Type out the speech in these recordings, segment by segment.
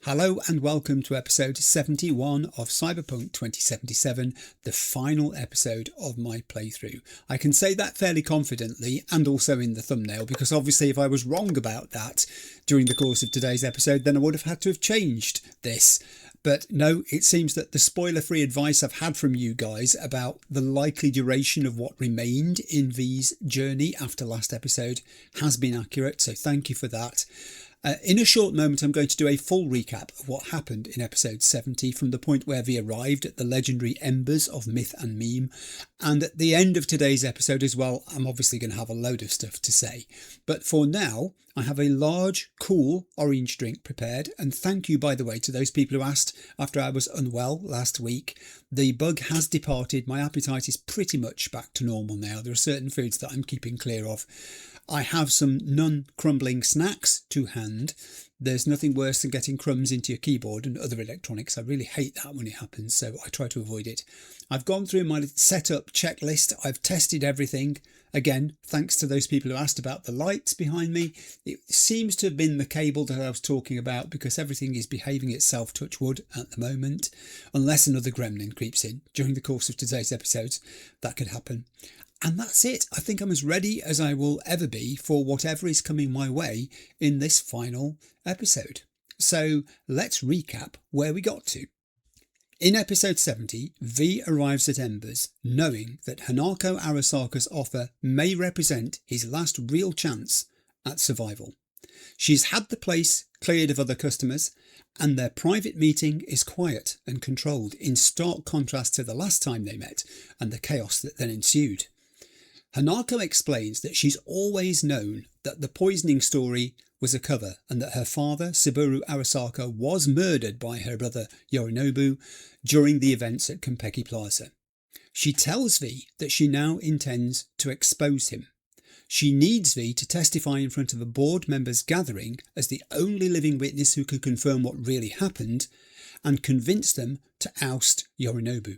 Hello and welcome to episode 71 of Cyberpunk 2077, the final episode of my playthrough. I can say that fairly confidently and also in the thumbnail, because obviously if I was wrong about that during the course of today's episode, then I would have had to have changed this. But no, it seems that the spoiler-free advice I've had from you guys about the likely duration of what remained in V's journey after last episode has been accurate, so thank you for that. In a short moment, I'm going to do a full recap of what happened in episode 70 from the point where we arrived at the legendary embers of myth and meme. And at the end of today's episode as well, I'm obviously going to have a load of stuff to say. But for now, I have a large, cool orange drink prepared. And thank you, by the way, to those people who asked after I was unwell last week. The bug has departed. My appetite is pretty much back to normal now. There are certain foods that I'm keeping clear of. I have some non-crumbling snacks to hand. There's nothing worse than getting crumbs into your keyboard and other electronics. I really hate that when it happens, so I try to avoid it. I've gone through my setup checklist. I've tested everything. Again, thanks to those people who asked about the lights behind me. It seems to have been the cable that I was talking about, because everything is behaving itself, touch wood, at the moment. Unless another gremlin creeps in during the course of today's episodes. That could happen. And that's it. I think I'm as ready as I will ever be for whatever is coming my way in this final episode. So let's recap where we got to. In episode 70, V arrives at Embers, knowing that Hanako Arasaka's offer may represent his last real chance at survival. She's had the place cleared of other customers, and their private meeting is quiet and controlled, in stark contrast to the last time they met and the chaos that then ensued. Hanako explains that she's always known that the poisoning story was a cover, and that her father, Saburo Arasaka, was murdered by her brother Yorinobu during the events at Konpeki Plaza. She tells V that she now intends to expose him. She needs V to testify in front of a board members gathering as the only living witness who can confirm what really happened, and convince them to oust Yorinobu.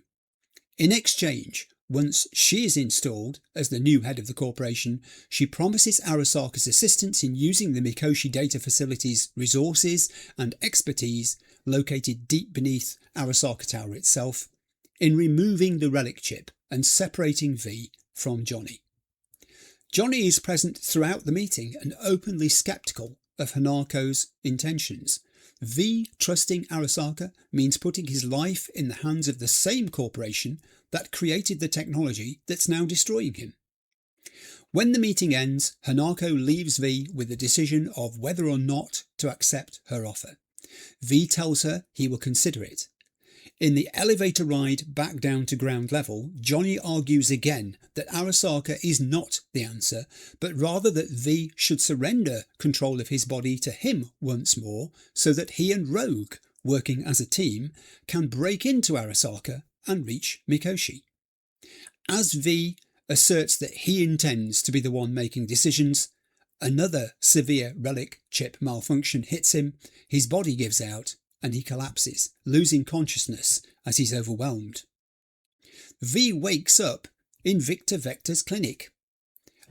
In exchange, once she is installed as the new head of the corporation, she promises Arasaka's assistance in using the Mikoshi data facility's resources and expertise located deep beneath Arasaka Tower itself, in removing the relic chip and separating V from Johnny. Johnny is present throughout the meeting and openly sceptical of Hanako's intentions. V trusting Arasaka means putting his life in the hands of the same corporation that created the technology that's now destroying him. When the meeting ends, Hanako leaves V with the decision of whether or not to accept her offer. V tells her he will consider it. In the elevator ride back down to ground level, Johnny argues again that Arasaka is not the answer, but rather that V should surrender control of his body to him once more, so that he and Rogue, working as a team, can break into Arasaka and reach Mikoshi. As V asserts that he intends to be the one making decisions, another severe relic chip malfunction hits him, his body gives out, and he collapses, losing consciousness as he's overwhelmed. V wakes up in Victor Vector's clinic.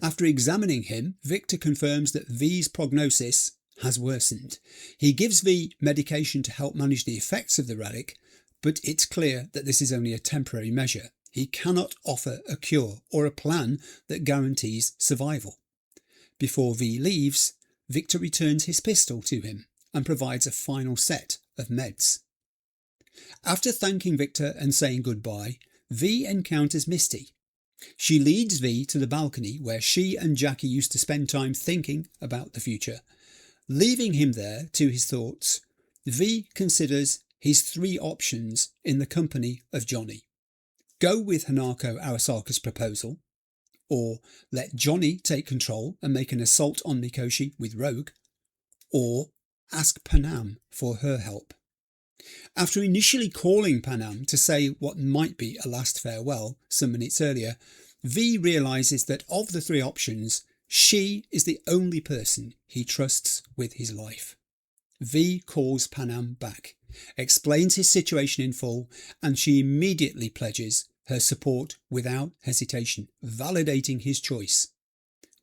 After examining him, Victor confirms that V's prognosis has worsened. He gives V medication to help manage the effects of the relic, but it's clear that this is only a temporary measure. He cannot offer a cure or a plan that guarantees survival. Before V leaves, Victor returns his pistol to him and provides a final set of meds. After thanking Victor and saying goodbye, V encounters Misty. She leads V to the balcony where she and Jackie used to spend time thinking about the future. Leaving him there to his thoughts, V considers his three options in the company of Johnny. Go with Hanako Arasaka's proposal, or let Johnny take control and make an assault on Mikoshi with Rogue, or ask Panam for her help. After initially calling Panam to say what might be a last farewell some minutes earlier, V realises that of the three options, she is the only person he trusts with his life. V calls Panam back, explains his situation in full, and she immediately pledges her support without hesitation, validating his choice.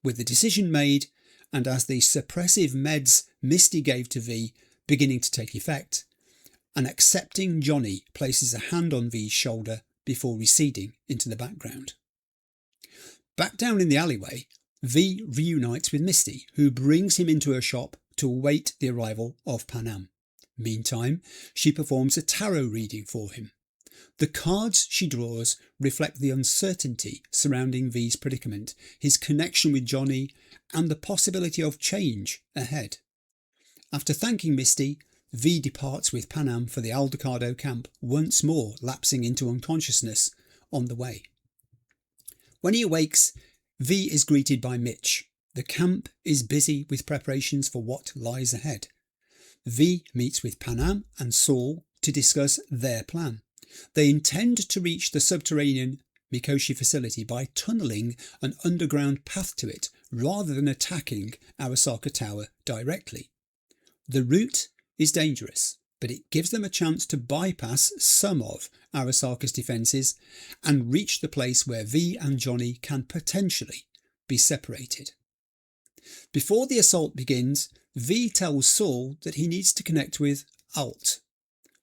With the decision made, and as the suppressive meds Misty gave to V beginning to take effect, and accepting Johnny places a hand on V's shoulder before receding into the background. Back down in the alleyway, V reunites with Misty, who brings him into her shop to await the arrival of Panam. Meantime, she performs a tarot reading for him. The cards she draws reflect the uncertainty surrounding V's predicament, his connection with Johnny, and the possibility of change ahead. After thanking Misty, V departs with Panam for the Aldecado camp, once more lapsing into unconsciousness on the way. When he awakes, V is greeted by Mitch. The camp is busy with preparations for what lies ahead. V meets with Panam and Saul to discuss their plan. They intend to reach the subterranean Mikoshi facility by tunnelling an underground path to it, rather than attacking Arasaka Tower directly. The route is dangerous, but it gives them a chance to bypass some of Arasaka's defences and reach the place where V and Johnny can potentially be separated. Before the assault begins, V tells Saul that he needs to connect with Alt.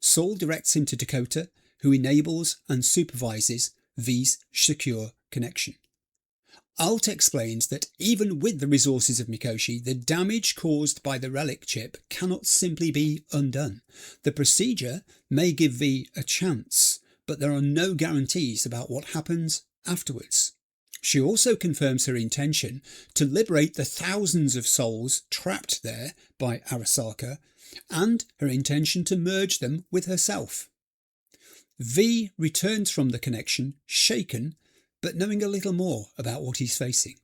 Saul directs him to Dakota, who enables and supervises V's secure connection. Alt explains that even with the resources of Mikoshi, the damage caused by the relic chip cannot simply be undone. The procedure may give V a chance, but there are no guarantees about what happens afterwards. She also confirms her intention to liberate the thousands of souls trapped there by Arasaka, and her intention to merge them with herself. V returns from the connection shaken, but knowing a little more about what he's facing.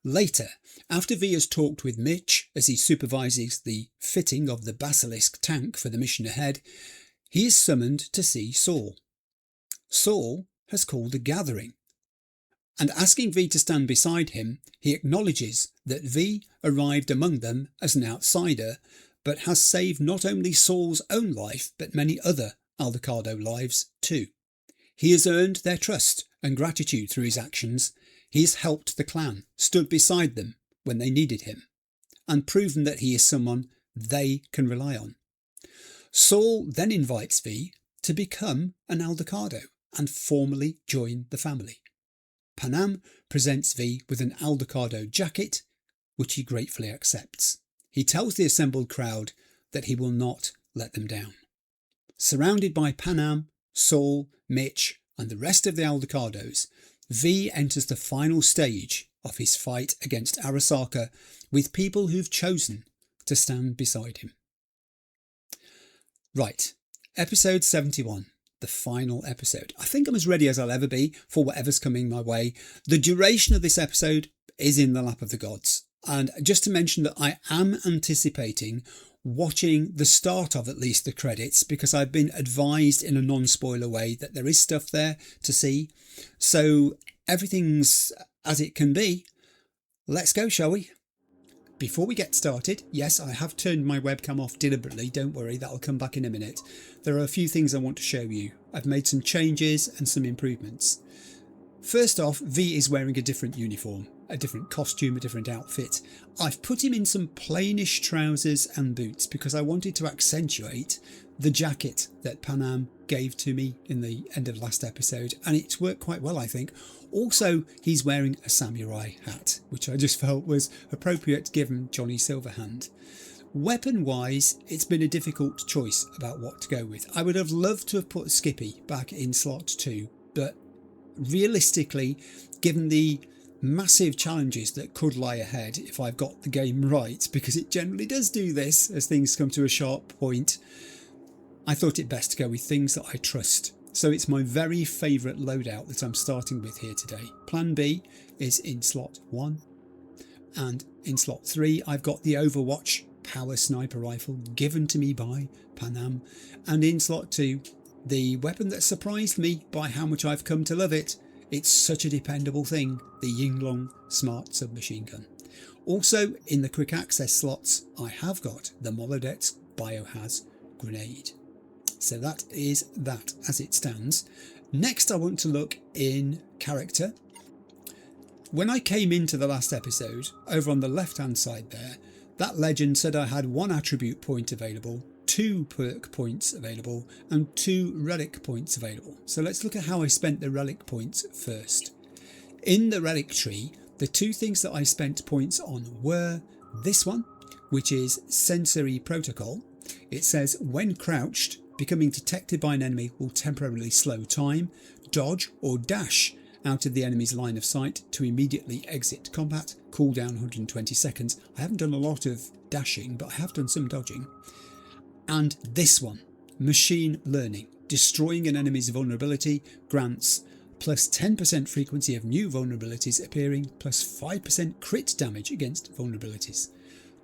Later, after V has talked with Mitch as he supervises the fitting of the Basilisk tank for the mission ahead, he is summoned to see Saul. Saul has called a gathering, and asking V to stand beside him, he acknowledges that V arrived among them as an outsider, but has saved not only Saul's own life, but many other Aldecado lives too. He has earned their trust and gratitude through his actions. He has helped the clan, stood beside them when they needed him, and proven that he is someone they can rely on. Saul then invites V to become an Aldecado and formally join the family. Panam presents V with an Aldecado jacket, which he gratefully accepts. He tells the assembled crowd that he will not let them down. Surrounded by Panam, Saul, Mitch, and the rest of the Aldecados, V enters the final stage of his fight against Arasaka with people who've chosen to stand beside him. Right, episode 71, the final episode. I think I'm as ready as I'll ever be for whatever's coming my way. The duration of this episode is in the lap of the gods. And just to mention that I am anticipating watching the start of at least the credits, because I've been advised in a non-spoiler way that there is stuff there to see. So everything's as it can be. Let's go, shall we? Before we get started, yes, I have turned my webcam off deliberately. Don't worry, that'll come back in a minute. There are a few things I want to show you. I've made some changes and some improvements. First off, V is wearing a different uniform, a different costume, a different outfit. I've put him in some plainish trousers and boots because I wanted to accentuate the jacket that Panam gave to me in the end of last episode, and it's worked quite well, I think. Also, he's wearing a samurai hat, which I just felt was appropriate given Johnny Silverhand. Weapon-wise, it's been a difficult choice about what to go with. I would have loved to have put Skippy back in slot 2, but realistically, given the massive challenges that could lie ahead if I've got the game right, because it generally does do this as things come to a sharp point, I thought it best to go with things that I trust. So it's my very favourite loadout that I'm starting with here today. Plan B is in slot 1, and in slot 3 I've got the Overwatch power sniper rifle given to me by Panam, and in slot 2 the weapon that surprised me by how much I've come to love it. It's such a dependable thing, the Yinglong smart submachine gun. Also in the quick access slots I have got the Molodet's Biohaz grenade. So that is that as it stands. Next I want to look in character. When I came into the last episode, over on the left hand side That legend said I had 1 attribute point available, 2 perk points available, and 2 relic points available. So let's look at how I spent the relic points first. In the relic tree, the 2 things that I spent points on were this one, which is Sensory Protocol. It says when crouched, becoming detected by an enemy will temporarily slow time, dodge or dash out of the enemy's line of sight to immediately exit combat, cooldown 120 seconds. I haven't done a lot of dashing, but I have done some dodging. And this one, Machine Learning, destroying an enemy's vulnerability grants plus 10% frequency of new vulnerabilities appearing, plus 5% crit damage against vulnerabilities.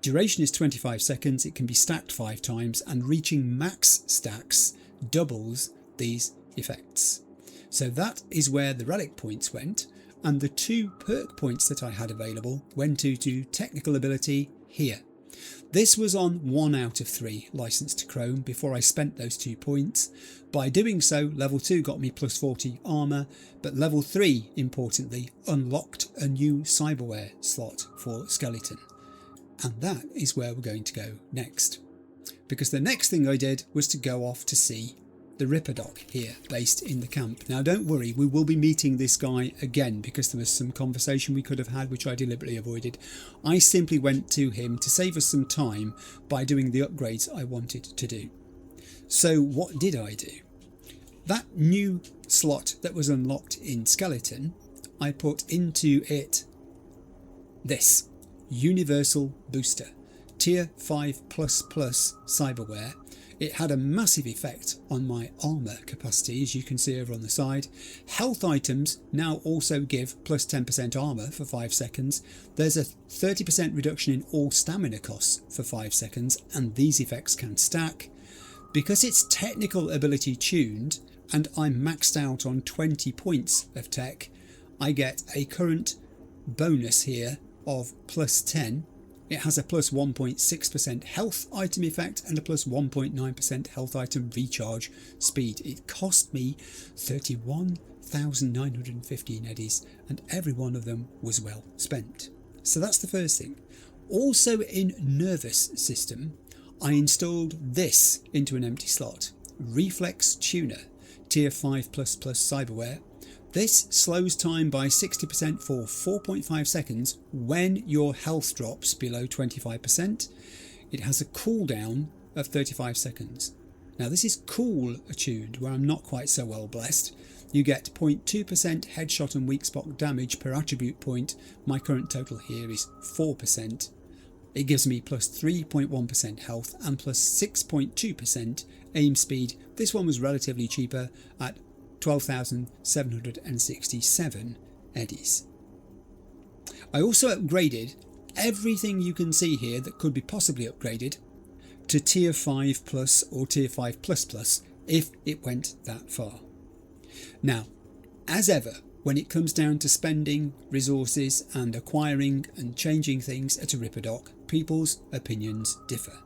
Duration is 25 seconds, it can be stacked 5 times, and reaching max stacks doubles these effects. So that is where the relic points went, and the 2 perk points that I had available went to technical ability here. This was on 1 out of 3 licensed to Chrome before I spent those 2 points. By doing so, level 2 got me plus 40 armour, but level 3, importantly, unlocked a new cyberware slot for Skeleton. And that is where we're going to go next. Because the next thing I did was to go off to see the Ripper Doc here, based in the camp. Now don't worry, we will be meeting this guy again because there was some conversation we could have had which I deliberately avoided. I simply went to him to save us some time by doing the upgrades I wanted to do. So what did I do? That new slot that was unlocked in Skeleton, I put into it this Universal Booster, Tier 5++ cyberware. It had a massive effect on my armour capacity, as you can see over on the side. Health items now also give plus 10% armour for 5 seconds. There's a 30% reduction in all stamina costs for 5 seconds, and these effects can stack. Because it's technical ability tuned, and I'm maxed out on 20 points of tech, I get a current bonus here of plus 10. It has a plus 1.6% health item effect and a plus 1.9% health item recharge speed. It cost me 31,915 eddies, and every one of them was well spent. So that's the first thing. Also in Nervous System, I installed this into an empty slot. Reflex Tuner, Tier 5++ cyberware. This slows time by 60% for 4.5 seconds when your health drops below 25%. It has a cooldown of 35 seconds. Now this is cool attuned, where I'm not quite so well blessed. You get 0.2% headshot and weak spot damage per attribute point. My current total here is 4%. It gives me plus 3.1% health and plus 6.2% aim speed. This one was relatively cheaper at 12,767 eddies. I also upgraded everything you can see here that could be possibly upgraded to Tier 5+ or Tier 5++ if it went that far. Now, as ever, when it comes down to spending resources and acquiring and changing things at a Ripper Doc, people's opinions differ.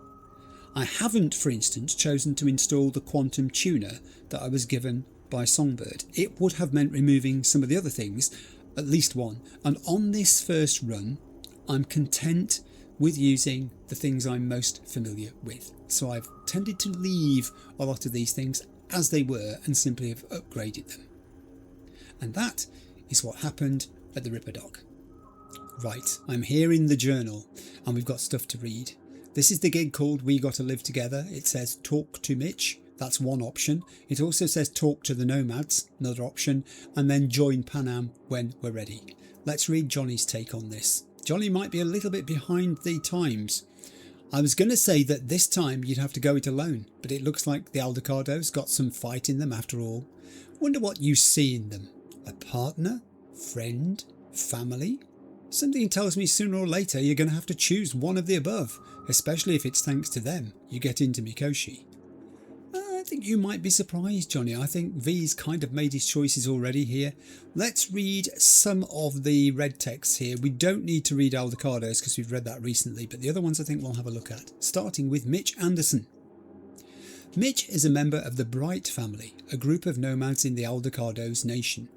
I haven't, for instance, chosen to install the Quantum Tuner that I was given by Songbird. It would have meant removing some of the other things, at least one, and on this first run I'm content with using the things I'm most familiar with. So I've tended to leave a lot of these things as they were and simply have upgraded them. And that is what happened at the Ripper Doc. Right, I'm here in the journal and we've got stuff to read. This is the gig called We Gotta Live Together. It says talk to Mitch. That's one option. It also says talk to the Nomads, another option, and then join Panam when we're ready. Let's read Johnny's take on this. Johnny might be a little bit behind the times. I was going to say that this time you'd have to go it alone, but it looks like the Aldecardo's got some fight in them after all. Wonder what you see in them. A partner? Friend? Family? Something tells me sooner or later you're going to have to choose one of the above, especially if it's thanks to them you get into Mikoshi. I think you might be surprised, Johnny. I think V's kind of made his choices already here. Let's read some of the red text here. We don't need to read Aldecardo's because we've read that recently, but the other ones I think we'll have a look at, starting with Mitch Anderson. Mitch is a member of the Bright family, a group of nomads in the Aldecardo's nation.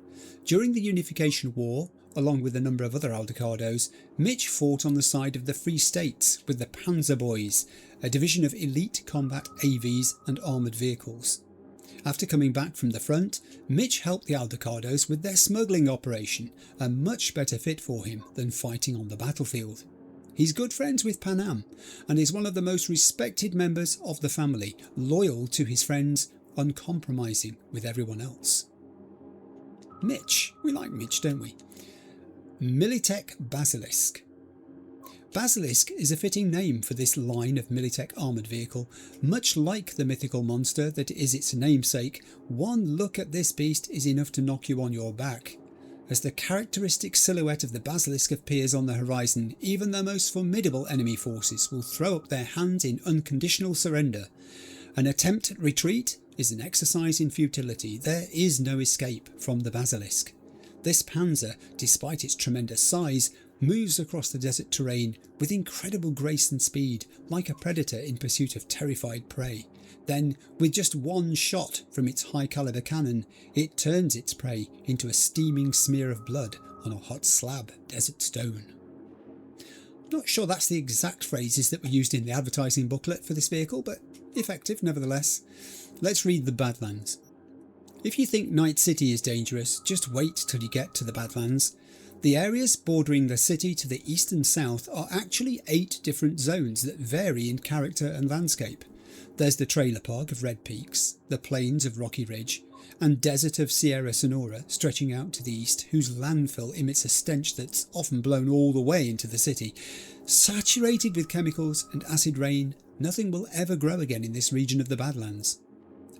During the Unification War, along with a number of other Aldecardos, Mitch fought on the side of the Free States with the Panzer Boys, a division of elite combat AVs and armoured vehicles. After coming back from the front, Mitch helped the Aldecardos with their smuggling operation, a much better fit for him than fighting on the battlefield. He's good friends with Panam and is one of the most respected members of the family, loyal to his friends, uncompromising with everyone else. Mitch. We like Mitch, don't we? Militech Basilisk. Basilisk is a fitting name for this line of Militech armoured vehicle. Much like the mythical monster that is its namesake, one look at this beast is enough to knock you on your back. As the characteristic silhouette of the Basilisk appears on the horizon, even the most formidable enemy forces will throw up their hands in unconditional surrender. An attempt at retreat is an exercise in futility. There is no escape from the Basilisk. This panzer, despite its tremendous size, moves across the desert terrain with incredible grace and speed, like a predator in pursuit of terrified prey. Then, with just one shot from its high-caliber cannon, it turns its prey into a steaming smear of blood on a hot slab desert stone. Not sure that's the exact phrases that were used in the advertising booklet for this vehicle, but effective nevertheless. Let's read the Badlands. If you think Night City is dangerous, just wait till you get to the Badlands. The areas bordering the city to the east and south are actually 8 different zones that vary in character and landscape. There's the trailer park of Red Peaks, the plains of Rocky Ridge, and desert of Sierra Sonora stretching out to the east, whose landfill emits a stench that's often blown all the way into the city. Saturated with chemicals and acid rain, nothing will ever grow again in this region of the Badlands.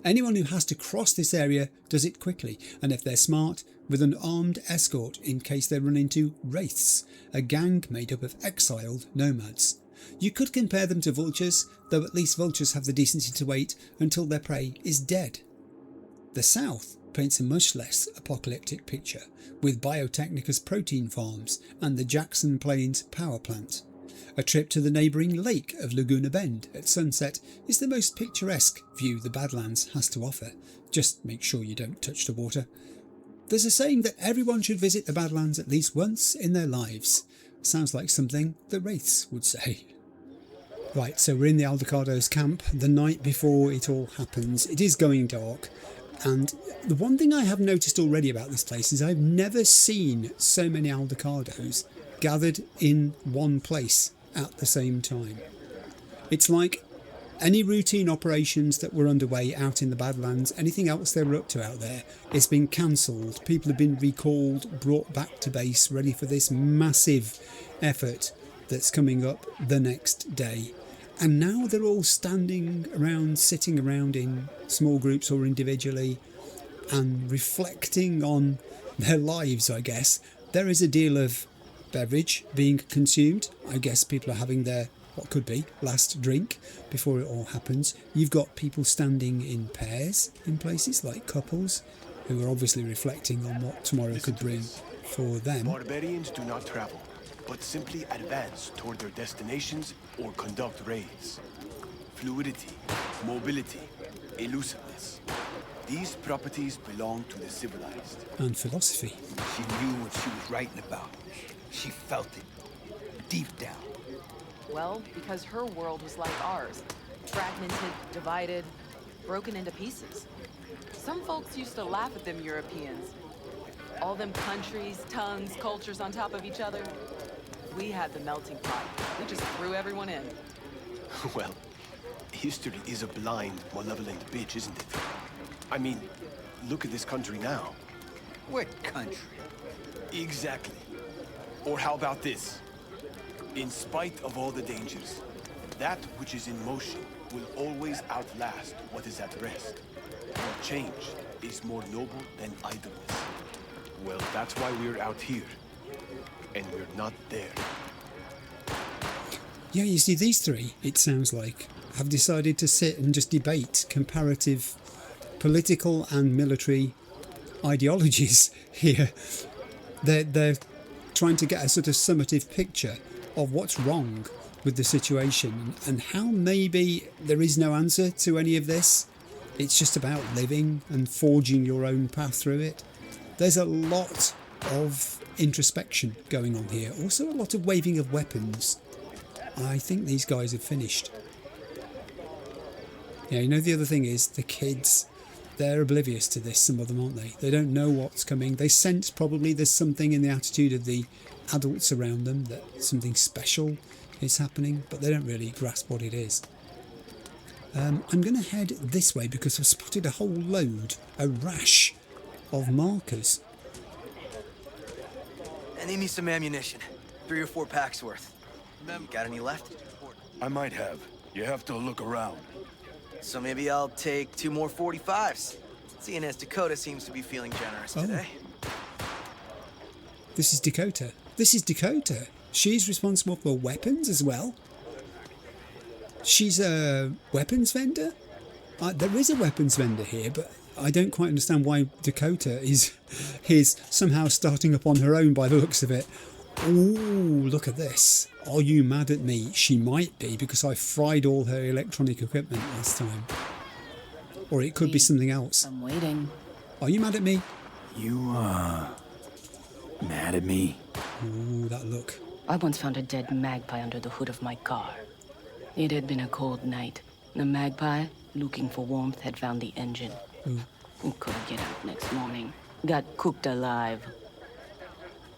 Anyone who has to cross this area does it quickly, and if they're smart, with an armed escort in case they run into wraiths, a gang made up of exiled nomads. You could compare them to vultures, though at least vultures have the decency to wait until their prey is dead. The south paints a much less apocalyptic picture, with Biotechnica's protein farms and the Jackson Plains power plant. A trip to the neighbouring lake of Laguna Bend at sunset is the most picturesque view the Badlands has to offer. Just make sure you don't touch the water. There's a saying that everyone should visit the Badlands at least once in their lives. Sounds like something the Wraiths would say. Right, so we're in the Aldecardos camp the night before it all happens. It is going dark, and the one thing I have noticed already about this place is I've never seen so many Aldecardos gathered in one place at the same time. It's like any routine operations that were underway out in the Badlands, anything else they were up to out there, it's been cancelled. People have been recalled, brought back to base, ready for this massive effort that's coming up the next day. And now they're all standing around, sitting around in small groups or individually and reflecting on their lives, I guess. There is a deal of beverage being consumed. I guess people are having their, what could be, last drink before it all happens. You've got people standing in pairs in places, like couples, who are obviously reflecting on what tomorrow could bring for them. Barbarians do not travel, but simply advance toward their destinations or conduct raids. Fluidity, mobility, elusiveness. These properties belong to the civilized. And philosophy. She knew what she was writing about. She felt it, deep down. Well, because her world was like ours. Fragmented, divided, broken into pieces. Some folks used to laugh at them Europeans. All them countries, tongues, cultures on top of each other. We had the melting pot. We just threw everyone in. Well, history is a blind, malevolent bitch, isn't it? I mean, look at this country now. What country? Exactly. Or how about this? In spite of all the dangers, that which is in motion will always outlast what is at rest. And change is more noble than idleness. Well, that's why we're out here. And we're not there. Yeah, you see, these three, it sounds like, have decided to sit and just debate comparative political and military ideologies here. They're trying to get a sort of summative picture of what's wrong with the situation and how maybe there is no answer to any of this. It's just about living and forging your own path through it. There's a lot of introspection going on here. Also a lot of waving of weapons. I think these guys have finished. Yeah, you know, the other thing is the kids, they're oblivious to this, some of them, aren't they? They don't know what's coming. They sense probably there's something in the attitude of the adults around them, that something special is happening, but they don't really grasp what it is. I'm going to head this way because I've spotted a whole load, a rash of markers. I need me some ammunition. 3 or 4 packs worth. You got any left? I might have. You have to look around. So maybe I'll take 2 more 45s. Seeing as Dakota seems to be feeling generous today. This is Dakota. This is Dakota. She's responsible for weapons as well. She's a weapons vendor? There is a weapons vendor here, but I don't quite understand why Dakota is somehow starting up on her own by the looks of it. Ooh, look at this. Are you mad at me? She might be, because I fried all her electronic equipment last time. Or it could be something else. I'm waiting. Are you mad at me? You, mad at me? Ooh, that look. I once found a dead magpie under the hood of my car. It had been a cold night. The magpie, looking for warmth, had found the engine. It couldn't get out next morning. Got cooked alive.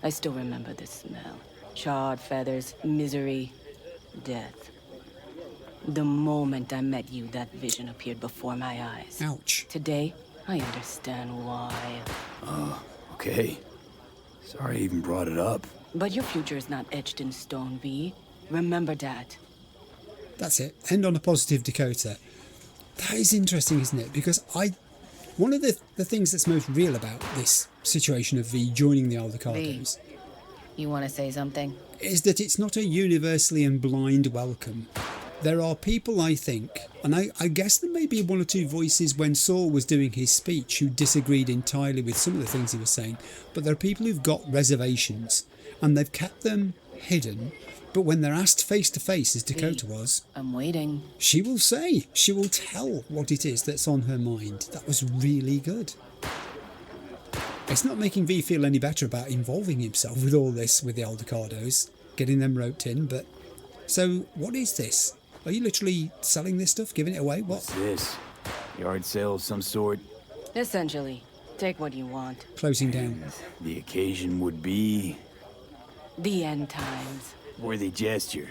I still remember the smell. Charred feathers, misery, death. The moment I met you, that vision appeared before my eyes. Ouch. Today, I understand why. Okay. Sorry I even brought it up. But your future is not etched in stone, V. Remember that. That's it. End on a positive, Dakota. That is interesting, isn't it? Because one of the things that's most real about this situation of V joining the Aldecardos You want to say something? is that it's not a universally and blind welcome. There are people, I think, and I guess there may be 1 or 2 voices when Saul was doing his speech who disagreed entirely with some of the things he was saying, but there are people who've got reservations and they've kept them hidden. But when they're asked face to face, as Dakota was, I'm waiting. she will say, she will tell what it is that's on her mind. That was really good. It's not making V feel any better about involving himself with all this, with the Aldecardos, getting them roped in, but... So, what is this? Are you literally selling this stuff, giving it away? What? What's this? Yard sale of some sort? Essentially, take what you want. Closing down. The occasion would be... The end times. worthy gesture.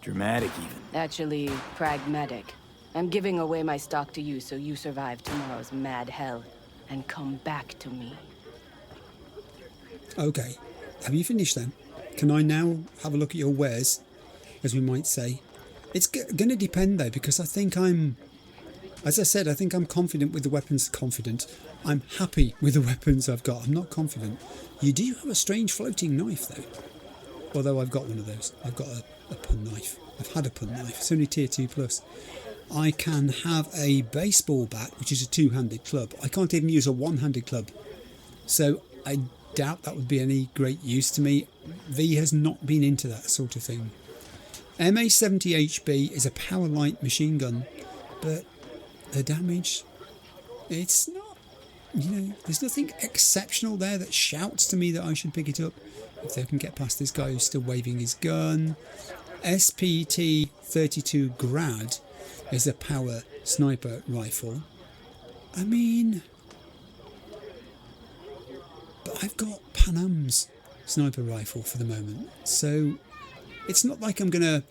Dramatic, even. Actually, pragmatic. I'm giving away my stock to you so you survive tomorrow's mad hell and come back to me. Okay. Have you finished then? Can I now have a look at your wares, as we might say? It's going to depend, though, because I think as I said, I think I'm confident with the weapons. I'm happy with the weapons I've got. I'm not confident. You do have a strange floating knife, though. Although I've got one of those. I've got a pun knife. I've had a pun knife. It's only tier 2+. I can have a baseball bat, which is a 2-handed club. I can't even use a 1-handed club. So I doubt that would be any great use to me. V has not been into that sort of thing. MA-70HB is a power light machine gun, but the damage, it's not, there's nothing exceptional there that shouts to me that I should pick it up. If they can get past this guy who's still waving his gun. SPT-32 Grad is a power sniper rifle. I mean, but I've got Panam's sniper rifle for the moment, so it's not like I'm going to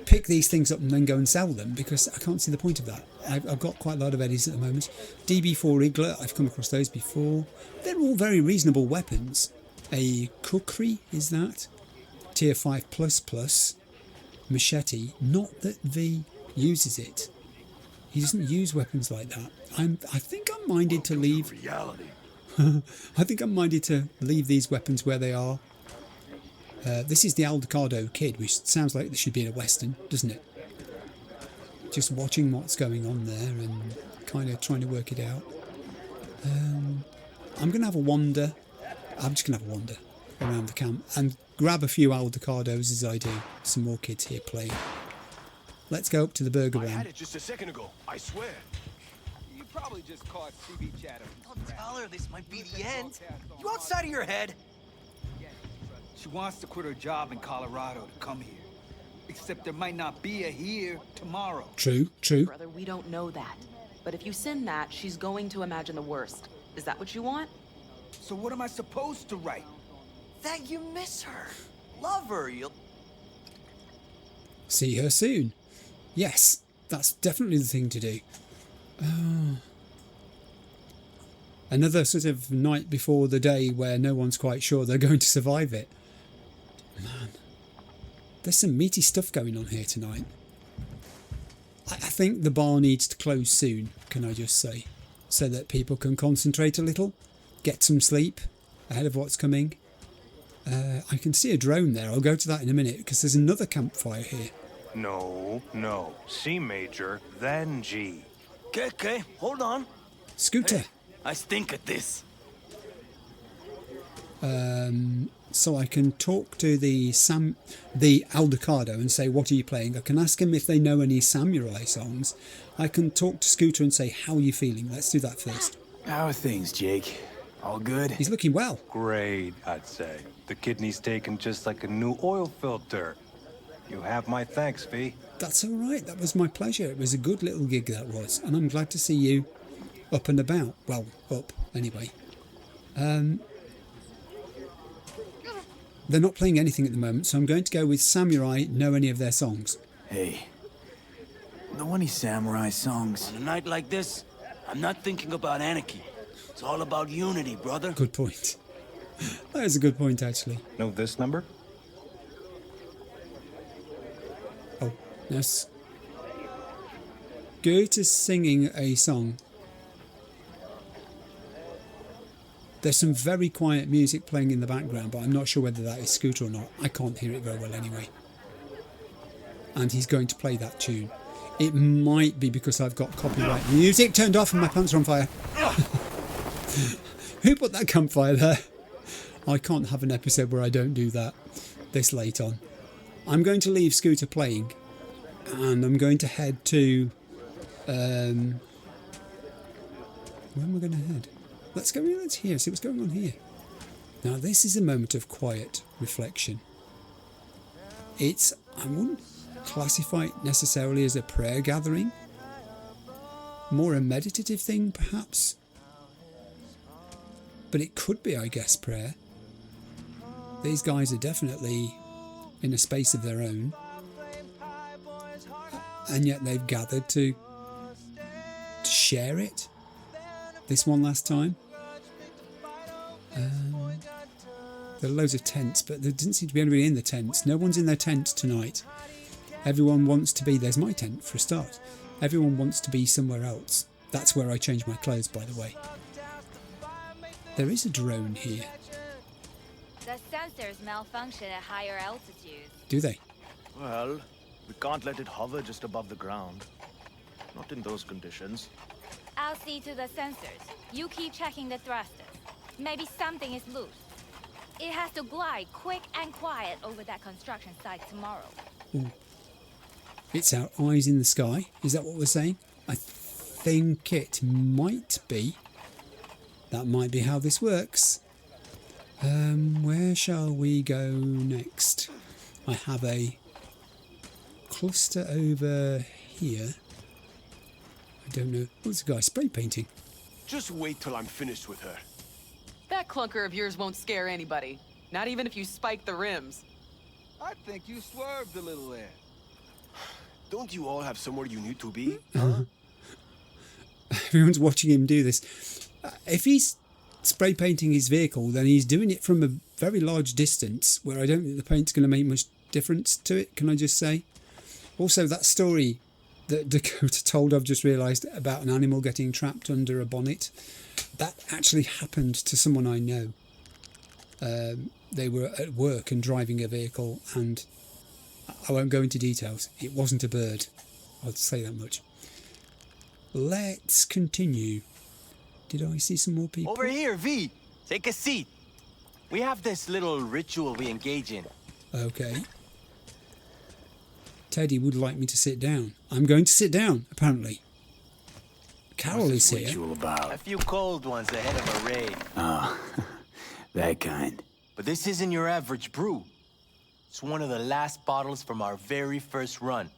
pick these things up and then go and sell them, because I can't see the point of that. I've got quite a lot of Eddies at the moment. DB4 Igler, I've come across those before. They're all very reasonable weapons. A Kukri, is that? Tier 5++. Machete. Not that V uses it. He doesn't use weapons like that. I think I'm minded to leave... Reality. I think I'm minded to leave these weapons where they are. This is the Aldecardo Kid, which sounds like this should be in a Western, doesn't it? Just watching what's going on there and kind of trying to work it out. I'm going to have a wander. I'm just going to have a wander around the camp and grab a few Aldecardos as I do. Some more kids here playing. Let's go up to the burger I had round. it just a second ago, I swear. You probably just caught CB chatter. I'll tell her this might be the end. You outside of your head? She wants to quit her job in Colorado to come here. Except there might not be a here tomorrow. True, true. Brother, we don't know that. But if you send that, she's going to imagine the worst. Is that what you want? So what am I supposed to write? That you miss her. Love her, you'll... See her soon. Yes, that's definitely the thing to do. Another sort of night before the day where no one's quite sure they're going to survive it. Man, there's some meaty stuff going on here tonight. I think the bar needs to close soon, can I just say, so that people can concentrate a little, get some sleep ahead of what's coming. I can see a drone there. I'll go to that in a minute because there's another campfire here. No. C major, then G. Okay, hold on. Scooter. Hey, I stink at this. So I can talk to the Aldecado and say, what are you playing? I can ask him if they know any samurai songs. I can talk to Scooter and say, how are you feeling? Let's do that first. How are things, Jake? All good? He's looking well. Great, I'd say. The kidney's taken just like a new oil filter. You have my thanks, V. That's all right. That was my pleasure. It was a good little gig, that was. And I'm glad to see you up and about. Well, up, anyway. They're not playing anything at the moment, so I'm going to go with Samurai, know any of their songs. Hey, know any samurai songs? On a night like this, I'm not thinking about anarchy. It's all about unity, brother. Good point. That is a good point, actually. Know this number? Oh, yes. Goethe is singing a song. There's some very quiet music playing in the background, but I'm not sure whether that is Scooter or not. I can't hear it very well anyway. And he's going to play that tune. It might be because I've got copyright music turned off and my pants are on fire. Who put that campfire there? I can't have an episode where I don't do that this late on. I'm going to leave Scooter playing and I'm going to head to... where am I going to head? Let's see what's going on here. Now this is a moment of quiet reflection. I wouldn't classify it necessarily as a prayer gathering. More a meditative thing, perhaps. But it could be, I guess, prayer. These guys are definitely in a space of their own. And yet they've gathered to share it. This one last time. There are loads of tents, but there didn't seem to be anybody in the tents. No one's in their tent tonight. Everyone wants to be... There's my tent for a start. Everyone wants to be somewhere else. That's where I change my clothes, by the way. There is a drone here. The sensors malfunction at higher altitudes. Do they? Well, we can't let it hover just above the ground. Not in those conditions. I'll see to the sensors. You keep checking the thrusters. Maybe something is loose. It has to glide quick and quiet over that construction site tomorrow. Ooh. It's our eyes in the sky. Is that what we're saying? I think it might be. That might be how this works. Where shall we go next? I have a cluster over here. I don't know. What's the guy spray painting? Just wait till I'm finished with her. That clunker of yours won't scare anybody. Not even if you spike the rims. I think you swerved a little there. Don't you all have somewhere you need to be? Everyone's watching him do this. If he's spray painting his vehicle, then he's doing it from a very large distance where I don't think the paint's going to make much difference to it, can I just say? Also, that story that Dakota told, I've just realised, about an animal getting trapped under a bonnet, that actually happened to someone I know. They were at work and driving a vehicle, and I won't go into details. It wasn't a bird. I'll say that much. Let's continue. Did I see some more people? Over here, V. Take a seat. We have this little ritual we engage in. Okay. Teddy would like me to sit down. I'm going to sit down, apparently. Carol is here. Ritual about? A few cold ones ahead of a raid. Oh, that kind. But this isn't your average brew. It's one of the last bottles from our very first run.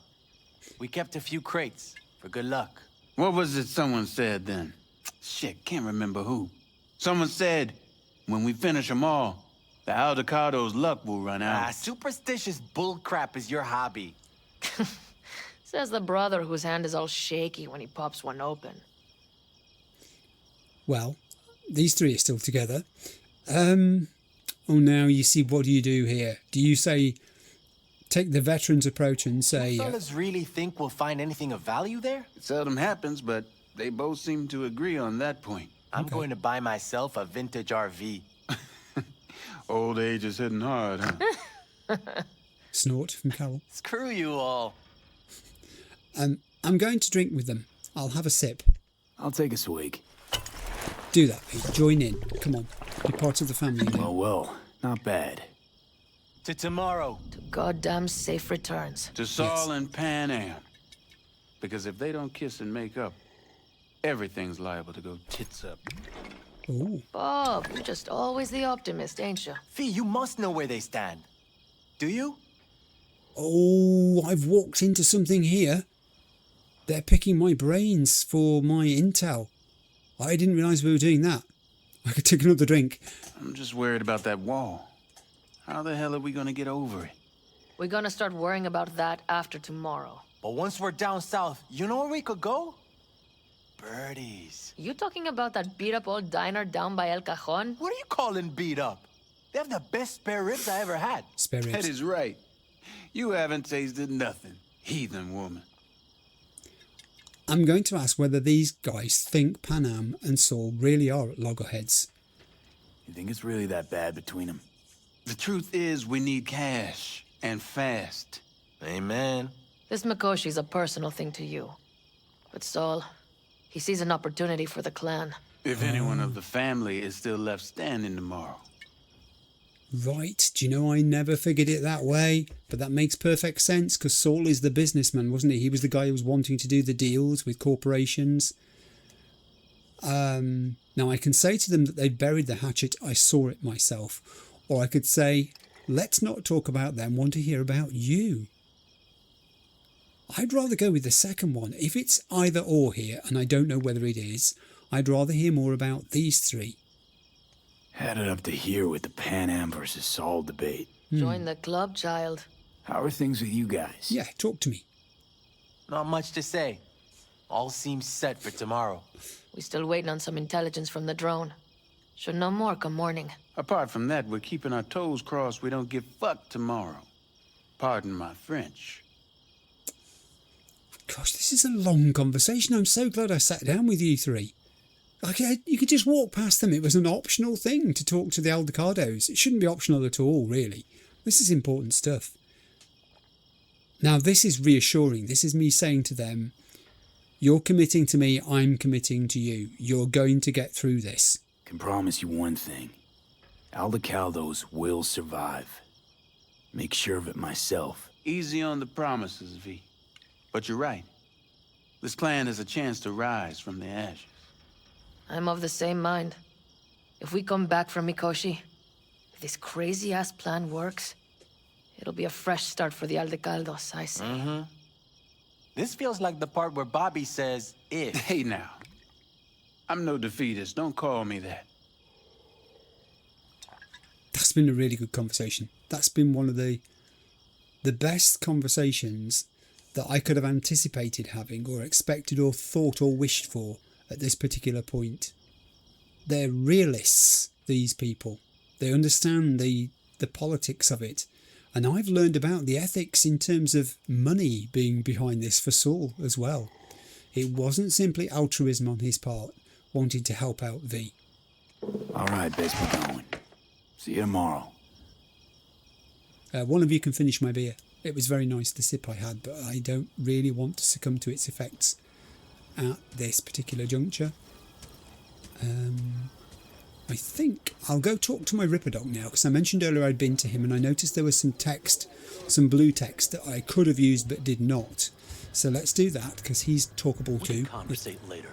We kept a few crates for good luck. What was it someone said then? Shit, can't remember who. Someone said, when we finish them all, the Aldecado's luck will run out. Superstitious bullcrap is your hobby. Says the brother whose hand is all shaky when he pops one open. Well, these three are still together. Oh, now you see, what do you do here? Do you say, take the veterans approach and say... You fellas really think we'll find anything of value there? It seldom happens, but they both seem to agree on that point. I'm going to buy myself a vintage RV. Old age is hitting hard, huh? Snort from Carol. Screw you all. I'm going to drink with them. I'll have a sip. I'll take a swig. Do that, Pete. Join in. Come on. Be part of the family now. Well, not bad. To tomorrow. To goddamn safe returns. To Saul and Pan Am. Because if they don't kiss and make up, everything's liable to go tits up. Ooh. Bob, you're just always the optimist, ain't you? Fee, you must know where they stand. Do you? Oh, I've walked into something here. They're picking my brains for my intel. I didn't realise we were doing that. I could take another drink. I'm just worried about that wall. How the hell are we gonna get over it? We're gonna start worrying about that after tomorrow. But once we're down south, you know where we could go? Birdies. You talking about that beat-up old diner down by El Cajon? What are you calling beat up? They have the best spare ribs I ever had. Spare ribs. That is right. You haven't tasted nothing, heathen woman. I'm going to ask whether these guys think Pan Am and Saul really are at loggerheads. You think it's really that bad between them? The truth is, we need cash, and fast. Amen. This Mikoshi's a personal thing to you. But Saul, he sees an opportunity for the clan. If anyone of the family is still left standing tomorrow. Right, do you know, I never figured it that way, but that makes perfect sense, because Saul is the businessman, wasn't he? He was the guy who was wanting to do the deals with corporations. Now, I can say to them that they buried the hatchet, I saw it myself. Or I could say, let's not talk about them, want to hear about you. I'd rather go with the second one. If it's either or here, and I don't know whether it is, I'd rather hear more about these three. Had it up to here with the Pan Am versus Saul debate. Join the club, child. How are things with you guys? Yeah, talk to me. Not much to say. All seems set for tomorrow. We still waiting on some intelligence from the drone. Should know more come morning. Apart from that, we're keeping our toes crossed we don't get fucked tomorrow. Pardon my French. Gosh, this is a long conversation. I'm so glad I sat down with you three. You could just walk past them. It was an optional thing to talk to the Aldecados. It shouldn't be optional at all, really. This is important stuff. Now, this is reassuring. This is me saying to them, you're committing to me, I'm committing to you. You're going to get through this. Can promise you one thing. Aldecaldos will survive. Make sure of it myself. Easy on the promises, V. But you're right. This clan has a chance to rise from the ashes. I'm of the same mind. If we come back from Mikoshi, if this crazy-ass plan works, it'll be a fresh start for the Aldecaldos, I say. Mm-hmm. This feels like the part where Bobby says, if. Hey now. I'm no defeatist, don't call me that. That's been a really good conversation. That's been one of the best conversations that I could have anticipated having or expected or thought or wished for at this particular point. They're realists, these people. They understand the politics of it. And I've learned about the ethics in terms of money being behind this for Saul as well. It wasn't simply altruism on his part, wanting to help out V. All right, best be going. See you tomorrow. One of you can finish my beer. It was very nice, the sip I had, but I don't really want to succumb to its effects at this particular juncture. I think I'll go talk to my Ripper Dog now, because I mentioned earlier I'd been to him and I noticed there was some text, some blue text that I could have used but did not. So let's do that, because he's talkable too. Conversate later.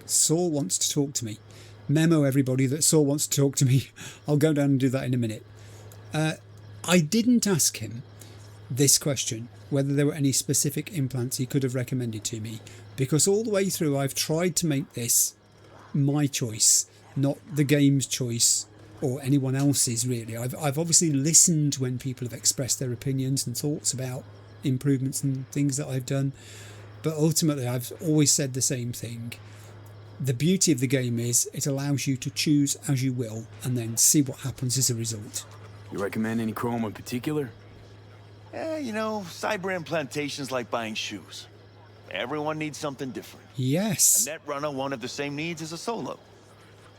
Saul wants to talk to me. Memo everybody that Saul wants to talk to me. I'll go down and do that in a minute. I didn't ask him this question, whether there were any specific implants he could have recommended to me, because all the way through I've tried to make this my choice, not the game's choice or anyone else's really. I've obviously listened when people have expressed their opinions and thoughts about improvements and things that I've done, but ultimately I've always said the same thing. The beauty of the game is it allows you to choose as you will and then see what happens as a result. You recommend any chrome in particular? You know, cyber implantation's like buying shoes. Everyone needs something different. Yes. A net runner won't have the same needs as a solo.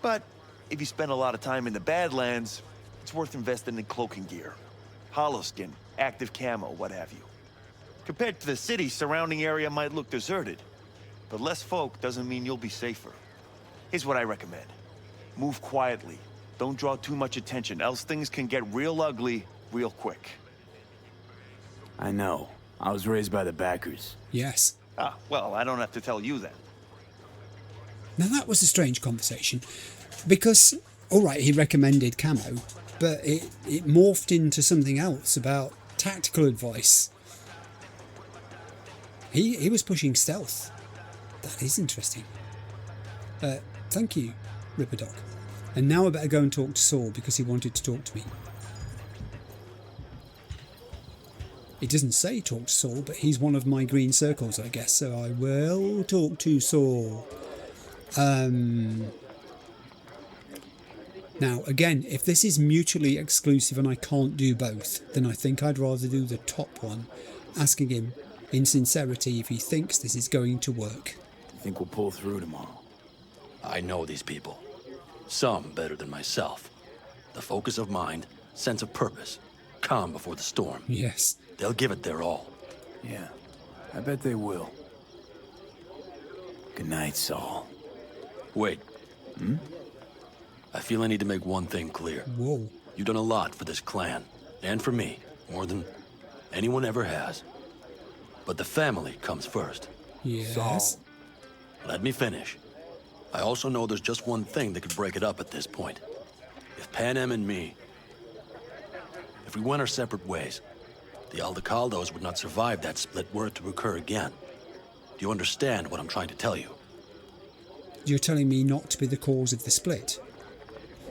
But if you spend a lot of time in the Badlands, it's worth investing in cloaking gear. Hollow skin, active camo, what have you. Compared to the city, surrounding area might look deserted. But less folk doesn't mean you'll be safer. Here's what I recommend. Move quietly. Don't draw too much attention, else things can get real ugly real quick. I know. I was raised by the backers. Yes. Ah, well, I don't have to tell you then. Now that was a strange conversation, because, alright, he recommended camo, but it morphed into something else about tactical advice. He was pushing stealth. That is interesting. Thank you, Ripperdoc. And now I better go and talk to Saul, because he wanted to talk to me. It doesn't say talk to Saul, but he's one of my green circles, I guess, so I will talk to Saul. Now, again, if this is mutually exclusive and I can't do both, then I think I'd rather do the top one, asking him in sincerity if he thinks this is going to work. I think we'll pull through tomorrow. I know these people. Some better than myself. The focus of mind, sense of purpose, calm before the storm. Yes. They'll give it their all. Yeah, I bet they will. Good night, Saul. Wait. I feel I need to make one thing clear. Whoa. You've done a lot for this clan, and for me, more than anyone ever has. But the family comes first. Yes. Saul. Let me finish. I also know there's just one thing that could break it up at this point. If Panem and me... If we went our separate ways, the Aldecaldos would not survive that split were it to occur again. Do you understand what I'm trying to tell you? You're telling me not to be the cause of the split.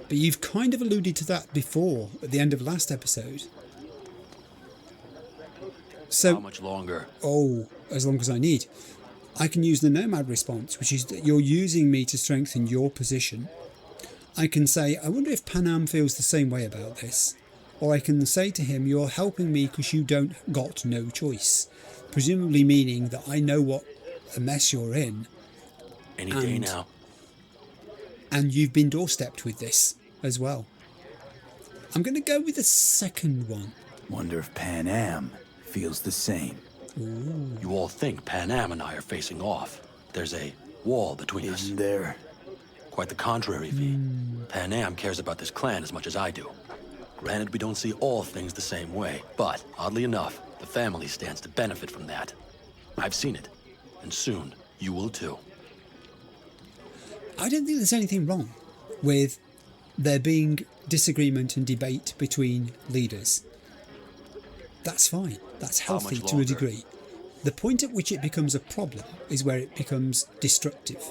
But you've kind of alluded to that before, at the end of last episode. So, how much longer? Oh, as long as I need. I can use the Nomad response, which is that you're using me to strengthen your position. I can say, I wonder if Panam feels the same way about this. Or I can say to him, you're helping me because you don't got no choice. Presumably meaning that I know what a mess you're in. Any day now. And you've been doorstepped with this as well. I'm going to go with the second one. Wonder if Panam feels the same. Ooh. You all think Panam and I are facing off. There's a wall between us. Isn't there? Quite the contrary, V. Panam cares about this clan as much as I do. Granted, we don't see all things the same way, but, oddly enough, the family stands to benefit from that. I've seen it, and soon, you will too. I don't think there's anything wrong with there being disagreement and debate between leaders. That's fine. That's healthy to a degree. The point at which it becomes a problem is where it becomes destructive.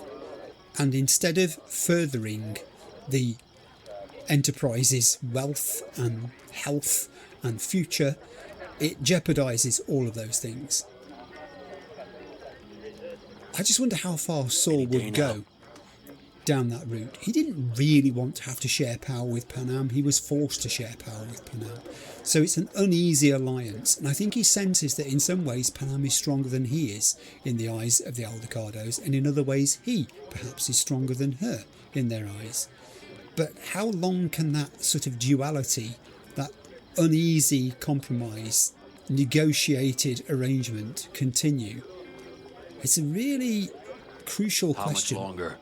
And instead of furthering the enterprise's wealth and health and future, it jeopardizes all of those things. I just wonder how far Saul would go down that route. He didn't really want to have to share power with Panam. He was forced to share power with Panam. So it's an uneasy alliance. And I think he senses that in some ways Panam is stronger than he is in the eyes of the Aldecardos, and in other ways he perhaps is stronger than her in their eyes. But how long can that sort of duality, that uneasy compromise, negotiated arrangement continue? It's a really crucial question. How much longer?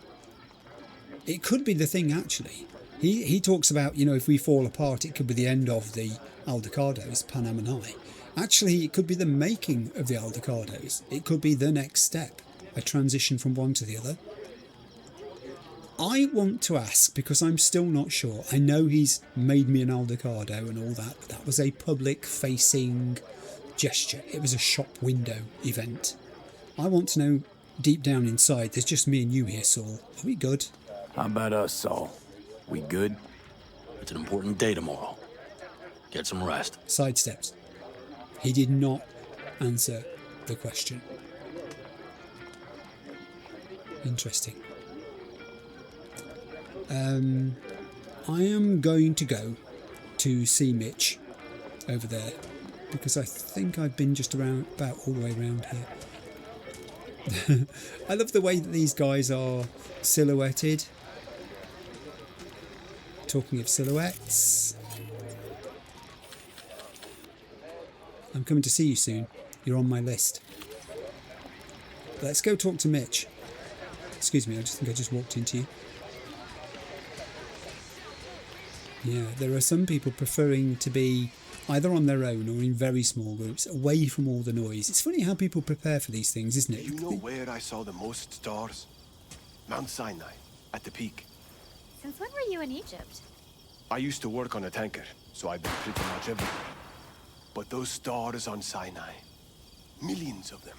It could be the thing, actually. He talks about, you know, if we fall apart, it could be the end of the Aldecardos, Panam and I. Actually, it could be the making of the Aldecardos. It could be the next step, a transition from one to the other. I want to ask, because I'm still not sure. I know he's made me an Aldecaldo and all that, but that was a public-facing gesture. It was a shop window event. I want to know, deep down inside, there's just me and you here, Saul. Are we good? How about us, Saul? We good? It's an important day tomorrow. Get some rest. Sidesteps. He did not answer the question. Interesting. I am going to go to see Mitch over there, because I think I've been just about all the way around here. I love the way that these guys are silhouetted. Talking of silhouettes, I'm coming to see you soon. You're on my list. Let's go talk to Mitch. Excuse me, I just think I just walked into you. Yeah, there are some people preferring to be either on their own or in very small groups, away from all the noise. It's funny how people prepare for these things, isn't it? You know where I saw the most stars? Mount Sinai, at the peak. Since when were you in Egypt? I used to work on a tanker, so I've been pretty much everywhere. But those stars on Sinai, millions of them,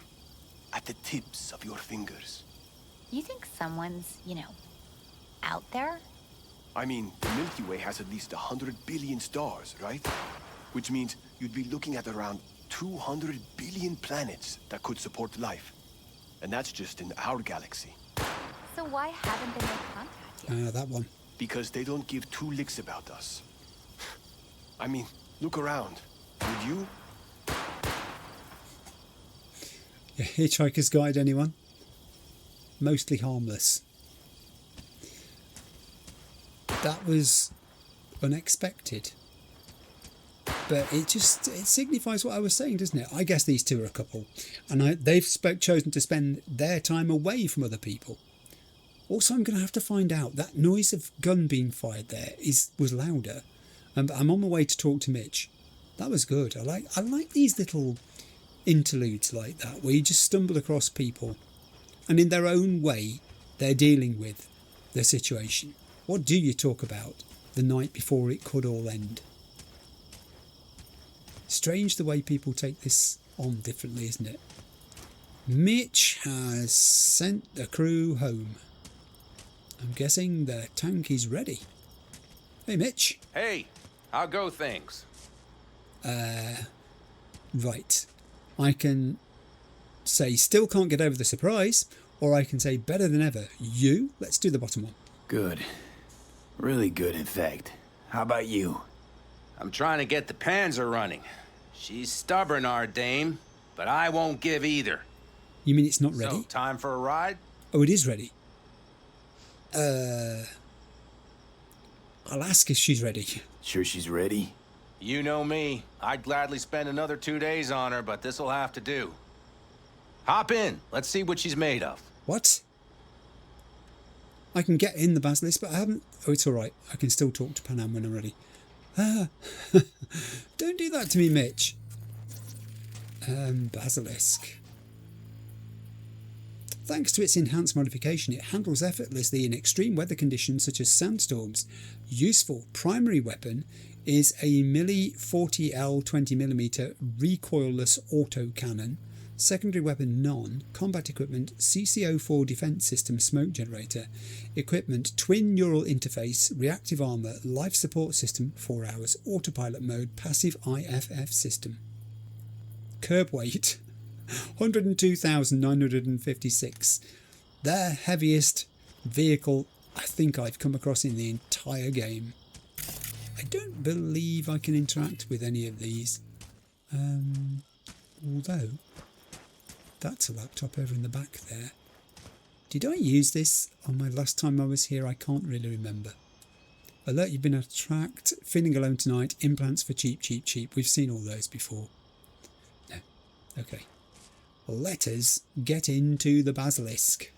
at the tips of your fingers. You think someone's, out there? I mean, the Milky Way has at least 100 billion stars, right? Which means you'd be looking at around 200 billion planets that could support life. And that's just in our galaxy. So why haven't they made contact yet? That one. Because they don't give two licks about us. I mean, look around. Would you? Yeah, Hitchhiker's Guide, anyone? Mostly harmless. That was unexpected. But it signifies what I was saying, doesn't it? I guess these two are a couple. And they've chosen to spend their time away from other people. Also, I'm going to have to find out. That noise of gun being fired there was louder. But I'm on my way to talk to Mitch. That was good. I like these little interludes like that, where you just stumble across people. And in their own way, they're dealing with the situation. What do you talk about the night before it could all end? Strange the way people take this on differently, isn't it? Mitch has sent the crew home. I'm guessing the tank is ready. Hey, Mitch. Hey, how go things? Right. I can say still can't get over the surprise, or I can say better than ever. Let's do the bottom one. Good. Really good, in fact. How about you? I'm trying to get the Panzer running. She's stubborn, our dame, but I won't give either. You mean it's not ready? So, time for a ride? Oh, it is ready. I'll ask if she's ready. Sure she's ready? You know me. I'd gladly spend another 2 days on her, but this'll have to do. Hop in. Let's see what she's made of. What? I can get in the basilisk, but I haven't... Oh, it's all right. I can still talk to Panam when I'm ready. Don't do that to me, Mitch. Basilisk. Thanks to its enhanced modification, it handles effortlessly in extreme weather conditions such as sandstorms. Useful primary weapon is a Melee 40L 20mm recoilless autocannon. Secondary weapon none. Combat equipment CCO4 defense system smoke generator. Equipment twin neural interface, reactive armor, life support system 4 hours, autopilot mode, passive IFF system. Curb weight 102,956. The heaviest vehicle I think I've come across in the entire game. I don't believe I can interact with any of these. Although that's a laptop over in the back there. Did I use this on my last time I was here? I can't really remember. Alert, you've been attacked. Feeling alone tonight. Implants for cheap, cheap, cheap. We've seen all those before. No. Okay. Let us get into the basilisk.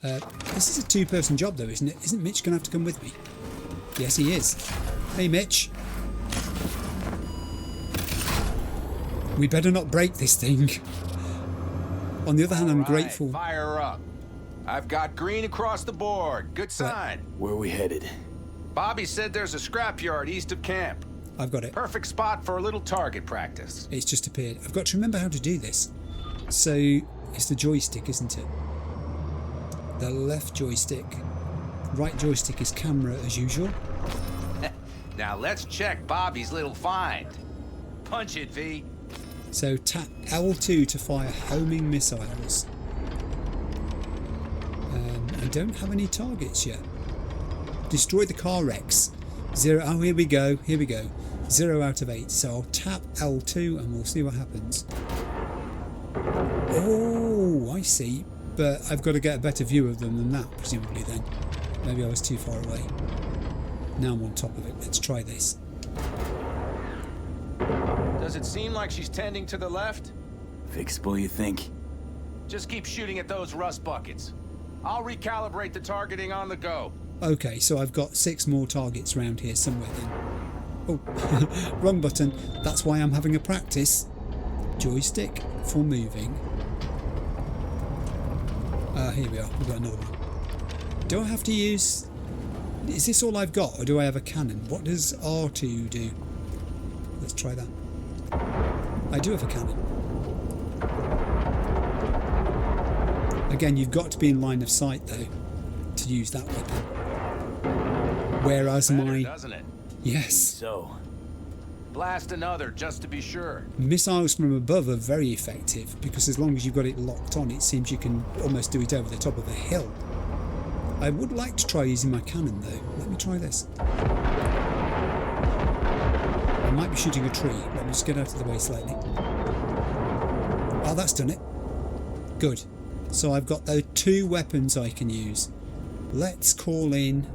This is a two-person job though, isn't it? Isn't Mitch going to have to come with me? Yes, he is. Hey, Mitch. We better not break this thing. On the other hand, I'm grateful. Fire up. I've got green across the board. Good sign. Where are we headed? Bobby said there's a scrapyard east of camp. I've got it. Perfect spot for a little target practice. It's just appeared. I've got to remember how to do this. So it's the joystick, isn't it? The left joystick. Right joystick is camera as usual. Now let's check Bobby's little find. Punch it, V. So tap L2 to fire homing missiles. I don't have any targets yet. Destroy the car wrecks. 0. Oh, here we go. Here we go. 0 out of 8. So I'll tap L2 and we'll see what happens. Oh, I see. But I've got to get a better view of them than that, presumably then. Maybe I was too far away. Now I'm on top of it. Let's try this. Does it seem like she's tending to the left? Fixable, you think? Just keep shooting at those rust buckets. I'll recalibrate the targeting on the go. Okay, so I've got 6 more targets around here somewhere then. Oh, wrong button. That's why I'm having a practice. Joystick for moving. Here we are. We've got another one. Do I have to use... Is this all I've got, or do I have a cannon? What does R2 do? Let's try that. I do have a cannon. Again, you've got to be in line of sight, though, to use that weapon. Whereas Better, my... doesn't it? Yes. So, Blast another, just to be sure. Missiles from above are very effective, because as long as you've got it locked on, it seems you can almost do it over the top of a hill. I would like to try using my cannon, though. Let me try this. I might be shooting a tree. Let me just get out of the way slightly. Oh, that's done it. Good. So I've got those 2 weapons I can use. Let's call in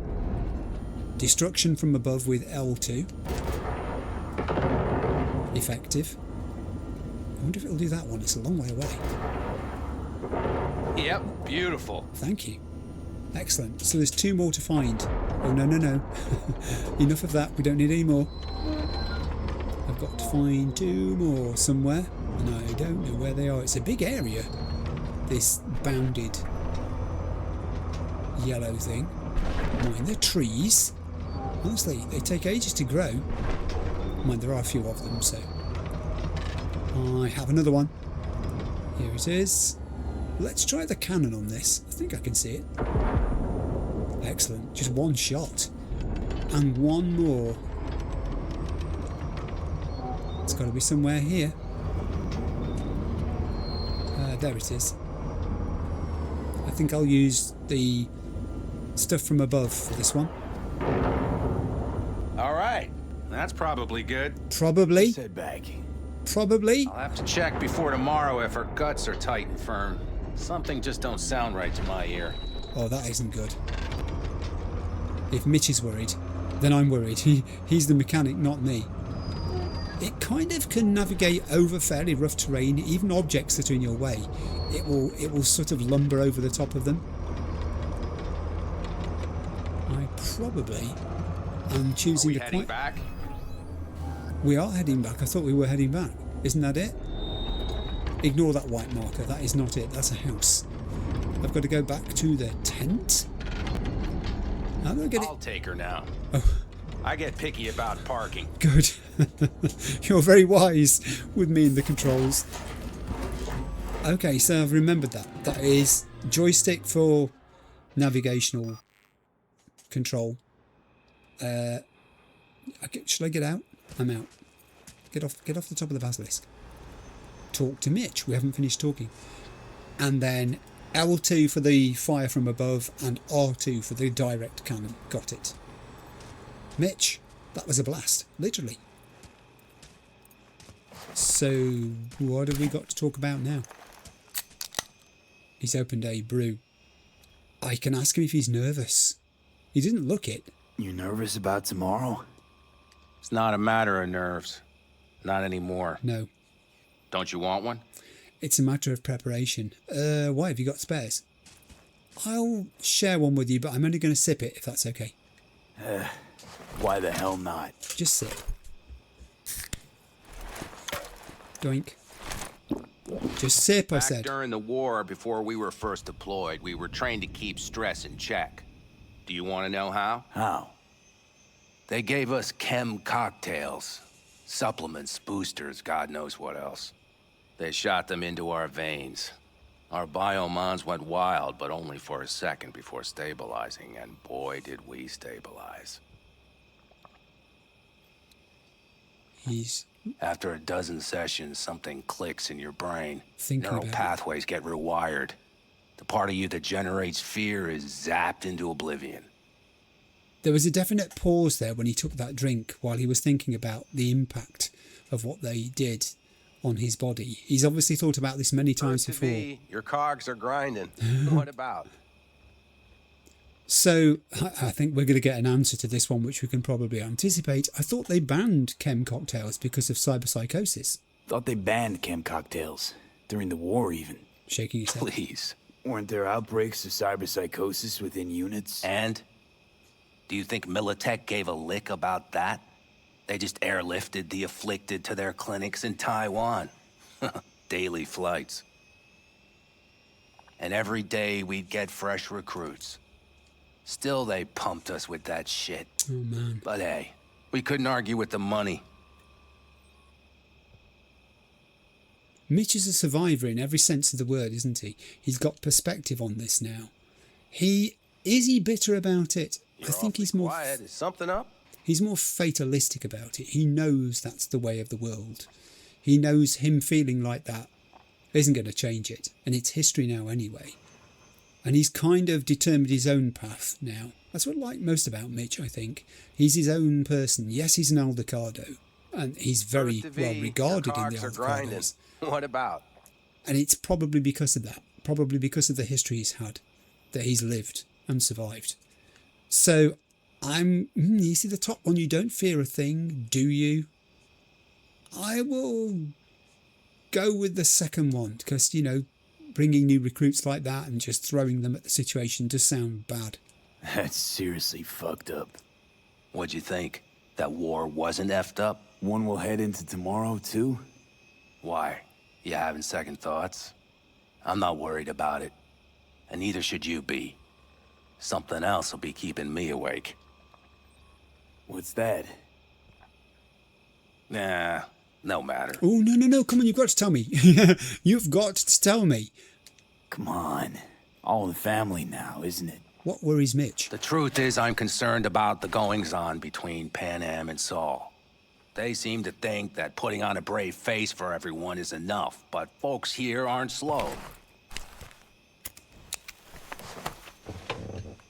destruction from above with L2. Effective. I wonder if it'll do that one. It's a long way away. Yep, beautiful. Thank you. Excellent. So there's 2 more to find. Oh, no, no, no. Enough of that. We don't need any more. I've got to find 2 more somewhere, and I don't know where they are. It's a big area, this bounded yellow thing. Mind the trees. Honestly, they take ages to grow. Mind, there are a few of them, so... I have another one. Here it is. Let's try the cannon on this. I think I can see it. Excellent. Just 1 shot. And 1 more. It's got to be somewhere here. There it is. I think I'll use the stuff from above for this one. All right. That's probably good. Probably. Head back. Probably. I'll have to check before tomorrow if her guts are tight and firm. Something just don't sound right to my ear. Oh, that isn't good. If Mitch is worried, then I'm worried. He's the mechanic, not me. It kind of can navigate over fairly rough terrain, even objects that are in your way. It will sort of lumber over the top of them. I probably am choosing the heading back? We are heading back. I thought we were heading back. Isn't that it? Ignore that white marker. That is not it. That's a house. I've got to go back to the tent. How do I get it? I'll take her now. Oh. I get picky about parking. Good. You're very wise with me in the controls. Okay, so I've remembered that. That is joystick for navigational control. Should I get out? I'm out. Get off the top of the basilisk. Talk to Mitch. We haven't finished talking. And then L2 for the fire from above and R2 for the direct cannon. Got it. Mitch, that was a blast, literally. So, what have we got to talk about now? He's opened a brew. I can ask him if he's nervous. He didn't look it. You nervous about tomorrow? It's not a matter of nerves. Not anymore. No. Don't you want one? It's a matter of preparation. Why, have you got spares? I'll share one with you, but I'm only going to sip it, if that's okay. Why the hell not? Just sip. Doink. Just sip, I Back said. during the war, before we were first deployed, we were trained to keep stress in check. Do you want to know how? How? They gave us chem cocktails. Supplements, boosters, God knows what else. They shot them into our veins. Our biomons went wild, but only for a second before stabilizing, and boy did we stabilize. After a dozen sessions, something clicks in your brain. Neural pathways get rewired. The part of you that generates fear is zapped into oblivion. There was a definite pause there when he took that drink while he was thinking about the impact of what they did on his body. He's obviously thought about this many times before. Your cogs are grinding. What about? So, I think we're going to get an answer to this one, which we can probably anticipate. I thought they banned chem cocktails because of cyberpsychosis. Thought they banned chem cocktails. During the war, even. Shaking his head. Please. Weren't there outbreaks of cyberpsychosis within units? And? Do you think Militech gave a lick about that? They just airlifted the afflicted to their clinics in Taiwan. Daily flights. And every day we'd get fresh recruits. Still, they pumped us with that shit. Oh, man. But hey, we couldn't argue with the money. Mitch is a survivor in every sense of the word, isn't he? He's got perspective on this now. Is he bitter about it? I think he's more... Quiet. Is something up? He's more fatalistic about it. He knows that's the way of the world. He knows him feeling like that isn't going to change it. And it's history now anyway. And he's kind of determined his own path now. That's what I like most about Mitch, I think. He's his own person. Yes, he's an Aldecado. And he's very well regarded in the Aldecados. What about? And it's probably because of that. Probably because of the history he's had. That he's lived and survived. So, you see the top one, you don't fear a thing, do you? I will go with the second one, because, you know, bringing new recruits like that and just throwing them at the situation does sound bad. That's seriously fucked up. What'd you think? That war wasn't effed up? One will head into tomorrow, too? Why? You having second thoughts? I'm not worried about it. And neither should you be. Something else will be keeping me awake. What's that? Nah, no matter. Oh, no, come on, you've got to tell me. You've got to tell me. Come on. All in the family now, isn't it? What worries Mitch? The truth is I'm concerned about the goings-on between Pan Am and Saul. They seem to think that putting on a brave face for everyone is enough, but folks here aren't slow.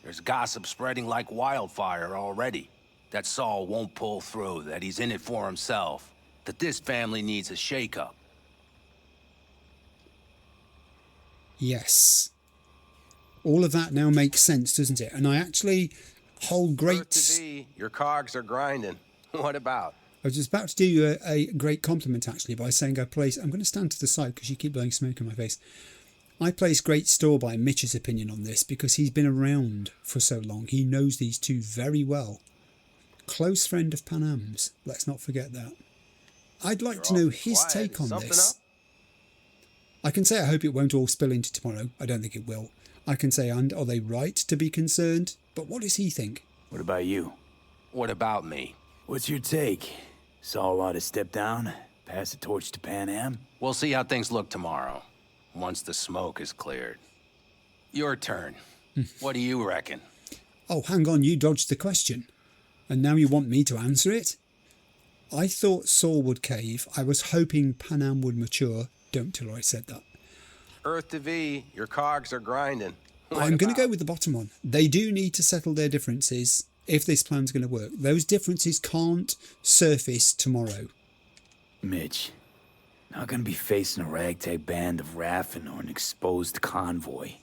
There's gossip spreading like wildfire already. That Saul won't pull through, that he's in it for himself, that this family needs a shake-up. Yes. All of that now makes sense, doesn't it? And I actually hold great... Your cogs are grinding. What about? I was just about to do you a great compliment, actually, by saying I'm going to stand to the side because you keep blowing smoke in my face. I place great store by Mitch's opinion on this because he's been around for so long. He knows these two very well. Close friend of Pan Am's. Let's not forget that. I'd like to know his take on this. I can say I hope it won't all spill into tomorrow. I don't think it will. I can say, and are they right to be concerned? But what does he think? What about you? What about me? What's your take? Saul ought to step down, pass the torch to Pan Am? We'll see how things look tomorrow, once the smoke is cleared. Your turn. What do you reckon? Oh, hang on, you dodged the question. And now you want me to answer it? I thought Saul would cave. I was hoping Pan Am would mature. Don't tell her I said that. Earth to V, your cogs are grinding. I'm going to go with the bottom one. They do need to settle their differences if this plan's going to work. Those differences can't surface tomorrow. Mitch, not going to be facing a ragtag band of Raffin or an exposed convoy.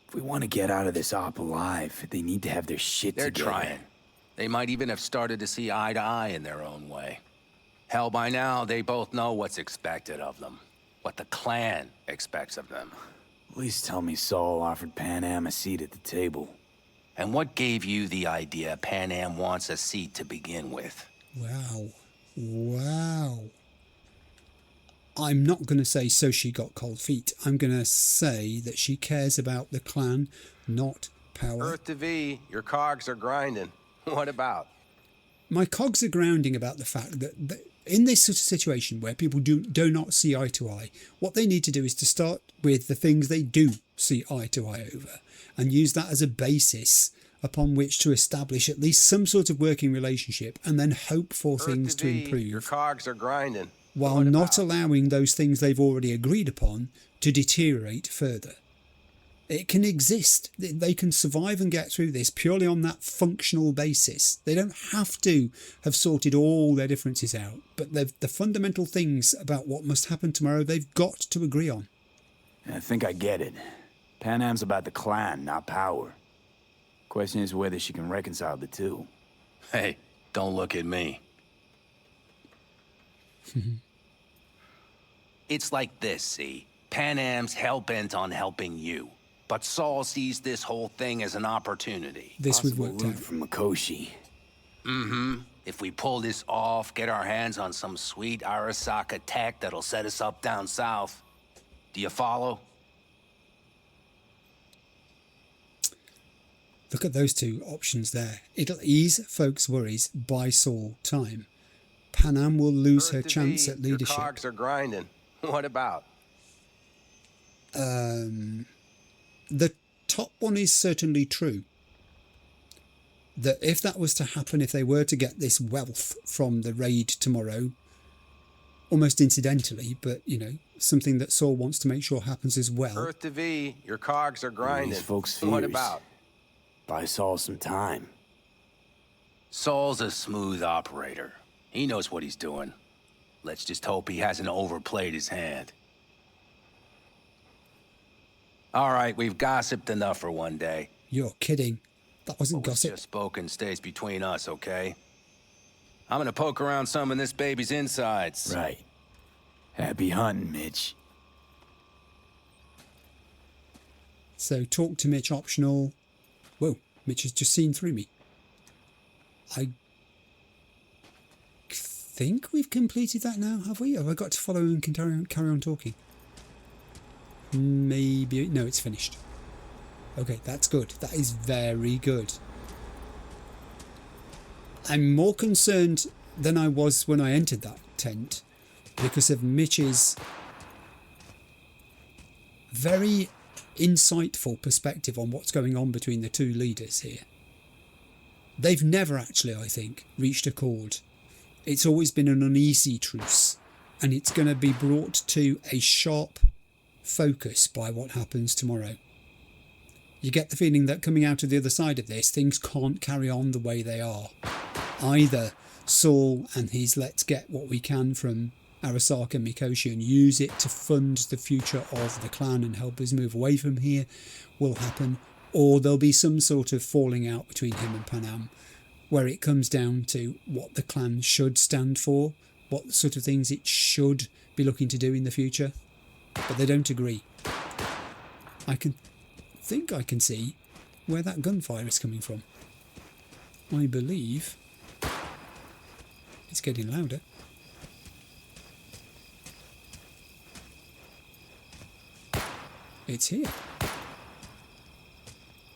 If we want to get out of this op alive, they need to have their shit together. They're trying. They might even have started to see eye to eye in their own way. Hell, by now, they both know what's expected of them. What the clan expects of them. At least tell me Saul offered Pan Am a seat at the table. And what gave you the idea Pan Am wants a seat to begin with? Wow. I'm not going to say so she got cold feet. I'm going to say that she cares about the clan, not power. Earth to V, your cogs are grinding. What about? My cogs are grounding about the fact that in this sort of situation where people do not see eye to eye, what they need to do is to start with the things they do see eye to eye over and use that as a basis upon which to establish at least some sort of working relationship and then hope for things to improve. Your cogs are grinding. While not allowing those things they've already agreed upon to deteriorate further. It can exist. They can survive and get through this purely on that functional basis. They don't have to have sorted all their differences out, but the fundamental things about what must happen tomorrow, they've got to agree on. I think I get it. Panam's about the clan, not power. Question is whether she can reconcile the two. Hey, don't look at me. It's like this, see? Panam's hell-bent on helping you. But Saul sees this whole thing as an opportunity. This would work out. From Mikoshi. Mm-hmm. If we pull this off, get our hands on some sweet Arasaka tech that'll set us up down south. Do you follow? Look at those two options there. It'll ease folks' worries, buy Saul time. Panam will lose her chance at leadership. Your cogs are grinding. What about? The top one is certainly true. That if that was to happen, if they were to get this wealth from the raid tomorrow, almost incidentally, but, you know, something that Saul wants to make sure happens as well. Earth to V, your cogs are grinding. These folks' What fears. about? Buy Saul some time. Saul's a smooth operator. He knows what he's doing. Let's just hope he hasn't overplayed his hand. All right, we've gossiped enough for one day. You're kidding. That wasn't gossip. Just spoken stays between us, okay? I'm gonna poke around some of this baby's insides. Right. Happy hunting, Mitch. So talk to Mitch optional. Whoa, Mitch has just seen through me. I think we've completed that now, have we? Have I got to follow and carry on talking? Maybe. No, it's finished. Okay, that's good. That is very good. I'm more concerned than I was when I entered that tent because of Mitch's very insightful perspective on what's going on between the two leaders here. They've never actually, I think, reached accord. It's always been an uneasy truce, and it's going to be brought to a sharp focus by what happens tomorrow. You get the feeling that coming out of the other side of this, things can't carry on the way they are. Either Saul and his let's get what we can from Arasaka and Mikoshi and use it to fund the future of the clan and help us move away from here will happen, or there'll be some sort of falling out between him and Panam where it comes down to what the clan should stand for, what sort of things it should be looking to do in the future, but they don't agree. I think I can see where that gunfire is coming from. I believe it's getting louder. It's here.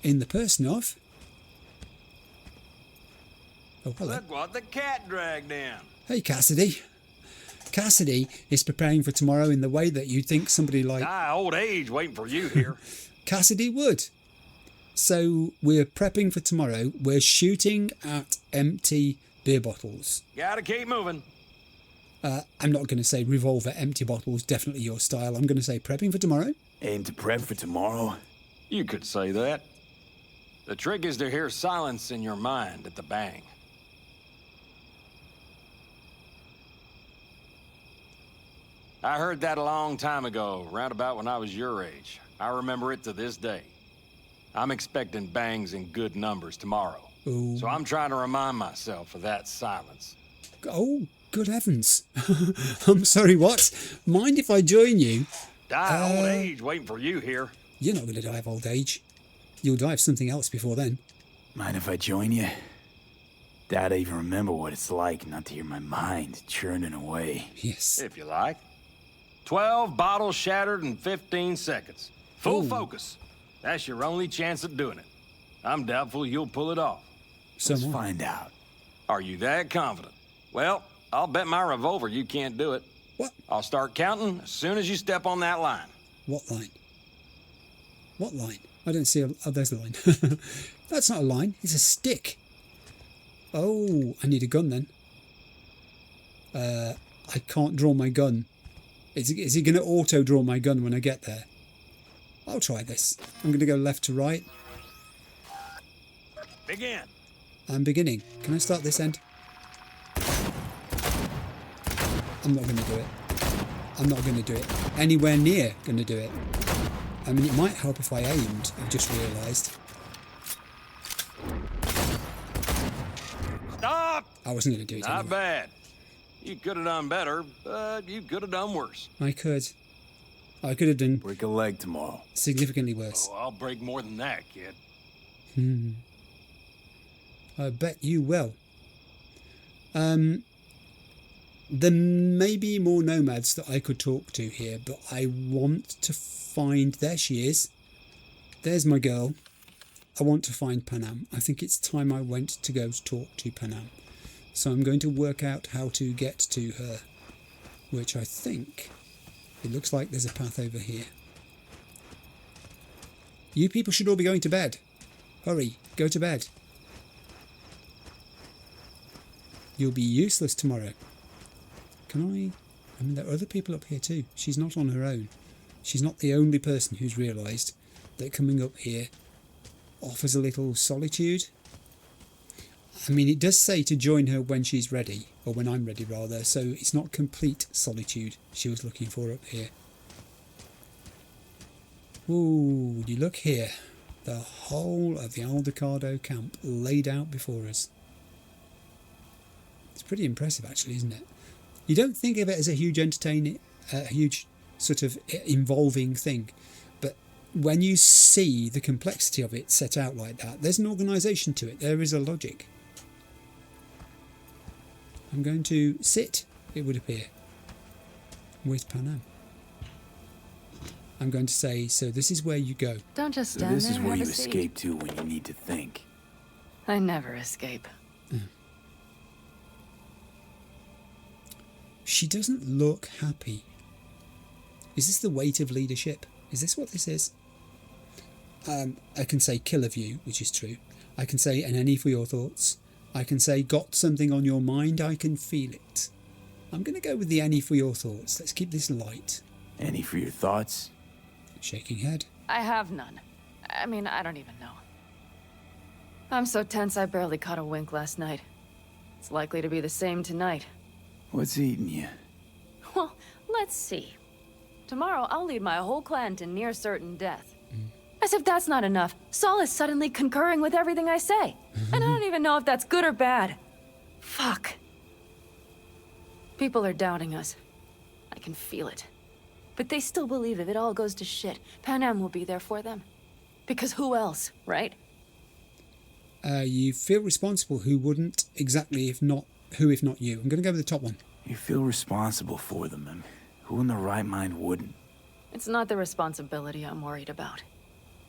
In the person of... Oh, hello. Look what the cat dragged in. Hey, Cassidy. Cassidy is preparing for tomorrow in the way that you'd think somebody like... Old age waiting for you here. Cassidy would. So we're prepping for tomorrow. We're shooting at empty beer bottles. Gotta keep moving. I'm not going to say revolver empty bottles, definitely your style. I'm going to say prepping for tomorrow. Aim to prep for tomorrow? You could say that. The trick is to hear silence in your mind at the bang. I heard that a long time ago, round about when I was your age. I remember it to this day. I'm expecting bangs in good numbers tomorrow. Ooh. So I'm trying to remind myself of that silence. Oh, good heavens. I'm sorry, what? Mind if I join you? Die old age waiting for you here. You're not going to die of old age. You'll die of something else before then. Mind if I join you? Doubt I even remember what it's like not to hear my mind churning away. Yes. If you like. 12 bottles shattered in 15 seconds. Full Ooh. focus. That's your only chance at doing it. I'm doubtful you'll pull it off. Let's find out. Are you that confident? Well, I'll bet my revolver you can't do it. What? I'll start counting as soon as you step on that line. What line? What line? I don't see a... Oh, there's a line. That's not a line. It's a stick. Oh, I need a gun then. I can't draw my gun. Is he going to auto-draw my gun when I get there? I'll try this. I'm going to go left to right. Begin. I'm beginning. Can I start this end? I'm not going to do it. I'm not going to do it. Anywhere near going to do it. I mean, it might help if I aimed, I've just realised. Stop! I wasn't going to do it Not anyway. bad. You could have done better, but you could have done worse. I could have done... Break a leg tomorrow. Significantly worse. Oh, I'll break more than that, kid. I bet you will. There may be more nomads that I could talk to here, but I want to find... There she is. There's my girl. I want to find Panam. I think it's time I went to go talk to Panam. So I'm going to work out how to get to her, which I think... It looks like there's a path over here. You people should all be going to bed. Hurry, go to bed. You'll be useless tomorrow. Can I mean, there are other people up here too. She's not on her own. She's not the only person who's realised that coming up here offers a little solitude. I mean, it does say to join her when she's ready, or when I'm ready rather, so it's not complete solitude she was looking for up here. Ooh, you look here. The whole of the Aldecaldo camp laid out before us. It's pretty impressive actually, isn't it? You don't think of it as a huge entertaining, huge sort of involving thing, but when you see the complexity of it set out like that, there's an organisation to it, there is a logic. I'm going to sit, it would appear, with Panam. I'm going to say, so this is where you go. Don't just So stand this there is and where have you a seat. escape to when you need to think. I never escape. She doesn't look happy. Is this the weight of leadership? Is this what this is? I can say kill of you, which is true. I can say an any for your thoughts. I can say got something on your mind. I can feel it. I'm going to go with the any for your thoughts. Let's keep this light. Any for your thoughts? Shaking head. I have none. I mean, I don't even know. I'm so tense I barely caught a wink last night. It's likely to be the same tonight. What's eating you? Well, let's see. Tomorrow I'll lead my whole clan to near certain death. As if that's not enough, Saul is suddenly concurring with everything I say. And I don't even know if that's good or bad. Fuck. People are doubting us. I can feel it. But they still believe if it all goes to shit, Panam will be there for them. Because who else, right? You feel responsible. Who wouldn't? Exactly, if not you. I'm going to go with the top one. You feel responsible for them, and who in their right mind wouldn't? It's not the responsibility I'm worried about.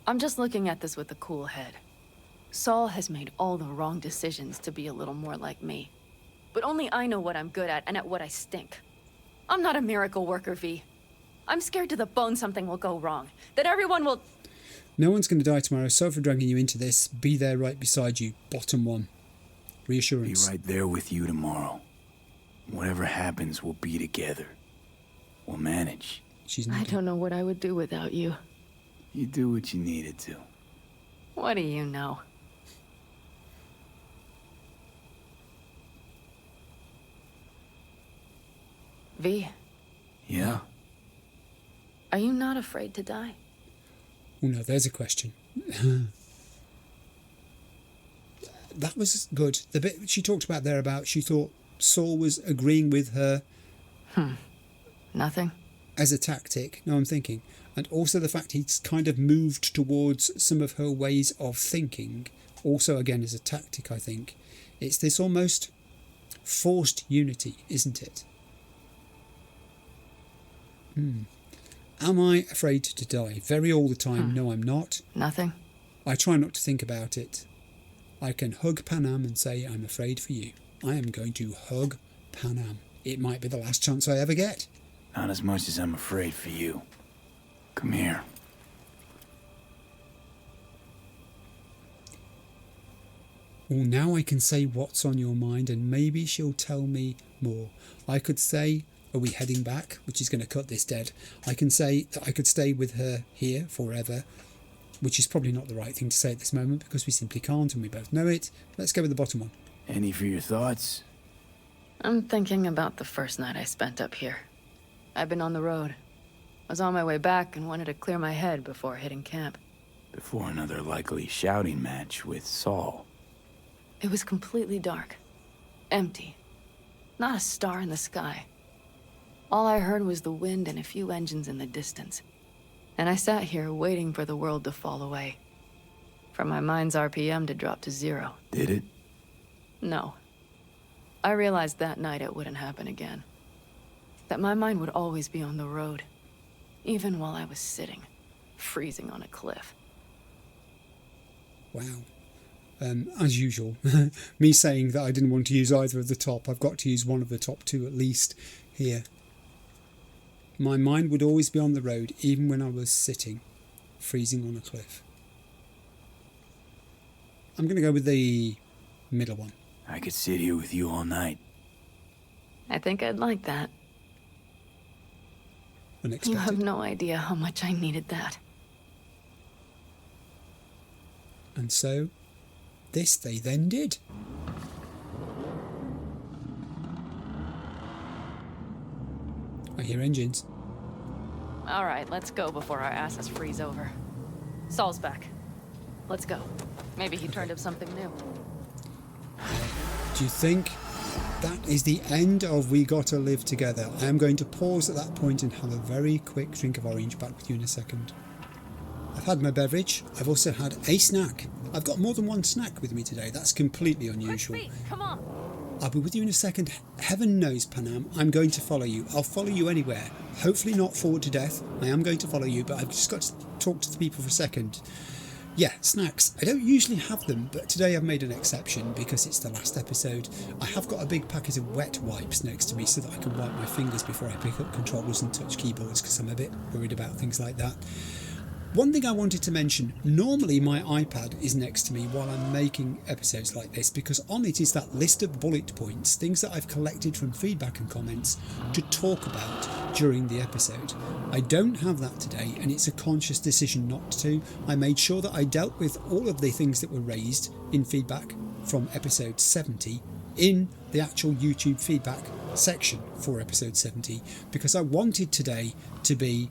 I'm just looking at this with a cool head. Saul has made all the wrong decisions to be a little more like me. But only I know what I'm good at and at what I stink. I'm not a miracle worker, V. I'm scared to the bone something will go wrong. That everyone will... No one's going to die tomorrow. Sorry for dragging you into this. Be there right beside you. Bottom one. Reassurance. Be right there with you tomorrow. Whatever happens, we'll be together. We'll manage. I don't know what I would do without you. You do what you needed to. What do you know? V, Yeah? are you not afraid to die? Oh no, there's a question. That was good. The bit she talked about there about she thought Saul was agreeing with her. Nothing? As a tactic. No, I'm thinking. And also the fact he's kind of moved towards some of her ways of thinking. Also, again, as a tactic, I think. It's this almost forced unity, isn't it? Am I afraid to die? Very all the time. No, I'm not. Nothing? I try not to think about it. I can hug Panam and say, I'm afraid for you. I am going to hug Panam. It might be the last chance I ever get. Not as much as I'm afraid for you. Come here. Well, now I can say what's on your mind and maybe she'll tell me more. I could say, are we heading back? Which is going to cut this dead. I can say that I could stay with her here forever, which is probably not the right thing to say at this moment because we simply can't and we both know it. Let's go with the bottom one. Any for your thoughts? I'm thinking about the first night I spent up here. I've been on the road. I was on my way back and wanted to clear my head before hitting camp. Before another likely shouting match with Saul. It was completely dark. Empty. Not a star in the sky. All I heard was the wind and a few engines in the distance. And I sat here waiting for the world to fall away. For my mind's RPM to drop to 0. Did it? No. I realized that night it wouldn't happen again. That my mind would always be on the road. Even while I was sitting, freezing on a cliff. Wow. As usual, me saying that I didn't want to use either of the top, I've got to use one of the top two at least here. My mind would always be on the road, even when I was sitting, freezing on a cliff. I'm going to go with the middle one. I could sit here with you all night. I think I'd like that. Unexpected. You have no idea how much I needed that. And so, this they then did. I hear engines. All right, let's go before our asses freeze over. Saul's back. Let's go. Maybe he turned up something new. Do you think that is the end of We Gotta Live Together? I am going to pause at that point and have a very quick drink of orange. Back with you in a second. I've had my beverage. I've also had a snack. I've got more than one snack with me today. That's completely unusual. Come on. I'll be with you in a second. Heaven knows, Panam, I'm going to follow you. I'll follow you anywhere. Hopefully not forward to death. I am going to follow you, but I've just got to talk to the people for a second. Yeah, snacks. I don't usually have them, but today I've made an exception because it's the last episode. I have got a big packet of wet wipes next to me so that I can wipe my fingers before I pick up controllers and touch keyboards because I'm a bit worried about things like that. One thing I wanted to mention, normally my iPad is next to me while I'm making episodes like this because on it is that list of bullet points, things that I've collected from feedback and comments to talk about during the episode. I don't have that today and it's a conscious decision not to. I made sure that I dealt with all of the things that were raised in feedback from episode 70 in the actual YouTube feedback section for episode 70 because I wanted today to be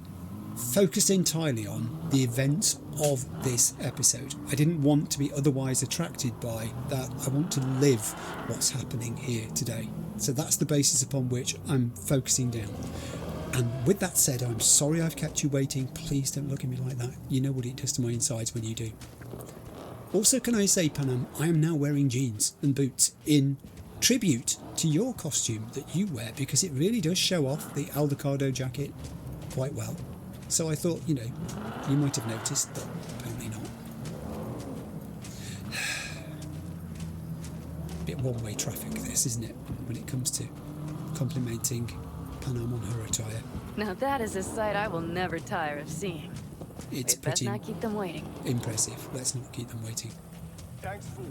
focused entirely on the events of this episode. I didn't want to be otherwise attracted by that. I want to live what's happening here today. So that's the basis upon which I'm focusing down. And with that said, I'm sorry I've kept you waiting. Please don't look at me like that. You know what it does to my insides when you do. Also, can I say, Panam, I am now wearing jeans and boots in tribute to your costume that you wear because it really does show off the Aldecado jacket quite well. So I thought, you know, you might have noticed, but apparently not. Bit one-way traffic this, isn't it, when it comes to complimenting Panam on her attire. Now that is a sight I will never tire of seeing. It's We'd pretty best not keep them waiting. impressive. Let's not keep them waiting. Tanks full.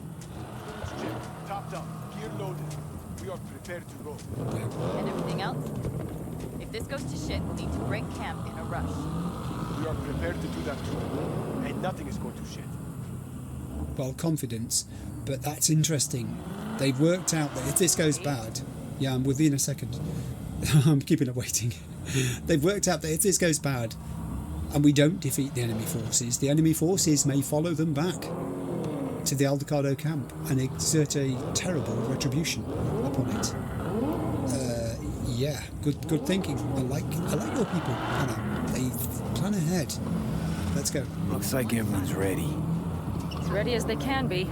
Fluids checked. Topped up. Gear loaded. We are prepared to go. And everything else? If this goes to shit, we'll need to break camp in a rush. We are prepared to do that too. And nothing is going to shit. Well, confidence, but that's interesting. They've worked out that if this goes bad, yeah, I'm with you in a second. I'm keeping it waiting. They've worked out that if this goes bad and we don't defeat the enemy forces may follow them back to the Aldecado camp and exert a terrible retribution upon it. Yeah, good thinking. I like your people, Anna. They plan ahead. Let's go. Looks like everyone's ready. As ready as they can be.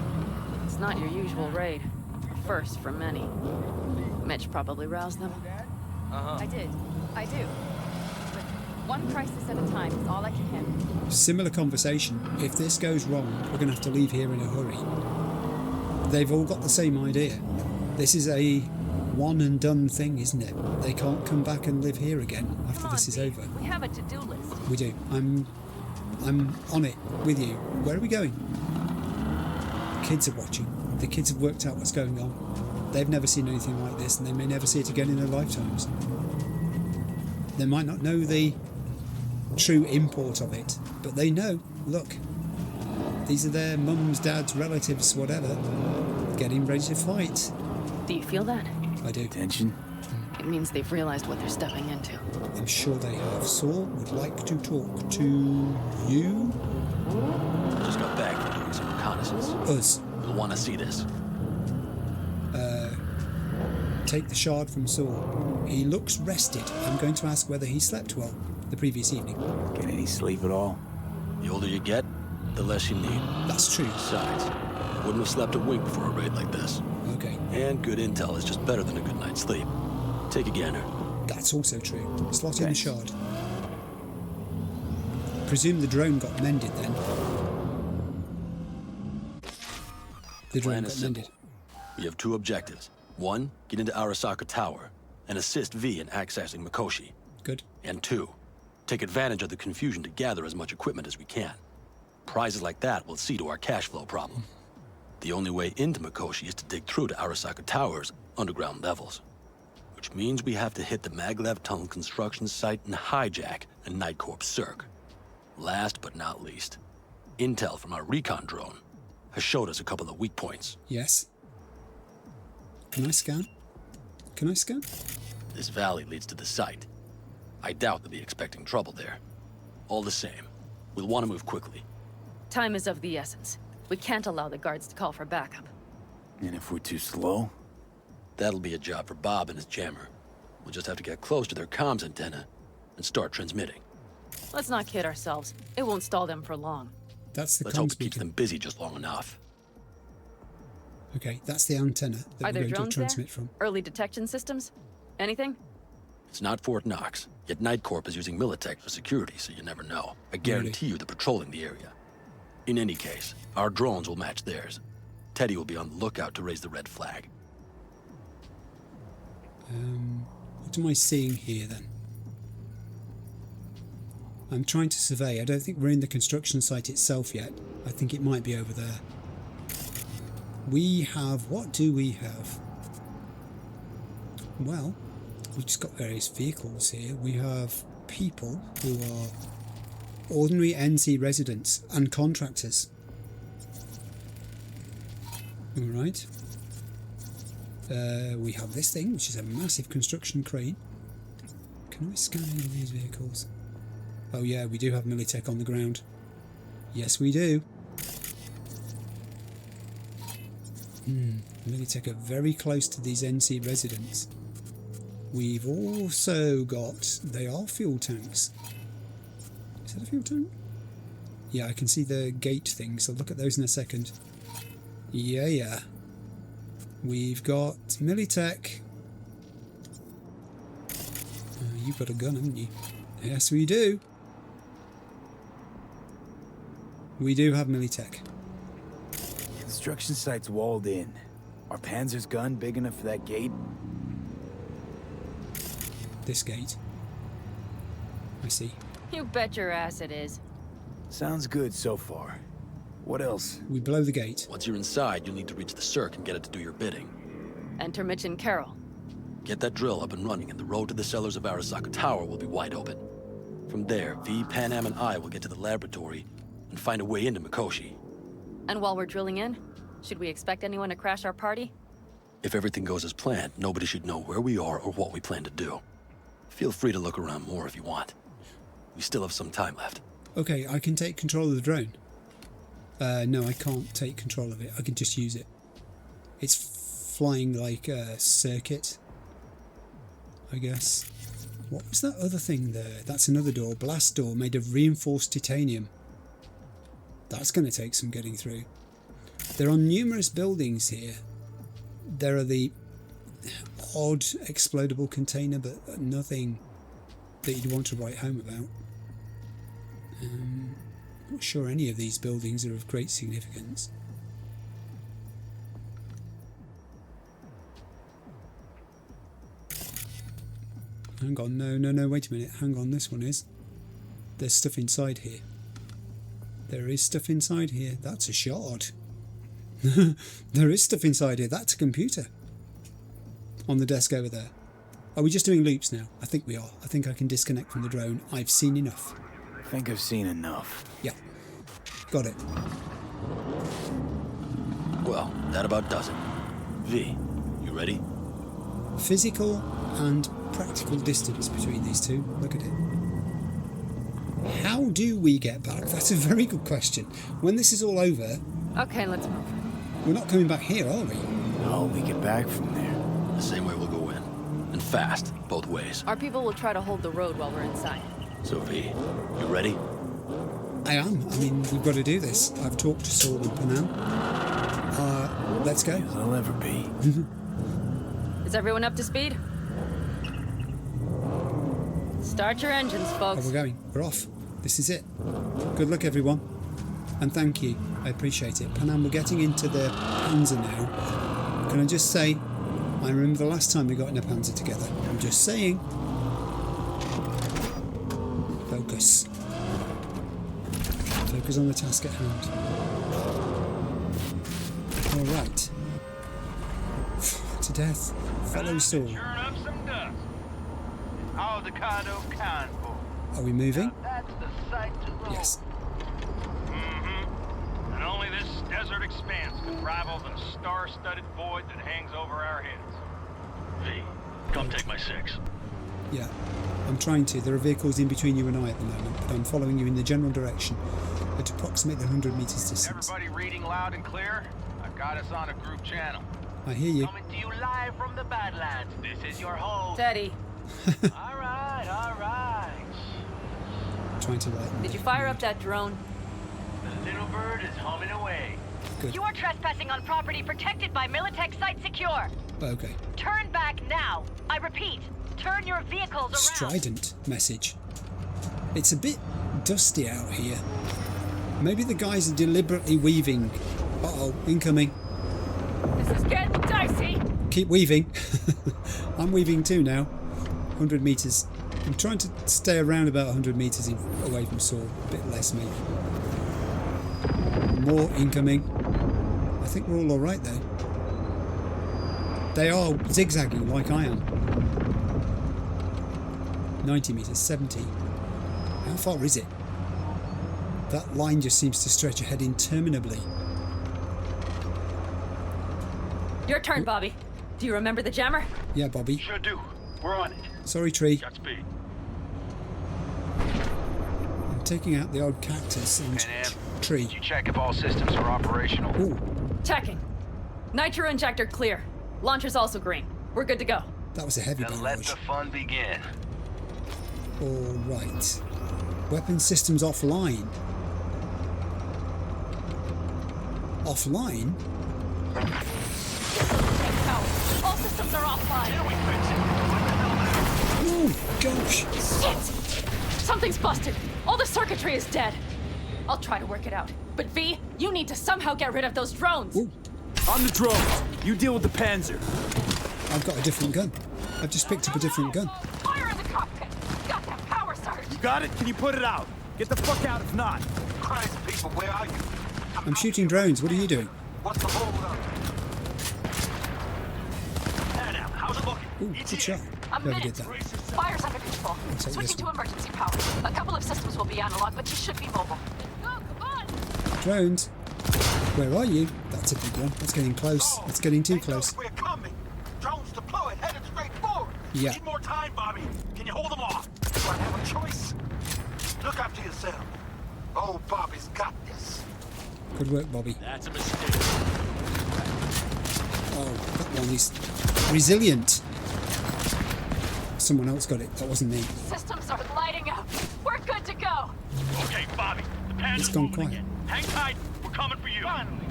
It's not your usual raid. First for many. Mitch probably roused them. I did. I do. But One crisis at a time is all I can handle. Similar conversation. If this goes wrong, we're going to have to leave here in a hurry. They've all got the same idea. This is a one and done thing, isn't it? They can't come back and live here again after this is over. We have a to-do list. We do. I'm on it with you. Where are we going? Kids are watching. The kids have worked out what's going on. They've never seen anything like this, and they may never see it again in their lifetimes. They might not know the true import of it, but they know, look, these are their mums, dads, relatives, whatever, getting ready to fight. Do you feel that? I do. Tension? It means they've realized what they're stepping into. I'm sure they have. Saul would like to talk to you. Just got back from doing some reconnaissance. Us. You'll want to see this. Take the shard from Saul. He looks rested. I'm going to ask whether he slept well the previous evening. Get any sleep at all? The older you get, the less you need. That's true. Besides, wouldn't have slept a wink before a raid like this. Okay. And good intel is just better than a good night's sleep. Take a gander. That's also true. Slot in the shard. Presume the drone got mended then. The drone got mended. We have two objectives. One, get into Arasaka Tower and assist V in accessing Mikoshi. Good. And two, take advantage of the confusion to gather as much equipment as we can. Prizes like that will see to our cash flow problem. The only way into Mikoshi is to dig through to Arasaka Tower's underground levels. Which means we have to hit the Maglev Tunnel construction site and hijack a Night Corps Cirque. Last but not least, intel from our recon drone has showed us a couple of weak points. Yes. Can I scan? Can I scan? This valley leads to the site. I doubt they'll be expecting trouble there. All the same, we'll want to move quickly. Time is of the essence. We can't allow the guards to call for backup. And if we're too slow? That'll be a job for Bob and his jammer. We'll just have to get close to their comms antenna and start transmitting. Let's not kid ourselves. It won't stall them for long. That's the Let's hope it keeps them busy just long enough. Okay, that's the antenna that we're going to transmit from. Early detection systems? Anything? It's not Fort Knox, yet Night Corp is using Militech for security, so you never know. I guarantee you they're patrolling the area. In any case, our drones will match theirs. Teddy will be on the lookout to raise the red flag. What am I seeing here then? I'm trying to survey. I don't think we're in the construction site itself yet. I think it might be over there. We have... What do we have? Well, we've just got various vehicles here. We have people who are ordinary NC residents and contractors. Alright. We have this thing, which is a massive construction crane. Can I scan any of these vehicles? Oh yeah, we do have Militech on the ground. Yes, we do. Militech are very close to these NC residents. We've also got... They are fuel tanks. Is that a fuel tank? Yeah, I can see the gate thing, so look at those in a second. Yeah. We've got Militech. You've got a gun, haven't you? Yes, we do. We do have Militech. Construction site's walled in. Are Panzer's gun big enough for that gate? This gate. I see. You bet your ass it is. Sounds good so far. What else? We blow the gate. Once you're inside, you'll need to reach the Cirque and get it to do your bidding. Enter Mitch and Carol. Get that drill up and running, and the road to the cellars of Arasaka Tower will be wide open. From there, V, Pan Am, and I will get to the laboratory and find a way into Mikoshi. And while we're drilling in, should we expect anyone to crash our party? If everything goes as planned, nobody should know where we are or what we plan to do. Feel free to look around more if you want. We still have some time left. Okay, I can take control of the drone. No, I can't take control of it. I can just use it. It's flying like a circuit, I guess. What was that other thing there? That's another door. Blast door made of reinforced titanium. That's going to take some getting through. There are numerous buildings here. There are the odd explodable container, but nothing that you'd want to write home about. Not sure any of these buildings are of great significance. Hang on, no, wait a minute. Hang on, this one is. There's stuff inside here. There is stuff inside here. That's a shard. There is stuff inside here. That's a computer. On the desk over there. Are we just doing loops now? I think we are. I think I can disconnect from the drone. I've seen enough. I think I've seen enough. Yeah. Got it. Well, that about does it. V, you ready? Physical and practical distance between these two. Look at it. How do we get back? That's a very good question. When this is all over... Okay, let's move. We're not coming back here, are we? No, we get back from there. The same way we'll go in. And fast, both ways. Our people will try to hold the road while we're inside. So V, you ready? I am. I mean, we've got to do this. I've talked to Saul and Panam. Let's go. As I'll ever be. Is everyone up to speed? Start your engines, folks. Oh, we're going. We're off. This is it. Good luck, everyone. And thank you. I appreciate it. Panam, we're getting into the Panzer now. Can I just say, I remember the last time we got in a Panzer together. I'm just saying. Focus. Focus on the task at hand. Alright. To death. Follow Saul. Churn up some dust. Avocado convoy. Are we moving? That's the sight to roll. Yes. And only this desert expanse can rival the star-studded void that hangs over our heads. V, come take my 6. Yeah, I'm trying to. There are vehicles in between you and I at the moment, but I'm following you in the general direction at approximately 100 meters distance. Everybody reading loud and clear? I've got us on a group channel. I hear you. Coming to you live from the Badlands. This is your host. Steady. All right. Trying to lighten. Did you fire up that drone? The little bird is humming away. Good. You are trespassing on property protected by Militech Site Secure. Okay. Turn back now. I repeat, turn your vehicles around. Strident message. It's a bit dusty out here. Maybe the guys are deliberately weaving. Uh-oh, incoming. This is getting dicey. Keep weaving. I'm weaving too now. 100 meters. I'm trying to stay around about 100 meters away from Saul. A bit less maybe. More incoming. I think we're all alright though. They are zigzagging like I am. 90 meters, 70. How far is it? That line just seems to stretch ahead interminably. Your turn, Bobby. Do you remember the jammer? Yeah, Bobby. Sure do. We're on it. Sorry, Tree. Got speed. I'm taking out the odd cactus and tree. Did you check if all systems are operational? Ooh, Checking. Nitro injector clear. Launcher's also green. We're good to go. that was a heavy Then let barrage. the fun begin. All right. Weapon systems offline. Offline? All systems are offline. Oh, gosh. Shit! Something's busted. All the circuitry is dead. I'll try to work it out. But V, you need to somehow get rid of those drones. Ooh. On the drones. You deal with the Panzer. I've got a different gun. I've just picked up a different gun. Fire in the cockpit. Got that power surge. You got it? Can you put it out? Get the fuck out if not. Christ, people, where are you? I'm shooting drones. What are you doing? What's the hold up? Now, how's it looking? Ooh, good shot. A Whoever minute. did that. Fire's under control. take this Switching to one. emergency power. A couple of systems will be analog, but you should be mobile. Go, come on! Drones. Where are you? That's a big one. That's getting close. It's getting too close. We're coming. Drones deployed, headed straight forward. Yeah. Need more time, Bobby. Can you hold them off? Do I have a choice? Look after yourself. Oh, Bobby's got this. Good work, Bobby. That's a mistake. Oh, that one is resilient. Someone else got it. That wasn't me. Systems are lighting up. We're good to go. Okay, Bobby. The Panzer's It's gone moving quiet. again. Hang tight. We're coming for you. Finally.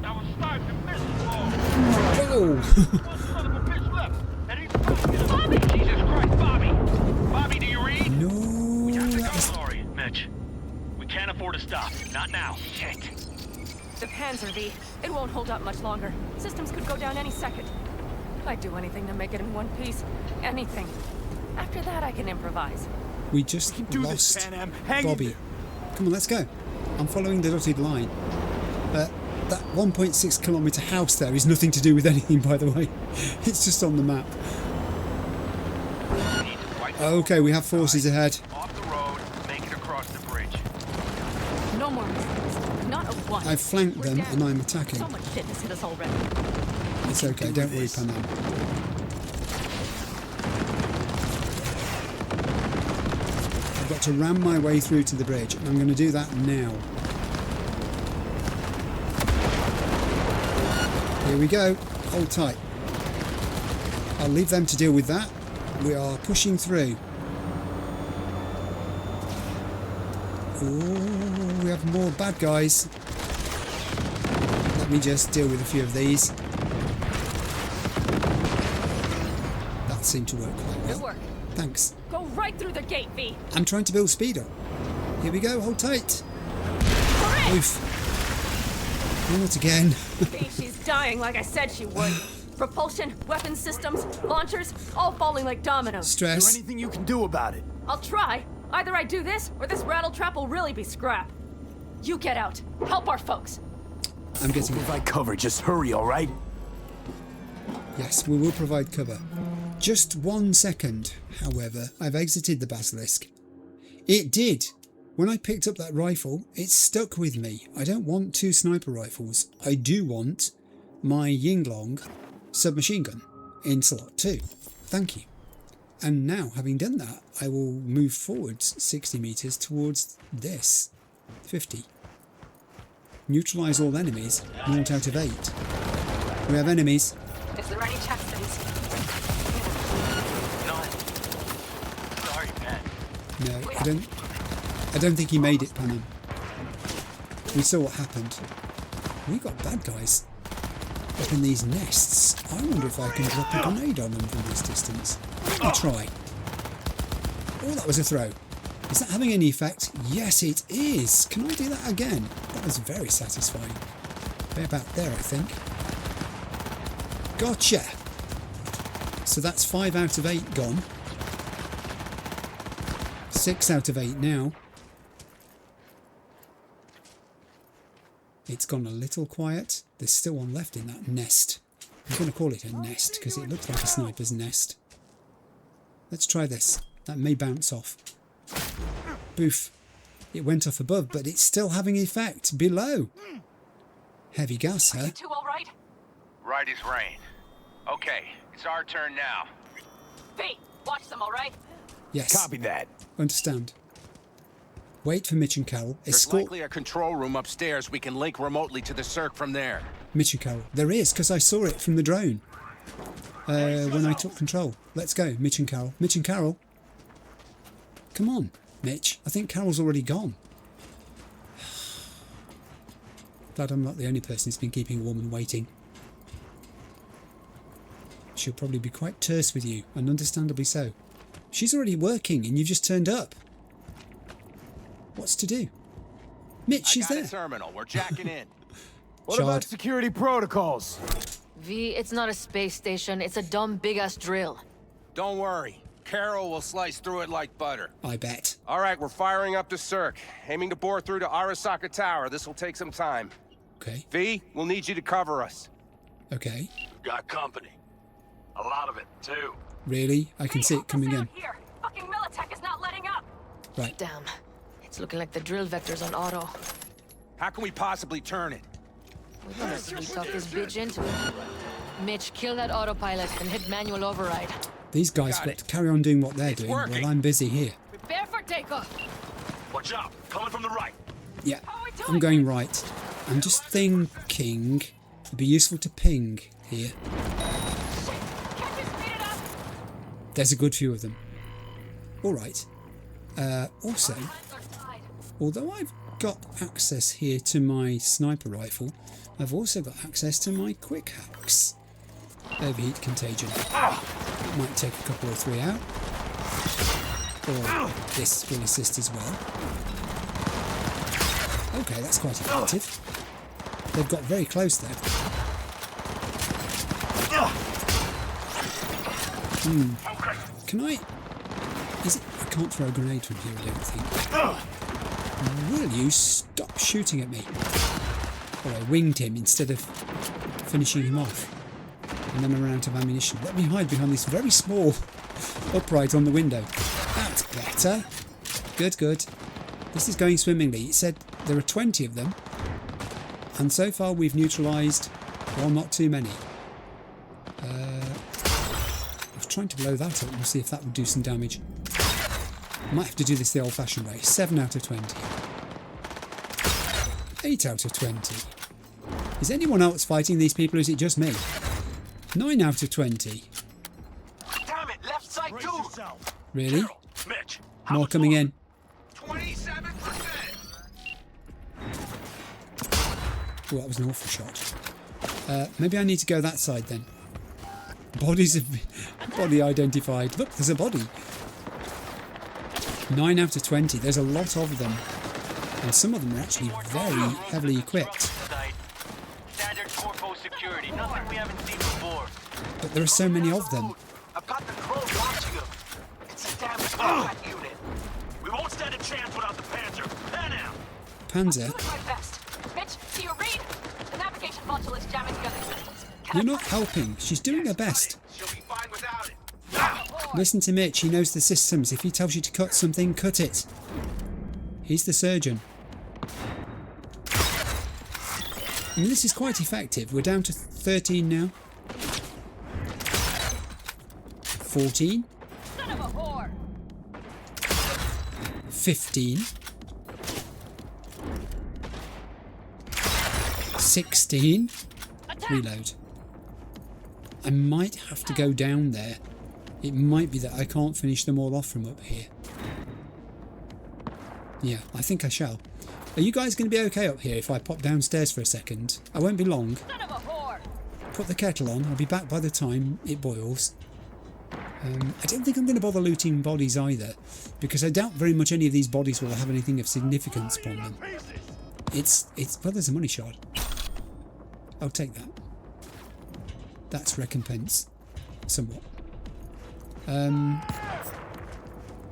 That was starting to miss the ball. Oh! One son of a bitch left. And he's Bobby! Jesus Christ, Bobby! Bobby, do you read panzer, V. It won't hold up much longer. Systems could go down any second. I'd do anything to make it in one piece. Anything. After that, I can improvise. We just lost Bobby. Come on, let's go. I'm following the dotted line. That 1.6 kilometre house there is nothing to do with anything, by the way. It's just on the map. Okay, we have forces ahead. Off the road, make it across the bridge. No more mistakes. Not a one. I've flanked them and I'm attacking. So much shit has hit us already. It's okay, don't worry, Panam. I've got to ram my way through to the bridge, and I'm going to do that now. Here we go. Hold tight. I'll leave them to deal with that. We are pushing through. Ooh, we have more bad guys. Let me just deal with a few of these. That seemed to work quite well. Good work. Thanks. Go right through the gate, V. I'm trying to build speed up. Here we go. Hold tight. Oof. Oh, not again. V, she's dying like I said she would. Propulsion, weapon systems, launchers, all falling like dominoes. Stress. Is there anything you can do about it? I'll try. Either I do this, or this rattletrap will really be scrap. You get out. Help our folks. I'm getting We'll provide cover. Just hurry, all right? Yes, we will provide cover. Just 1 second, however, I've exited the Basilisk. It did. When I picked up that rifle, it stuck with me. I don't want 2 sniper rifles. I do want my Yinglong submachine gun in slot 2. Thank you. And now, having done that, I will move forwards 60 metres towards this. 50. Neutralise all enemies. 0 out of 8. We have enemies. Is there any check, please? No. Sorry, man. No, I don't think he made it, Panam. We saw what happened. We got bad guys up in these nests. I wonder if I can drop a grenade on them from this distance. Let me try. Oh, that was a throw. Is that having any effect? Yes, it is. Can I do that again? That was very satisfying. Way about there, I think. Gotcha. So that's 5 out of 8 gone. 6 out of 8 now. It's gone a little quiet. There's still one left in that nest. I'm going to call it a nest because it looks like a sniper's nest. Let's try this. That may bounce off. Boof. It went off above, but it's still having effect below. Heavy gas, huh? You two all right? Right as rain. Okay, it's our turn now. V, watch them, all right? Yes. Copy that. Understand. Wait for Mitch and Carol. There's Escort likely a control room upstairs we can link remotely to the circ from there. Mitch and Carol. There is, because I saw it from the drone. When I took control. Let's go, Mitch and Carol. Mitch and Carol. Come on, Mitch. I think Carol's already gone. Glad I'm not the only person who's been keeping a woman waiting. She'll probably be quite terse with you, and understandably so. She's already working, and you've just turned up. What's to do? Mitch, she's there. I got a terminal. We're jacking in. What about security protocols? V, it's not a space station. It's a dumb big-ass drill. Don't worry. Carol will slice through it like butter. I bet. All right, we're firing up the circ. Aiming to bore through to Arasaka Tower. This will take some time. Okay. V, we'll need you to cover us. Okay. Got company. A lot of it, too. Really? I can see it coming in. Here, fucking Militech is not letting up. Right. Damn. It's looking like the drill vector's on auto. How can we possibly turn it? We're gonna sweet-talk this bitch into it. Mitch, kill that autopilot and hit manual override. These guys got to carry on doing what they're doing while I'm busy here. Prepare for takeoff. Watch out, coming from the right. Yeah, I'm going right. I'm just thinking it'd be useful to ping here. There's a good few of them. All right. Also, although I've got access here to my sniper rifle, I've also got access to my quick hacks. Overheat contagion. Might take a couple or 3 out. Or this will assist as well. Okay, that's quite effective. They've got very close there. Can I... Is it... I can't throw a grenade from here, I don't think. Will you stop shooting at me? Oh, I winged him instead of finishing him off. And then I ran out of ammunition. Let me hide behind this very small upright on the window. That's better. Good, good. This is going swimmingly. It said there are 20 of them. And so far we've neutralised, well, not too many. I was trying to blow that up and see if that would do some damage. Might have to do this the old-fashioned way. 7 out of 20. 8 out of 20. Is anyone else fighting these people, or is it just me? 9 out of 20. Damn it, left side too. Really? Mitch, More coming in. 27%. Oh, that was an awful shot. Maybe I need to go that side then. Bodies have been... Body identified. Look, there's a body. 9 out of 20. There's a lot of them. And some of them are actually very heavily equipped. Standard corpo security, nothing we haven't seen before. But there are so many of them. I've got the crow watching him. It's a damn combat unit. We won't stand a chance without the Panzer. Pan out. Panzer? My best. Mitch, do you read? The navigation module is jamming the other systems. You're not helping. She's doing her best. She'll be fine without it. Listen to Mitch. He knows the systems. If he tells you to cut something, cut it. He's the surgeon. I mean, this is quite effective. We're down to 13 now. 14. Son of a whore. 15. 16. Reload. I might have to go down there. It might be that I can't finish them all off from up here. Yeah, I think I shall. Are you guys going to be okay up here if I pop downstairs for a second? I won't be long. Son of a whore. Put the kettle on. I'll be back by the time it boils. I don't think I'm going to bother looting bodies either, because I doubt very much any of these bodies will have anything of significance upon them. Well, there's a money shot. I'll take that. That's recompense. Somewhat.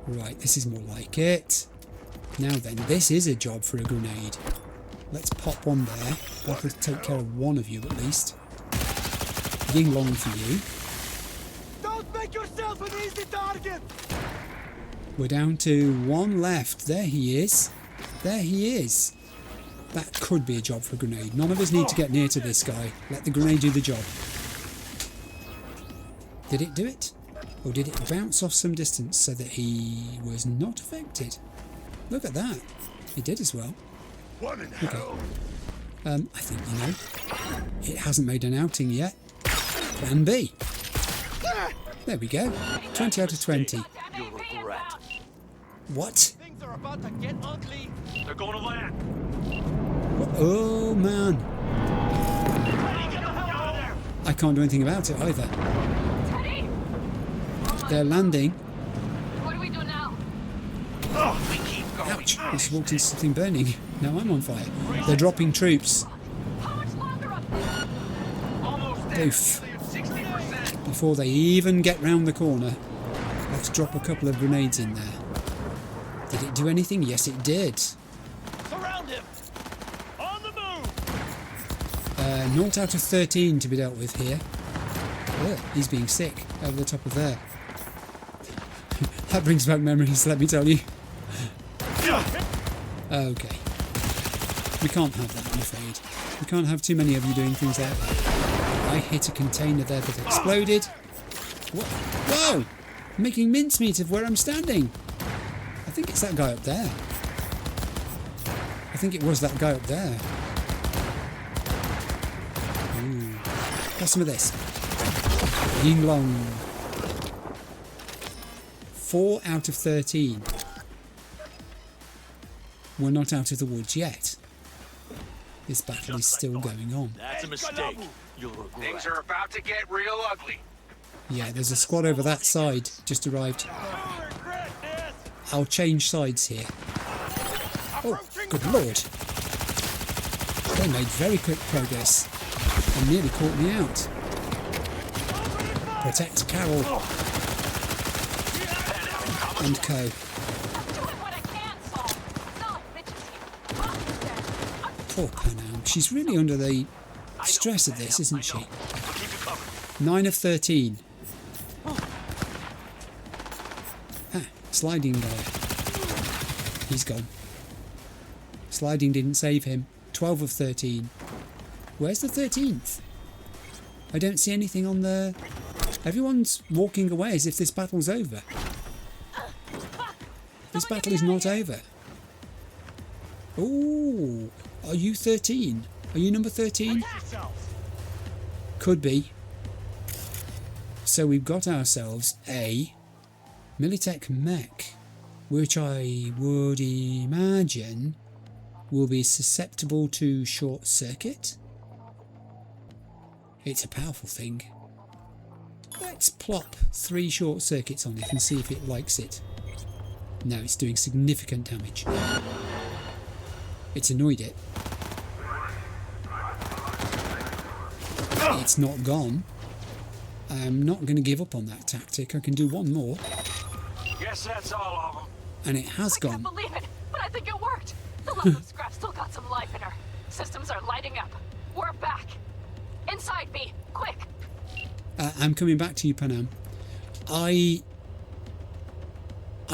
Right, this is more like it. Now then, this is a job for a grenade. Let's pop one there. That'll take care of one of you at least. Ying long for you. Don't make yourself an easy target. We're down to one left. There he is. There he is. That could be a job for a grenade. None of us need to get near to this guy. Let the grenade do the job. Did it do it? Or did it bounce off some distance so that he was not affected? Look at that. He did as well. Okay. I think you know. It hasn't made an outing yet. Plan B. There we go. 20 out of 20. You'll regret. What? Things are about to get ugly. They're going to land. Oh man. Get the hell out of there. I can't do anything about it either. They're landing. What do we do now? We keep going. Ouch. I just walked into something burning. Now I'm on fire. They're dropping troops. How much longer up there? Almost there. Oof. 60%. Before they even get round the corner, let's drop a couple of grenades in there. Did it do anything? Yes, it did. Surround him. On the move. 0 out of 13 to be dealt with here. Oh, he's being sick over the top of there. That brings back memories, let me tell you. Okay. We can't have that, I'm afraid. We can't have too many of you doing things out there. I hit a container there that exploded. Whoa! I'm making mincemeat of where I'm standing. I think it's that guy up there. I think it was that guy up there. Ooh. Got some of this. Ying long. 4 out of 13. We're not out of the woods yet. This battle is still going on. That's a mistake. You'll regret. Things are about to get real ugly. Yeah, there's a squad over that side. Just arrived. I'll change sides here. Oh, good lord. They made very quick progress and nearly caught me out. Protect Carol and co. Poor Panam. She's really under the stress of this, isn't she? 9 of 13. Sliding there. He's gone. Sliding didn't save him. 12 of 13. Where's the 13th? I don't see anything on there. Everyone's walking away as if this battle's over. This battle is not over. Oh, are you 13? Are you number 13? Could be. So we've got ourselves a Militech mech, which I would imagine will be susceptible to short circuit. It's a powerful thing. Let's plop 3 short circuits on it and see if it likes it. No, it's doing significant damage. It's annoyed it. It's not gone. I'm not going to give up on that tactic. I can do one more. Guess that's all of them. And it has gone. I can't believe it, but I think it worked. The little scrap still got some life in her. Systems are lighting up. We're back. Inside me, quick. I'm coming back to you, Panam. I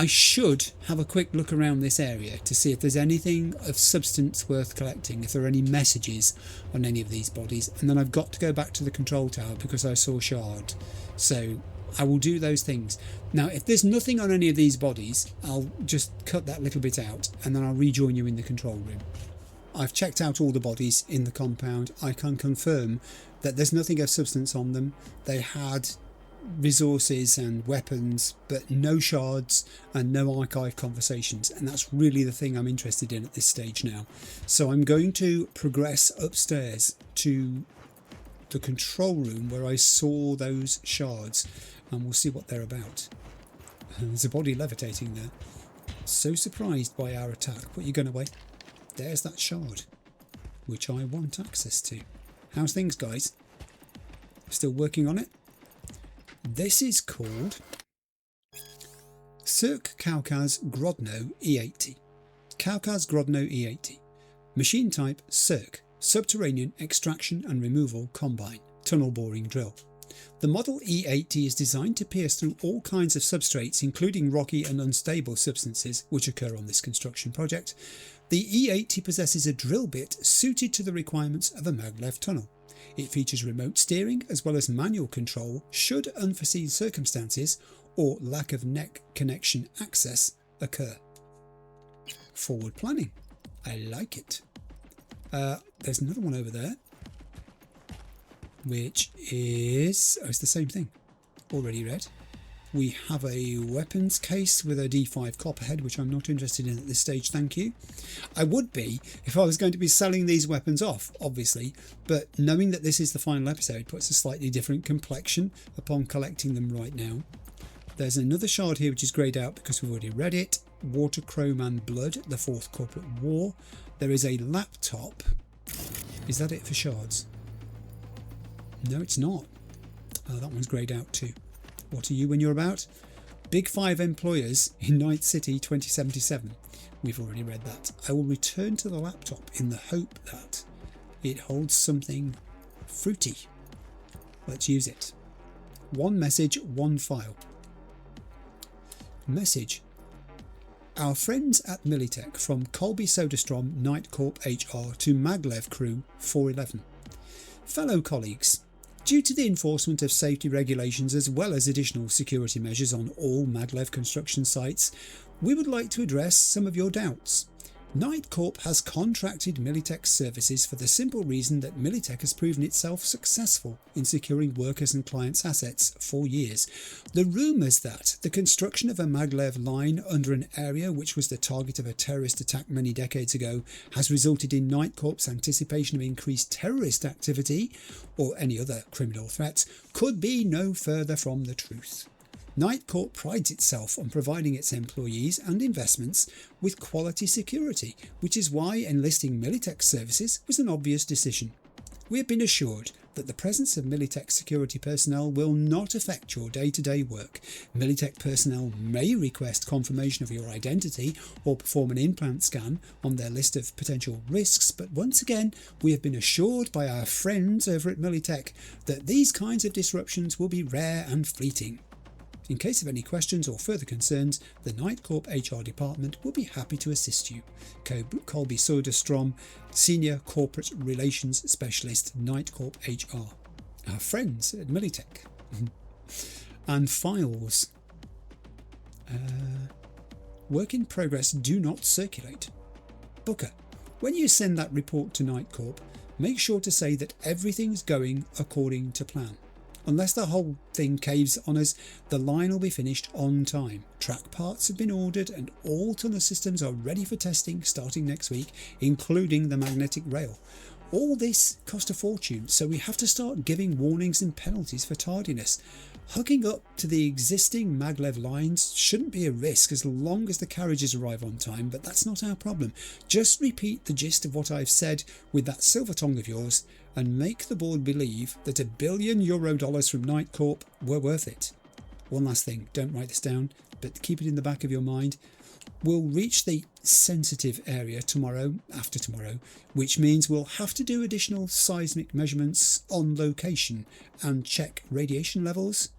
should have a quick look around this area to see if there's anything of substance worth collecting, if there are any messages on any of these bodies, and then I've got to go back to the control tower because I saw Shard. So I will do those things. Now, if there's nothing on any of these bodies, I'll just cut that little bit out and then I'll rejoin you in the control room. I've checked out all the bodies in the compound. I can confirm that there's nothing of substance on them. They had resources and weapons, but no shards and no archive conversations, and that's really the thing I'm interested in at this stage now. So I'm going to progress upstairs to the control room where I saw those shards, and we'll see what they're about. There's a body levitating there. So surprised by our attack. Put your gun away. There's that shard, which I want access to. How's things, guys? Still working on it? This is called Cirque Kaukaz Grodno E80. Kaukaz Grodno E80. Machine type Cirque. Subterranean extraction and removal combine. Tunnel boring drill. The model E80 is designed to pierce through all kinds of substrates, including rocky and unstable substances which occur on this construction project. The E80 possesses a drill bit suited to the requirements of a maglev tunnel. It features remote steering as well as manual control should unforeseen circumstances or lack of neck connection access occur. Forward planning. I like it. There's another one over there, which is... oh, it's the same thing. Already read. We have a weapons case with a D5 copperhead, which I'm not interested in at this stage, thank you. I would be if I was going to be selling these weapons off, obviously, but knowing that this is the final episode puts a slightly different complexion upon collecting them right now. There's another shard here which is greyed out because we've already read it. Water, Chrome and Blood, the Fourth Corporate War. There is a laptop. Is that it for shards? No, it's not. Oh, that one's greyed out too. What are you when you're about? Big 5 employers in Night City 2077. We've already read that. I will return to the laptop in the hope that it holds something fruity. Let's use it. One message, one file. Message. Our friends at Militech from Colby Soderstrom Night Corp HR to Maglev Crew 411. Fellow colleagues, due to the enforcement of safety regulations as well as additional security measures on all Maglev construction sites, we would like to address some of your doubts. Night Corp has contracted Militech's services for the simple reason that Militech has proven itself successful in securing workers' and clients' assets for years. The rumours that the construction of a maglev line under an area which was the target of a terrorist attack many decades ago has resulted in Night Corp's anticipation of increased terrorist activity or any other criminal threats could be no further from the truth. Night Corp prides itself on providing its employees and investments with quality security, which is why enlisting Militech services was an obvious decision. We have been assured that the presence of Militech security personnel will not affect your day-to-day work. Militech personnel may request confirmation of your identity or perform an implant scan on their list of potential risks, but once again, we have been assured by our friends over at Militech that these kinds of disruptions will be rare and fleeting. In case of any questions or further concerns, the Night Corp HR department will be happy to assist you. Colby Soderstrom, Senior Corporate Relations Specialist, Night Corp HR. Our friends at Militech. And files. Work in progress, do not circulate. Booker, when you send that report to Night Corp, make sure to say that everything's going according to plan. Unless the whole thing caves on us, the line will be finished on time. Track parts have been ordered and all tunnel systems are ready for testing starting next week, including the magnetic rail. All this cost a fortune, so we have to start giving warnings and penalties for tardiness. Hooking up to the existing maglev lines shouldn't be a risk as long as the carriages arrive on time, but that's not our problem. Just repeat the gist of what I've said with that silver tongue of yours and make the board believe that $1 billion from Night Corp were worth it. One last thing, don't write this down, but keep it in the back of your mind. We'll reach the sensitive area after tomorrow, which means we'll have to do additional seismic measurements on location and check radiation levels.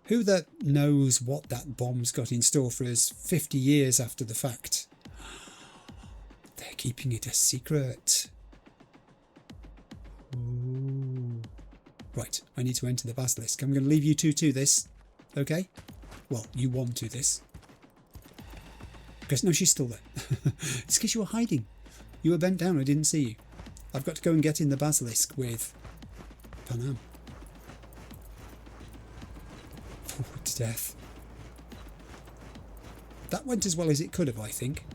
Who the knows what that bomb's got in store for us 50 years after the fact? They're keeping it a secret. Ooh. Right, I need to enter the basilisk. I'm going to leave you two to this, okay? Well, you one to this. Because no, she's still there. It's because you were hiding. You were bent down, I didn't see you. I've got to go and get in the basilisk with Panam. Forward to death. That went as well as it could have, I think.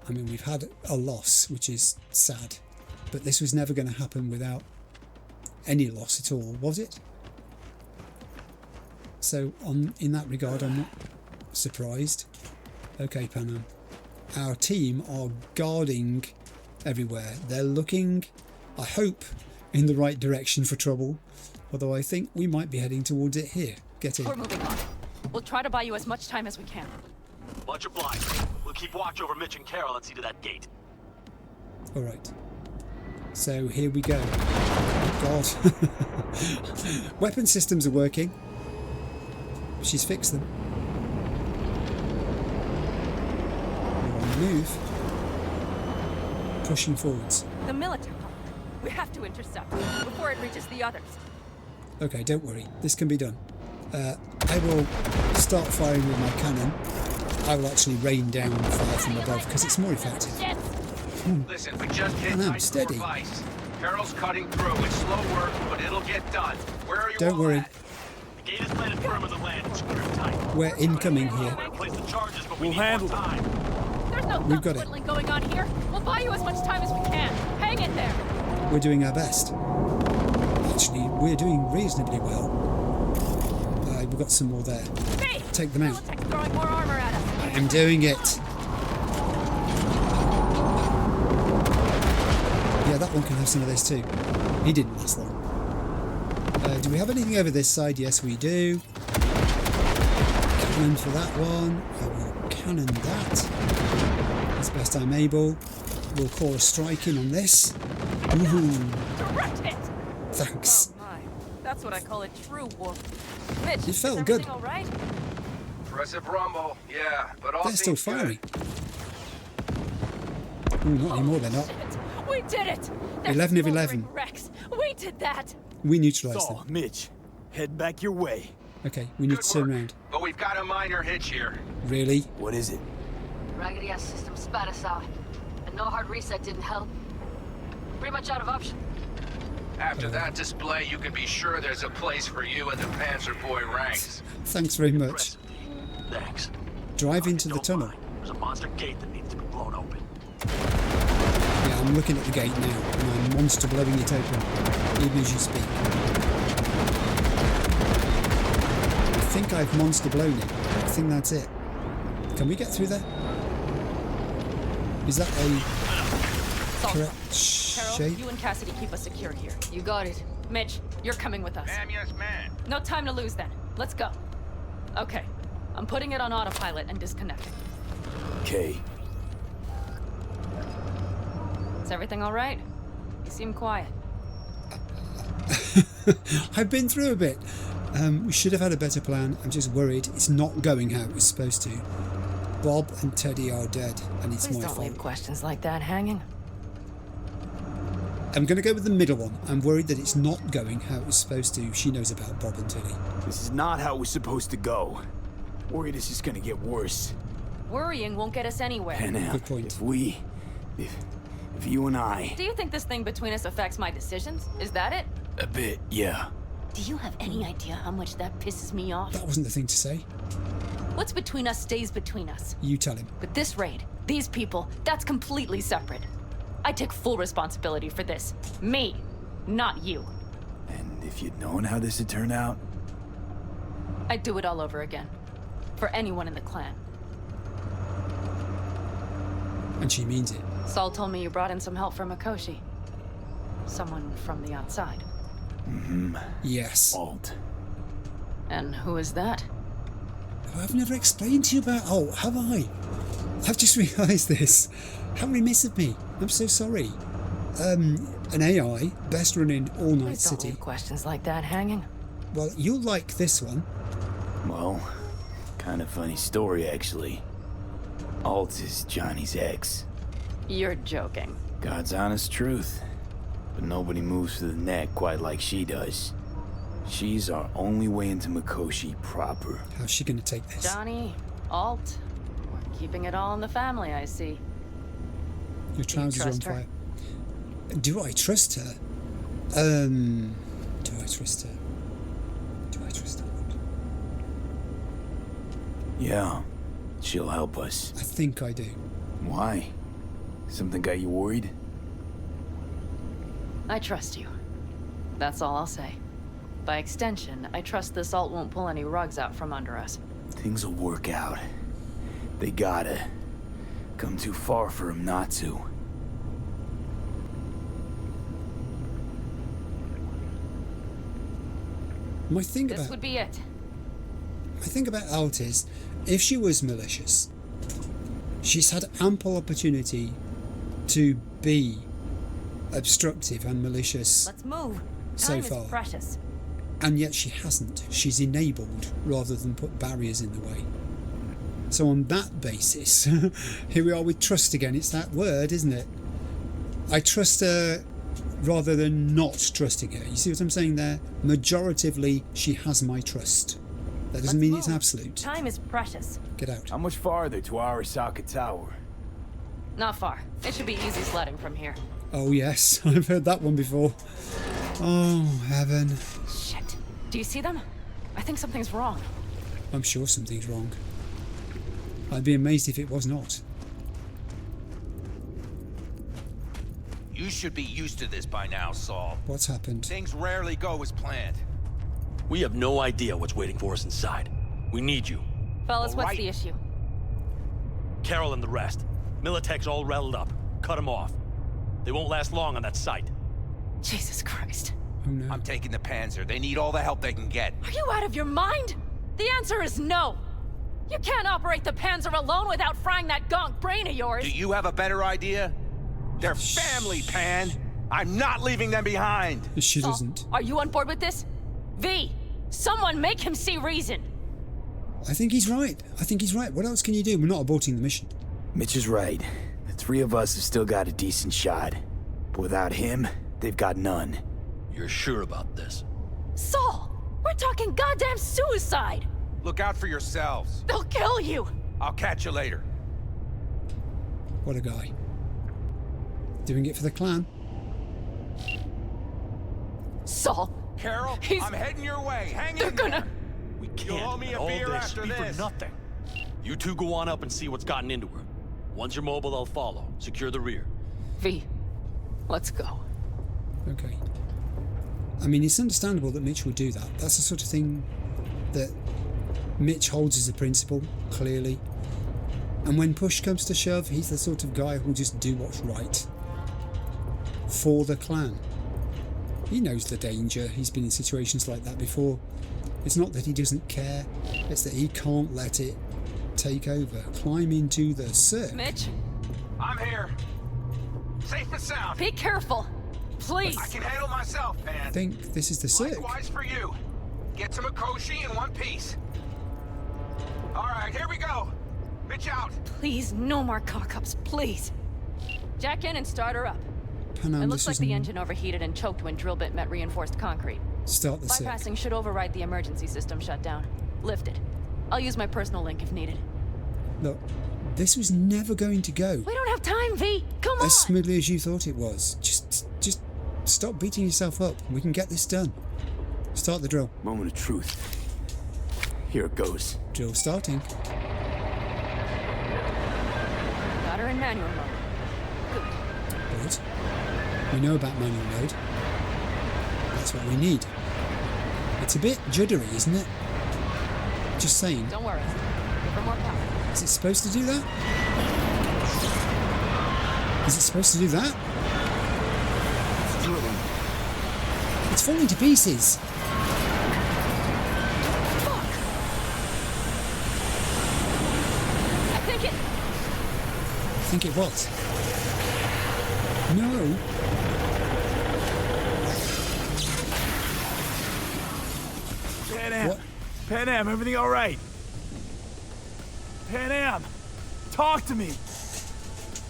I mean, we've had a loss, which is sad. But this was never going to happen without any loss at all, was it? So, in that regard, I'm not surprised. Okay, Panam. Our team are guarding everywhere. They're looking, I hope, in the right direction for trouble. Although I think we might be heading towards it here. Get in. We're moving on. We'll try to buy you as much time as we can. Much obliged. We'll keep watch over Mitch and Carol and see to that gate. Alright. So here we go. Oh God. Weapon systems are working. She's fixed them. Move. Pushing forwards. The military. We have to intercept before it reaches the others. Okay, don't worry. This can be done. I will start firing with my cannon. I will actually rain down fire from above because it's more effective. Listen, we just hit steady. Carol's cutting through. It's slow work, but it'll get done. Where are you? Don't worry. The gate is planted firm on the land and secured tight. We're incoming here. We'll handle time. There's no whittling going on here. We'll buy you as much time as we can. Hang in there. We're doing our best. Actually, we're doing reasonably well. We've got some more there. Hey, take them out. Throwing more armor at us. I am doing it. Yeah, that one can have some of this too. He didn't last long. Do we have anything over this side? Yes, we do. Cannon for that one. I will cannon that as best I'm able. We'll call a strike in on this. Woohoo! Direct hit. Thanks. Oh my, that's what I call a true war. Mitch, it felt is good. All right? Impressive rumble, yeah, but all they're still firing. Ooh, not anymore. They're not. We did it. 11 of 11. Rex. We did that. We neutralized them. Mitch, head back your way. Okay, we need to turn around. But we've got a minor hitch here. Really? What is it? Raggedy ass system spat us out, and no hard reset didn't help. Pretty much out of option. After that display, you can be sure there's a place for you in the Panzer Boy ranks. Thanks very much. Thanks. Drive into the tunnel. There's a monster gate that needs to be blown open. Yeah, I'm looking at the gate now, and I'm monster blowing it open, even as you speak. think I've monster blown it. I think that's it. Can we get through there? Is that a correct Carol, shape? you and Cassidy keep us secure here. You got it. Mitch, you're coming with us. Ma'am, yes, ma'am. No time to lose then. Let's go. Okay. I'm putting it on autopilot and disconnecting. Okay. Is everything all right? You seem quiet. I've been through a bit. We should have had a better plan. I'm just worried it's not going how it was supposed to. Bob and Teddy are dead, and it's Please my don't fault. leave questions like that hanging. I'm going to go with the middle one. I'm worried that it's not going how it was supposed to. She knows about Bob and Teddy. This is not how it was supposed to go. Worried it's just gonna get worse. Worrying won't get us anywhere. Good point. If you and I... Do you think this thing between us affects my decisions? Is that it? A bit, yeah. Do you have any idea how much that pisses me off? That wasn't the thing to say. What's between us stays between us. You tell him. But this raid, these people, that's completely separate. I take full responsibility for this. Me, not you. And if you'd known how this would turn out... I'd do it all over again. For anyone in the clan. And she means it. Saul told me you brought in some help from Mikoshi. Someone from the outside. Mm-hmm. Yes. Alt. And who is that? Oh, I've never explained to you about... Oh, have I? I've just realised this. How remiss of me. I'm so sorry. An AI, best run in All Night Please don't City. leave questions like that hanging. Well, you'll like this one. Well, kind of funny story, actually. Alt is Johnny's ex. You're joking. God's honest truth. But nobody moves to the neck quite like she does. She's our only way into Mikoshi proper. How's she going to take this? Johnny, Alt, we're keeping it all in the family, I see. Your trousers are on trust her? fire. Do I trust her? Do I trust her? Do I trust her? Yeah, she'll help us. I think I do. Why? Something got you worried? I trust you. That's all I'll say. By extension, I trust this Alt won't pull any rugs out from under us. Things will work out. They gotta. Come too far for him not to. My thing This about would be it. my thing about Alt is, if she was malicious, she's had ample opportunity to be obstructive and malicious Let's move. so Time far. is precious. And yet she hasn't. She's enabled rather than put barriers in the way. So on that basis, here we are with trust again. It's that word, isn't it? I trust her rather than not trusting her. You see what I'm saying there? Majoritively, she has my trust. That doesn't mean it's absolute. Time is precious. Get out. How much farther to Arasaka Tower? Not far. It should be easy sledding from here. Oh yes, I've heard that one before. Oh, heaven. Shit. Do you see them? I think something's wrong. I'm sure something's wrong. I'd be amazed if it was not. You should be used to this by now, Saul. What's happened? Things rarely go as planned. We have no idea what's waiting for us inside. We need you. Fellas, All what's right. the issue? Carol and the rest. Militech's all riled up. Cut them off. They won't last long on that site. Jesus Christ. Oh no. I'm taking the Panzer. They need all the help they can get. Are you out of your mind? The answer is no. You can't operate the Panzer alone without frying that gonk brain of yours. Do you have a better idea? They're family, Pan. I'm not leaving them behind. She Saul, doesn't. Are you on board with this? V, someone make him see reason. I think he's right. I think he's right. What else can you do? We're not aborting the mission. Mitch is right. The three of us have still got a decent shot. But without him, they've got none. You're sure about this? Saul, we're talking goddamn suicide. Look out for yourselves. They'll kill you. I'll catch you later. What a guy. Doing it for the clan. Saul. Carol, I'm heading your way. Hang in there. We You'll owe can't me let a all beer this after be this. for nothing. You two go on up and see what's gotten into her. Once you're mobile, they'll follow. Secure the rear. V, let's go. Okay. I mean, it's understandable that Mitch would do that. That's the sort of thing that Mitch holds as a principle, clearly. And when push comes to shove, he's the sort of guy who'll just do what's right. For the clan. He knows the danger. He's been in situations like that before. It's not that he doesn't care. It's that he can't let it take over. Climb into the cirque. Mitch? I'm here. Safe and sound. Be careful. Please. I can handle myself, I man. think this is the cirque. Likewise for you. Get to Mikoshi in one piece. All right, here we go. Mitch out. Please, no more cock-ups, please. Jack in and start her up. Panam, It looks this like was the engine overheated and choked when drill bit met reinforced concrete. Start the cirque. Bypassing should override the emergency system shutdown. Lift it. I'll use my personal link if needed. Look, this was never going to go We don't have time, V. Come on. as smoothly as you thought it was. Just stop beating yourself up. We can get this done. Start the drill. Moment of truth. Here it goes. Drill starting. Got her in manual mode. Good. We know about manual mode. That's what we need. It's a bit juddery, isn't it? Just saying. Don't worry. Give her more power. Is it supposed to do that? Is it supposed to do that? It's falling to pieces. I think it what? No. Pan What? Pan Am, everything all right? Pan Am, talk to me.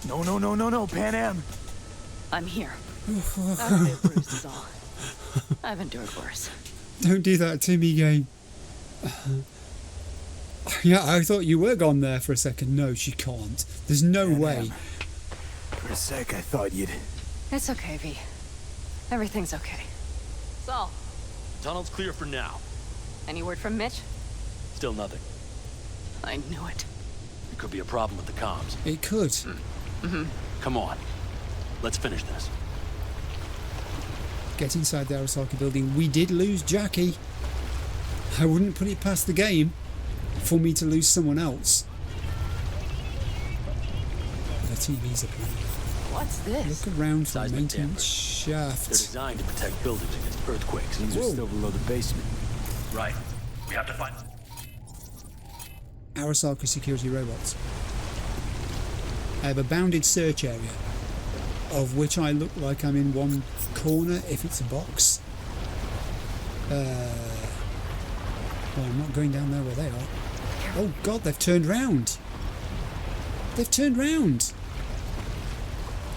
No, Pan Am. I'm here. I'll say bruised is all. I've endured worse. Don't do that to me, game. Yeah, I thought you were gone there for a second. No, she can't. There's no way. For a sec, I thought you'd... It's okay, V. Everything's okay. Saul, Tunnel's clear for now. any word from Mitch? Still nothing. I knew it. There could be a problem with the comms. It could. Mm-hmm. Come on. Let's finish this. Get inside the Arasaka building. We did lose Jackie. I wouldn't put it past the game for me to lose someone else. The TV's up now. What's this? Look around for Seismic maintenance They're shaft. designed to protect buildings against earthquakes. These are Whoa. still below the basement. Right. We have to find... Arasaka security robots. I have a bounded search area, of which I look like I'm in one corner if it's a box. Well, I'm not going down there where they are. Oh god, they've turned round. They've turned round.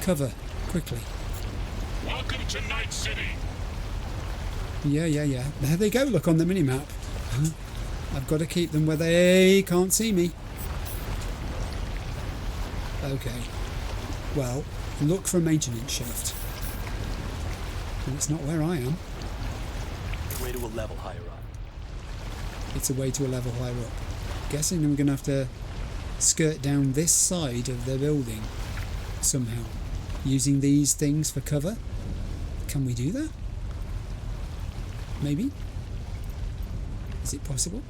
Cover, quickly. Welcome to Night City. Yeah. There they go, look on the minimap. I've got to keep them where they can't see me. Okay. Well, look for a maintenance shaft. And it's not where I am. Way to a level higher up. It's a way to a level higher up. Guessing I'm going to have to skirt down this side of the building somehow. Using these things for cover. Can we do that? Maybe? Is it possible?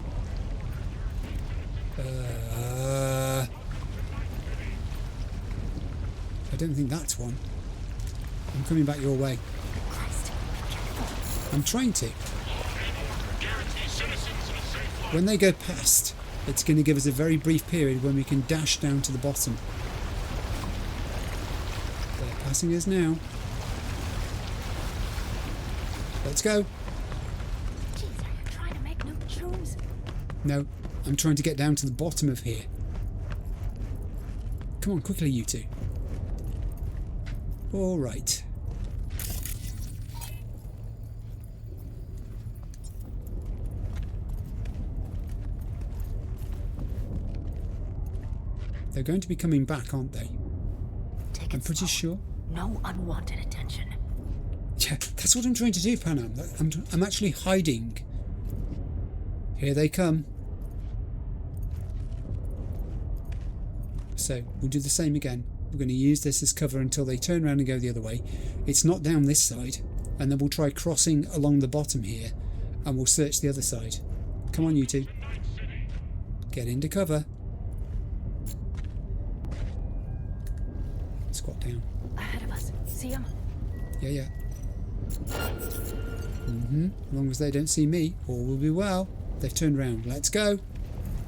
I don't think that's one. I'm coming back your way. I'm trying to. When they go past, it's going to give us a very brief period when we can dash down to the bottom. They're passing us now. Let's go. Jeez, are you trying to make new tunes? No, I'm trying to get down to the bottom of here. Come on, quickly, you two. All right. They're going to be coming back, aren't they? I'm pretty sure. No unwanted attention. Yeah, that's what I'm trying to do, Panam. I'm actually hiding. Here they come. So we'll do the same again. We're going to use this as cover until they turn around and go the other way. It's not down this side. And then we'll try crossing along the bottom here. And we'll search the other side. Come on, you two. Get into cover. Squat down. Ahead of us. See him? Yeah. As long as they don't see me, all will be well. They've turned around. Let's go.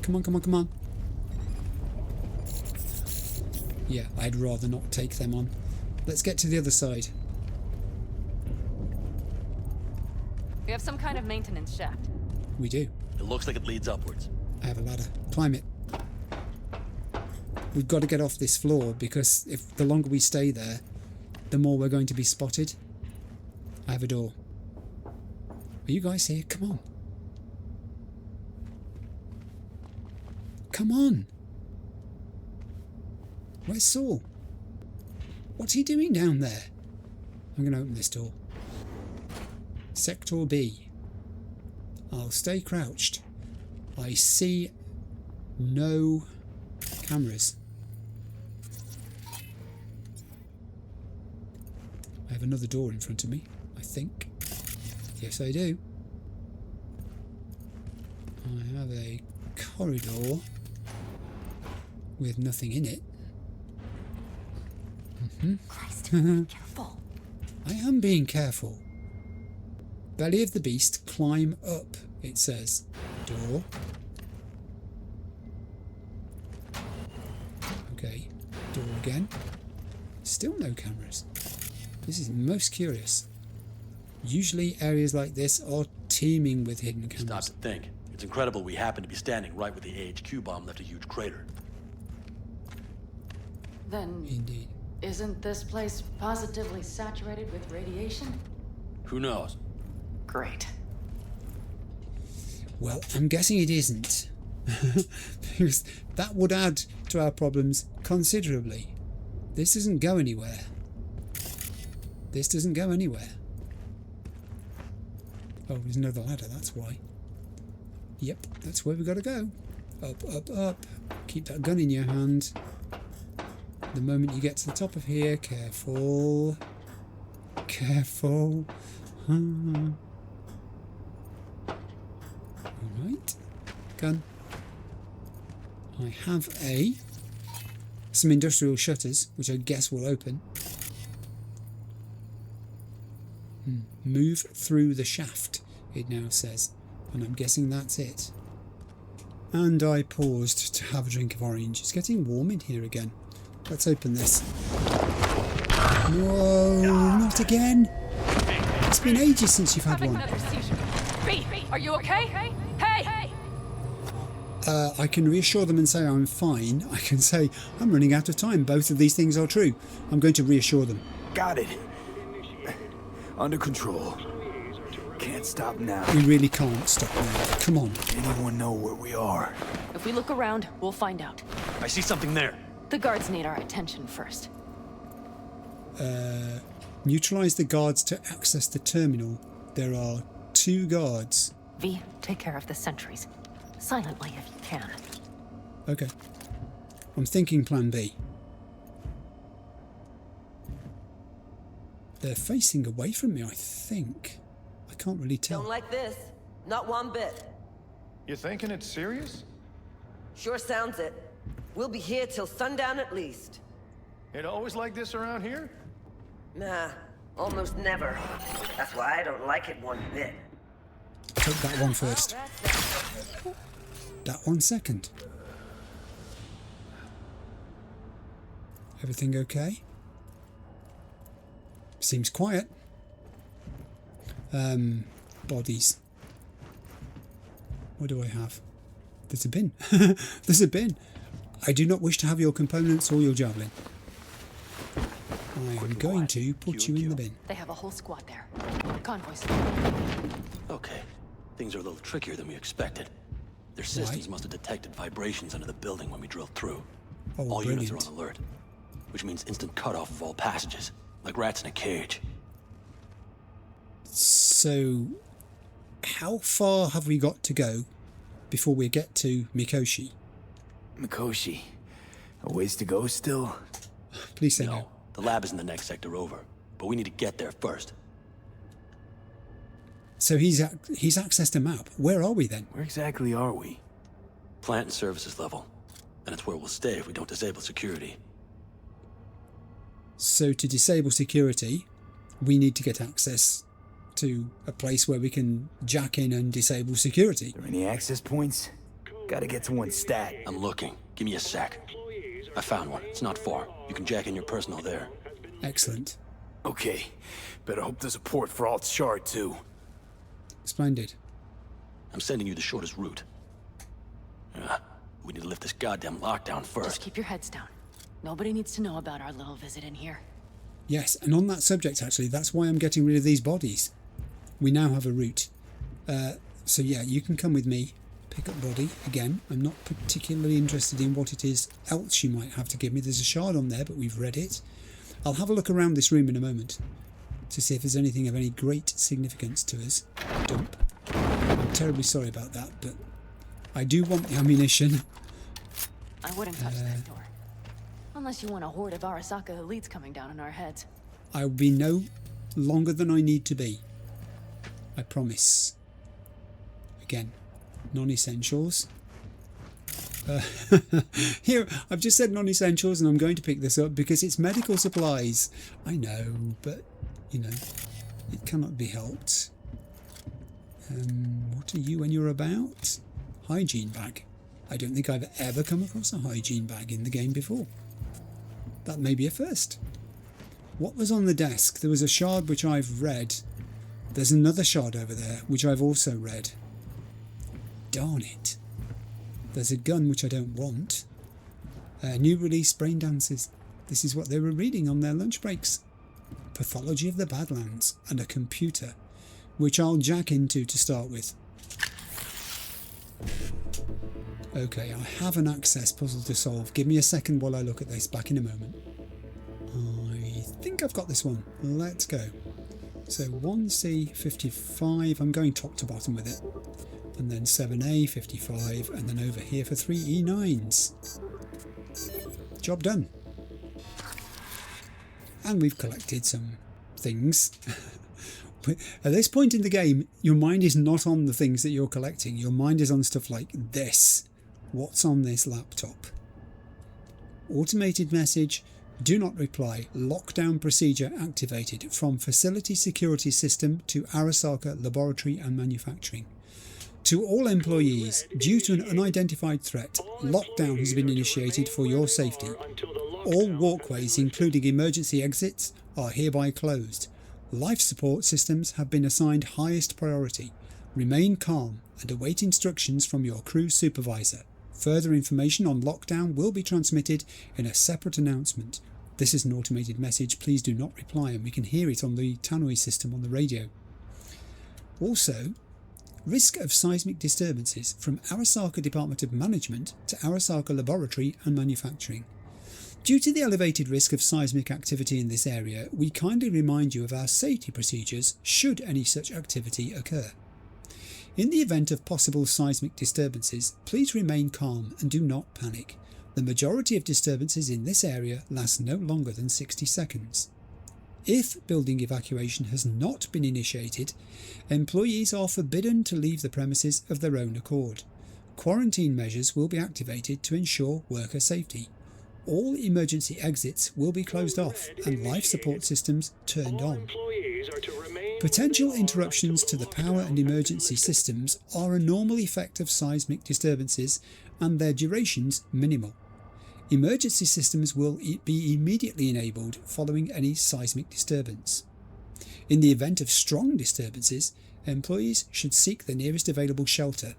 Come on. Yeah, I'd rather not take them on. Let's get to the other side. We have some kind of maintenance shaft. We do. It looks like it leads upwards. I have a ladder. Climb it. We've got to get off this floor because if the longer we stay there, the more we're going to be spotted. I have a door. Are you guys here? Come on. Come on. Where's Saul? What's he doing down there? I'm going to open this door. Sector B. I'll stay crouched. I see no cameras. I have another door in front of me, I think. Yes, I do. I have a corridor with nothing in it. Christ, be careful. I am being careful. Belly of the beast, climb up, it says. Door. Okay, door again. Still no cameras. This is most curious. Usually areas like this are teeming with hidden cameras. Stop to think. It's incredible we happen to be standing right where the AHQ bomb left a huge crater. Then... Indeed. Isn't this place positively saturated with radiation? Who knows? Great. Well, I'm guessing it isn't. Because that would add to our problems considerably. This doesn't go anywhere. This doesn't go anywhere. Oh, there's another ladder, that's why. Yep, that's where we gotta go. Up. Keep that gun in your hand. The moment you get to the top of here, careful. Careful. Alright. Gun. I have some industrial shutters, which I guess will open. Move through the shaft, it now says. And I'm guessing that's it. And I paused to have a drink of orange. It's getting warm in here again. Let's open this. No, not again. It's been ages since you've had one. B, are you okay? Hey! I can reassure them and say I'm fine. I can say I'm running out of time. Both of these things are true. I'm going to reassure them. Got it. Under control. Can't stop now. We really can't stop now. Come on. Anyone know where we are? If we look around, we'll find out. I see something there. The guards need our attention first. Neutralize the guards to access the terminal. There are 2 guards. V, take care of the sentries. Silently if you can. Okay. I'm thinking plan B. They're facing away from me, I think. I can't really tell. Don't like this. Not one bit. You thinking it's serious? Sure sounds it. We'll be here till sundown at least. It always like this around here? Nah, almost never. That's why I don't like it one bit. Take that one first. That one second. Everything okay? Seems quiet. Bodies. What do I have? There's a bin. There's a bin. I do not wish to have your components or your javelin. I am going to put you in the bin. They have a whole squad there. Convoys. Okay. Things are a little trickier than we expected. Their systems must have detected vibrations under the building when we drilled through. Oh, all brilliant. units are on alert, which means instant cutoff of all passages, like rats in a cage. So, how far have we got to go before we get to Mikoshi? Mikoshi? A ways to go still? Please say no. The lab is in the next sector over, but we need to get there first. So he's accessed a map. Where are we then? Where exactly are we? Plant and services level. And it's where we'll stay if we don't disable security. So to disable security, we need to get access to a place where we can jack in and disable security. Are there any access points? Gotta get to one stat. I'm looking. Give me a sec. I found one. It's not far. You can jack in your personal there. Excellent. Okay. Better hope there's a port for Alt Shard too. Splendid. I'm sending you the shortest route. We need to lift this goddamn lockdown first. Just keep your heads down. Nobody needs to know about our little visit in here. Yes, and on that subject, actually, that's why I'm getting rid of these bodies. We now have a route. So yeah, you can come with me. Pick up body. Again, I'm not particularly interested in what it is else you might have to give me. There's a shard on there, but we've read it. I'll have a look around this room in a moment to see if there's anything of any great significance to us. Dump. I'm terribly sorry about that, but I do want the ammunition. I wouldn't touch that door. Unless you want a horde of Arasaka elites coming down on our heads. I'll be no longer than I need to be. I promise. Again, non-essentials. Here, I've just said non-essentials and I'm going to pick this up because it's medical supplies. I know, but, you know, it cannot be helped. What are you when you're about? Hygiene bag. I don't think I've ever come across a hygiene bag in the game before. That may be a first. What was on the desk? There was a shard which I've read. There's another shard over there which I've also read. Darn it. There's a gun which I don't want. New release brain dances. This is what they were reading on their lunch breaks. Pathology of the Badlands and a computer, which I'll jack into to start with. Okay, I have an access puzzle to solve. Give me a second while I look at this. Back in a moment. I think I've got this one. Let's go. So 1C55. I'm going top to bottom with it. And then 7A 55. And then over here for 3 E9s. Job done. And we've collected some things. At this point in the game, your mind is not on the things that you're collecting. Your mind is on stuff like this. What's on this laptop? Automated message. Do not reply. Lockdown procedure activated from facility security system to Arasaka laboratory and manufacturing. To all employees, due to an unidentified threat, lockdown has been initiated for your safety. All walkways, including emergency exits, are hereby closed. Life support systems have been assigned highest priority. Remain calm and await instructions from your crew supervisor. Further information on lockdown will be transmitted in a separate announcement. This is an automated message. Please do not reply, and we can hear it on the tannoy system on the radio. Also, risk of seismic disturbances from Arasaka Department of Management to Arasaka Laboratory and Manufacturing. Due to the elevated risk of seismic activity in this area, we kindly remind you of our safety procedures should any such activity occur. In the event of possible seismic disturbances, please remain calm and do not panic. The majority of disturbances in this area last no longer than 60 seconds. If building evacuation has not been initiated, employees are forbidden to leave the premises of their own accord. Quarantine measures will be activated to ensure worker safety. All emergency exits will be closed off and life support systems turned on. Potential interruptions to the power and emergency systems are a normal effect of seismic disturbances and their durations minimal. Emergency systems will be immediately enabled following any seismic disturbance. In the event of strong disturbances, employees should seek the nearest available shelter.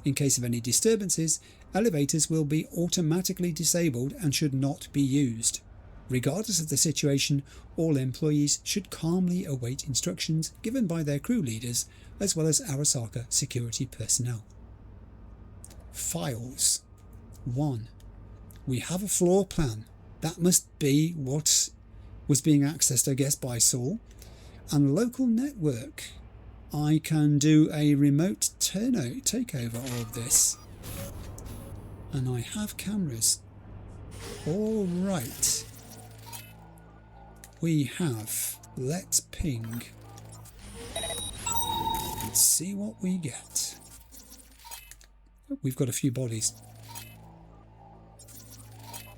In case of any disturbances, elevators will be automatically disabled and should not be used. Regardless of the situation, all employees should calmly await instructions given by their crew leaders as well as Arasaka security personnel. Files. 1. We have a floor plan. That must be what was being accessed, I guess, by Saul. And local network. I can do a remote takeover of this. And I have cameras. All right. We have. Let's ping. Let's see what we get. We've got a few bodies.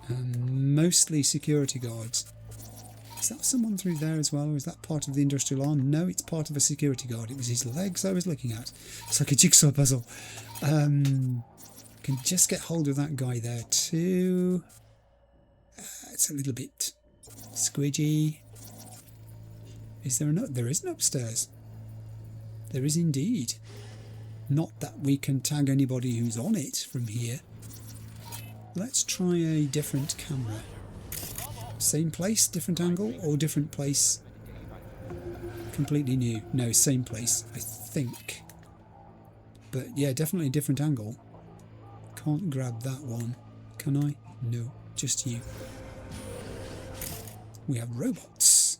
Mostly security guards. Is that someone through there as well, or is that part of the industrial arm? No, it's part of a security guard. It was his legs I was looking at. It's like a jigsaw puzzle. Can just get hold of that guy there too. It's a little bit squidgy. Is there there is an upstairs. There is indeed. Not that we can tag anybody who's on it from here. Let's try a different camera. Same place, different angle, or different place? Completely new. No, same place, I think. But yeah, definitely a different angle. Can't grab that one. Can I? No, just you. We have robots.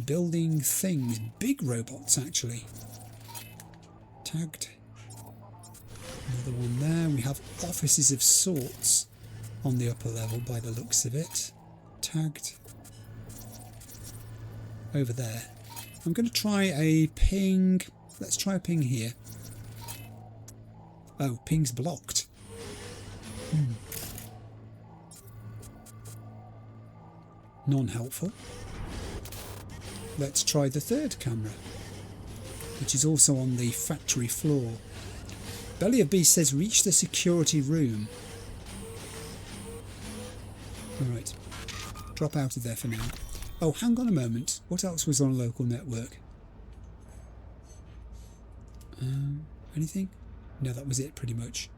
Building things. Big robots, actually. Tagged. Another one there. We have offices of sorts on the upper level by the looks of it. Tagged. Over there. I'm going to try a ping. Let's try a ping here. Oh, ping's blocked. Non-helpful. Let's try the third camera, which is also on the factory floor. Belly of Beast says reach the security room. Alright. Drop out of there for now. Oh, hang on a moment. What else was on a local network? Anything? No, that was it pretty much.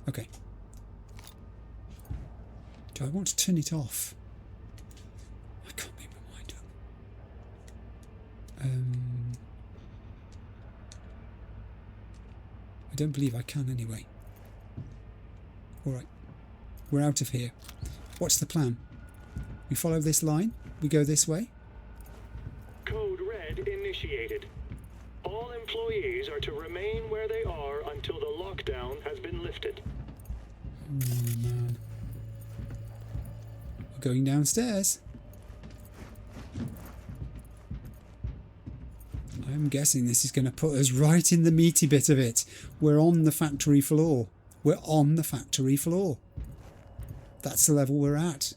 Okay. Do I want to turn it off? I can't make my mind up. I don't believe I can anyway. Alright. We're out of here. What's the plan? We follow this line? We go this way? Code Red initiated. All employees are to remain where they are until the lockdown has been lifted. Oh man. We're going downstairs. I'm guessing this is going to put us right in the meaty bit of it. We're on the factory floor. We're on the factory floor. That's the level we're at.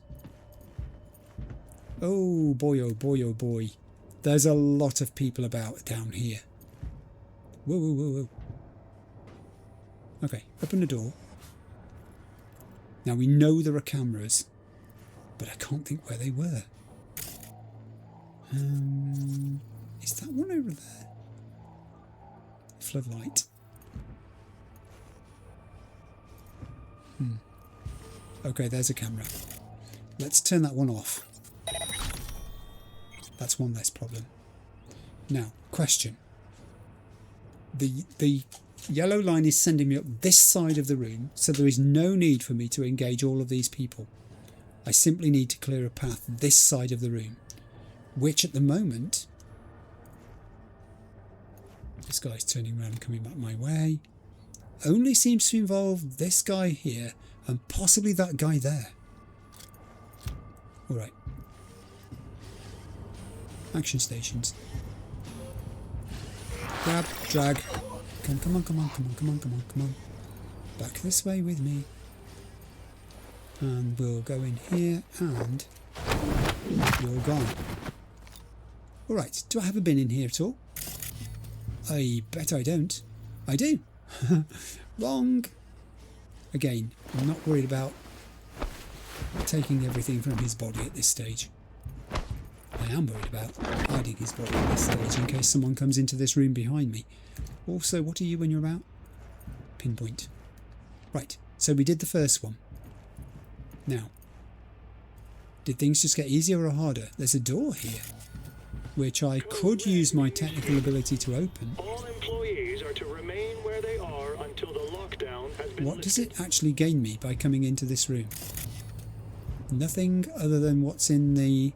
Oh boy, oh boy, oh boy. There's a lot of people about down here. Whoa, whoa, whoa, whoa. Okay, open the door. Now we know there are cameras, but I can't think where they were. Is that one over there? Floodlight. Okay, there's a camera. Let's turn that one off. That's one less problem. Now, question. The yellow line is sending me up this side of the room, so there is no need for me to engage all of these people. I simply need to clear a path this side of the room, which at the moment... This guy's turning around and coming back my way. Only seems to involve this guy here and possibly that guy there. Alright. Action stations. Grab, drag. Come on, come on, come on, come on, come on, come on. Back this way with me. And we'll go in here and you're gone. Alright, do I have a bin in here at all? I bet I don't. I do. Wrong. Again, I'm not worried about taking everything from his body at this stage. I am worried about hiding his body at this stage in case someone comes into this room behind me. Also, what are you when you're out? Pinpoint. Right, so we did the first one. Now, did things just get easier or harder? There's a door here, which I could use my technical ability to open. All employees are to remain where they are until the lockdown has been What does it actually gain me by coming into this room? Nothing other than what's in the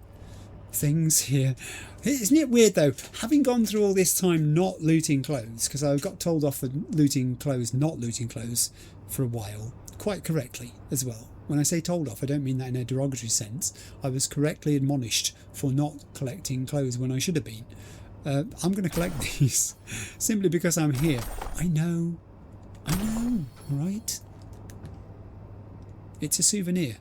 things here. Isn't it weird though, having gone through all this time not looting clothes, because I got told off for looting clothes, not looting clothes for a while, quite correctly as well. When I say told off, I don't mean that in a derogatory sense. I was correctly admonished for not collecting clothes when I should have been. I'm going to collect these simply because I'm here. I know, right? It's a souvenir.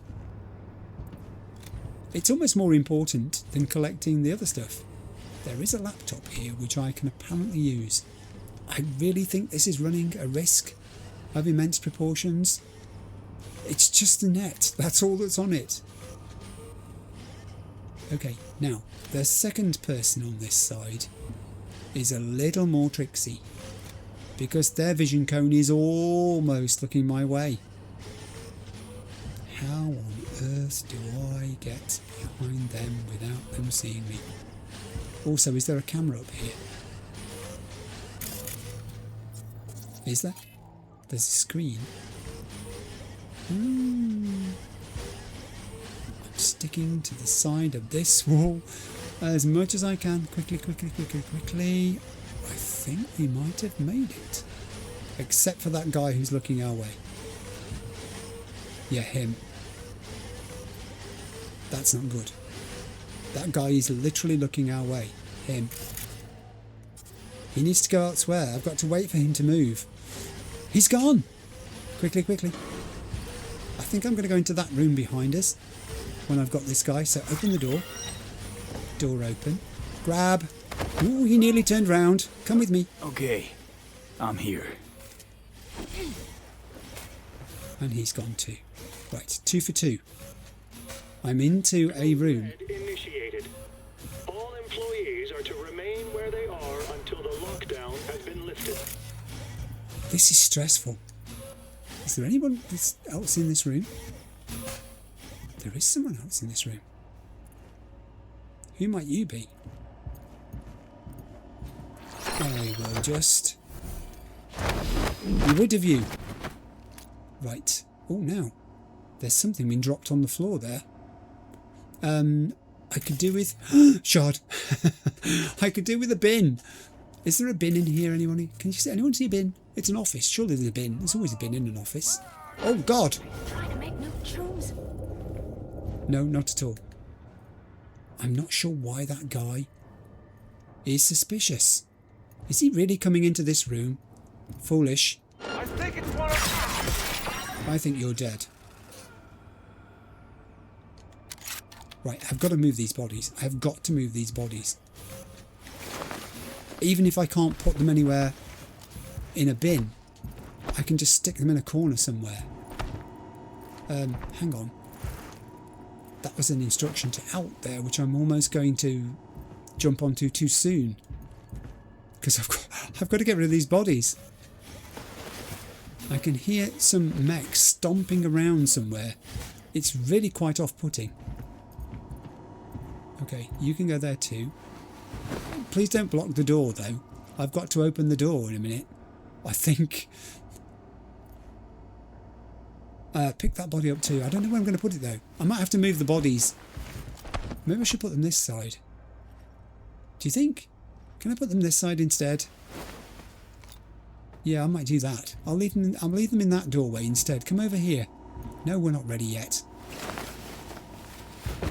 It's almost more important than collecting the other stuff. There is a laptop here which I can apparently use. I really think this is running a risk of immense proportions. It's just the net. That's all that's on it. Okay, now, the second person on this side is a little more tricksy because their vision cone is almost looking my way. How on earth do I get behind them without them seeing me? Also, is there a camera up here? Is there? There's a screen. I'm sticking to the side of this wall as much as I can. Quickly. I think we might have made it. Except for that guy who's looking our way. Yeah, him. That's not good. That guy is literally looking our way. Him. He needs to go elsewhere. I've got to wait for him to move. He's gone! Quickly. I think I'm going to go into that room behind us when I've got this guy. So open the door. Door open. Grab. Ooh, he nearly turned round. Come with me. Okay, I'm here. And he's gone too. Right, 2 for 2. I'm into a room. Initiated. All employees are to remain where they are until the lockdown has been lifted. This is stressful. Is there anyone else in this room? There is someone else in this room. Who might you be? I will just be rid of you. Right. Oh, now. There's something been dropped on the floor there. I could do with... Shard. I could do with a bin. Is there a bin in here, anyone? Can you see anyone see a bin? It's an office. Surely there's a bin. There's always a bin in an office. Oh, God. Trying to make new shrooms. No, not at all. I'm not sure why that guy is suspicious. Is he really coming into this room? Foolish. I think it's one of... I think you're dead. Right, I've got to move these bodies. I've got to move these bodies. Even if I can't put them anywhere in a bin, I can just stick them in a corner somewhere. Hang on. That was an instruction to out there, which I'm almost going to jump onto too soon. Because I've got to get rid of these bodies. I can hear some mechs stomping around somewhere. It's really quite off-putting. Okay, you can go there too. Please don't block the door though. I've got to open the door in a minute. I think... pick that body up too. I don't know where I'm going to put it though. I might have to move the bodies. Maybe I should put them this side. Do you think? Can I put them this side instead? Yeah, I might do that. I'll leave them in that doorway instead. Come over here. No, we're not ready yet.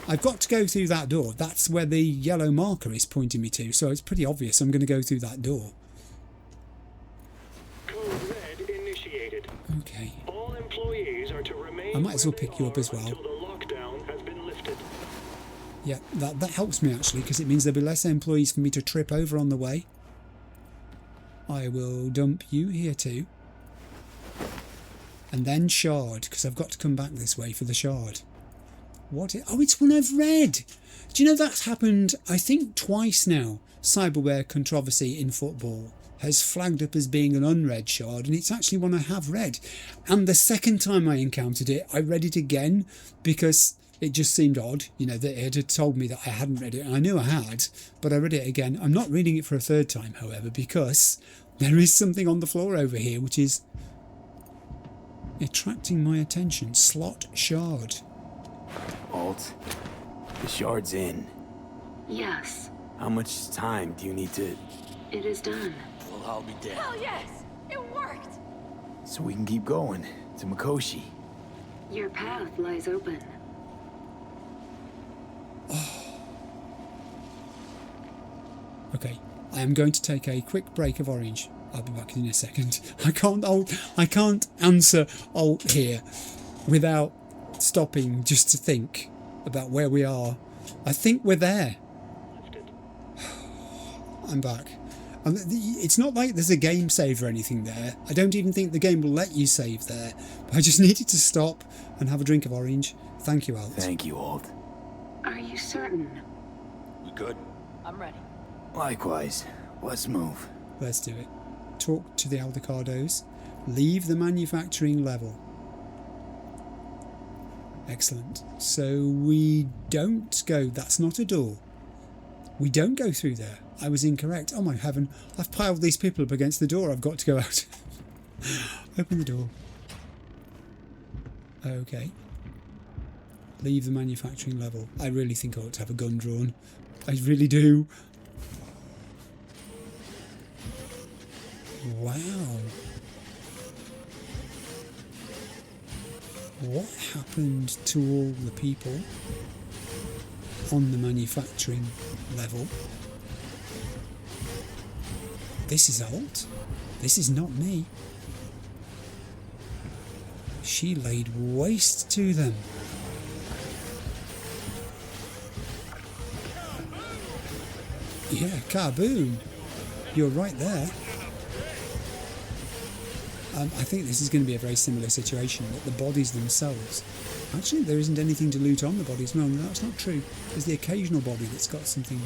I've got to go through that door. That's where the yellow marker is pointing me to, so it's pretty obvious I'm going to go through that door. Code Red initiated. Okay. All employees are to remain I might as well pick you up as well. until the lockdown has been lifted. Yeah, that helps me actually, because it means there'll be less employees for me to trip over on the way. I will dump you here too. And then shard, because I've got to come back this way for the shard. Oh, it's one I've read. Do you know that's happened, I think, twice now? Cyberware controversy in football has flagged up as being an unread shard, and it's actually one I have read. And the second time I encountered it, I read it again because it just seemed odd, you know, that it had told me that I hadn't read it. And I knew I had, but I read it again. I'm not reading it for a third time, however, because there is something on the floor over here which is attracting my attention. Slot shard. Alt, the shard's in. Yes. How much time do you need to... It is done. Well, I'll be dead. Hell yes! It worked! So we can keep going to Mikoshi. Your path lies open. Okay, I am going to take a quick break of orange. I'll be back in a second. I can't answer alt here without stopping just to think about where we are. I think we're there. I'm back. It's not like there's a game save or anything there. I don't even think the game will let you save there. But I just needed to stop and have a drink of orange. Thank you, Alt. Thank you, Alt. Are you certain? We good? I'm ready. Likewise. Let's move. Let's do it. Talk to the Aldecardos. Leave the manufacturing level. Excellent. So we don't go... That's not a door. We don't go through there. I was incorrect. Oh my heaven. I've piled these people up against the door. I've got to go out. Open the door. Okay. Leave the manufacturing level. I really think I ought to have a gun drawn. I really do. Wow. What happened to all the people on the manufacturing level? This is Alt. This is not me. She laid waste to them. Yeah, kaboom. You're right there. I think this is going to be a very similar situation, that the bodies themselves... Actually, there isn't anything to loot on the bodies. No, that's not true. There's the occasional body that's got something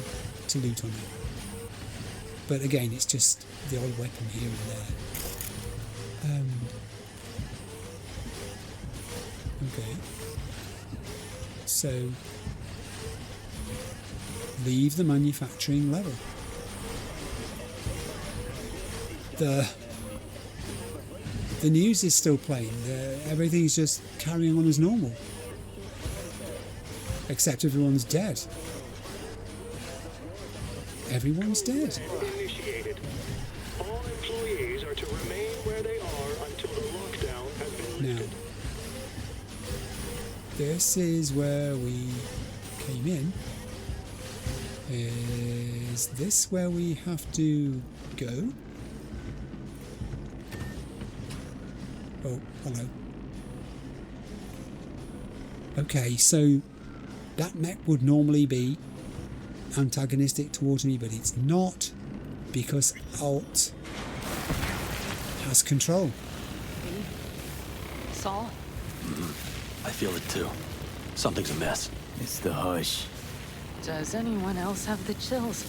to loot on it. But again, it's just the odd weapon here and there. Okay. So, leave the manufacturing level. The news is still playing. Everything's just carrying on as normal. Except everyone's dead. Everyone's dead. Initiated. All employees are to remain where they are until the lockdown has been lifted. Now, this is where we came in. Is this where we have to go? Oh, hello. Okay, so that mech would normally be antagonistic towards me, but it's not, because Alt has control. Saul? I feel it too. Something's amiss. It's the hush. Does anyone else have the chills?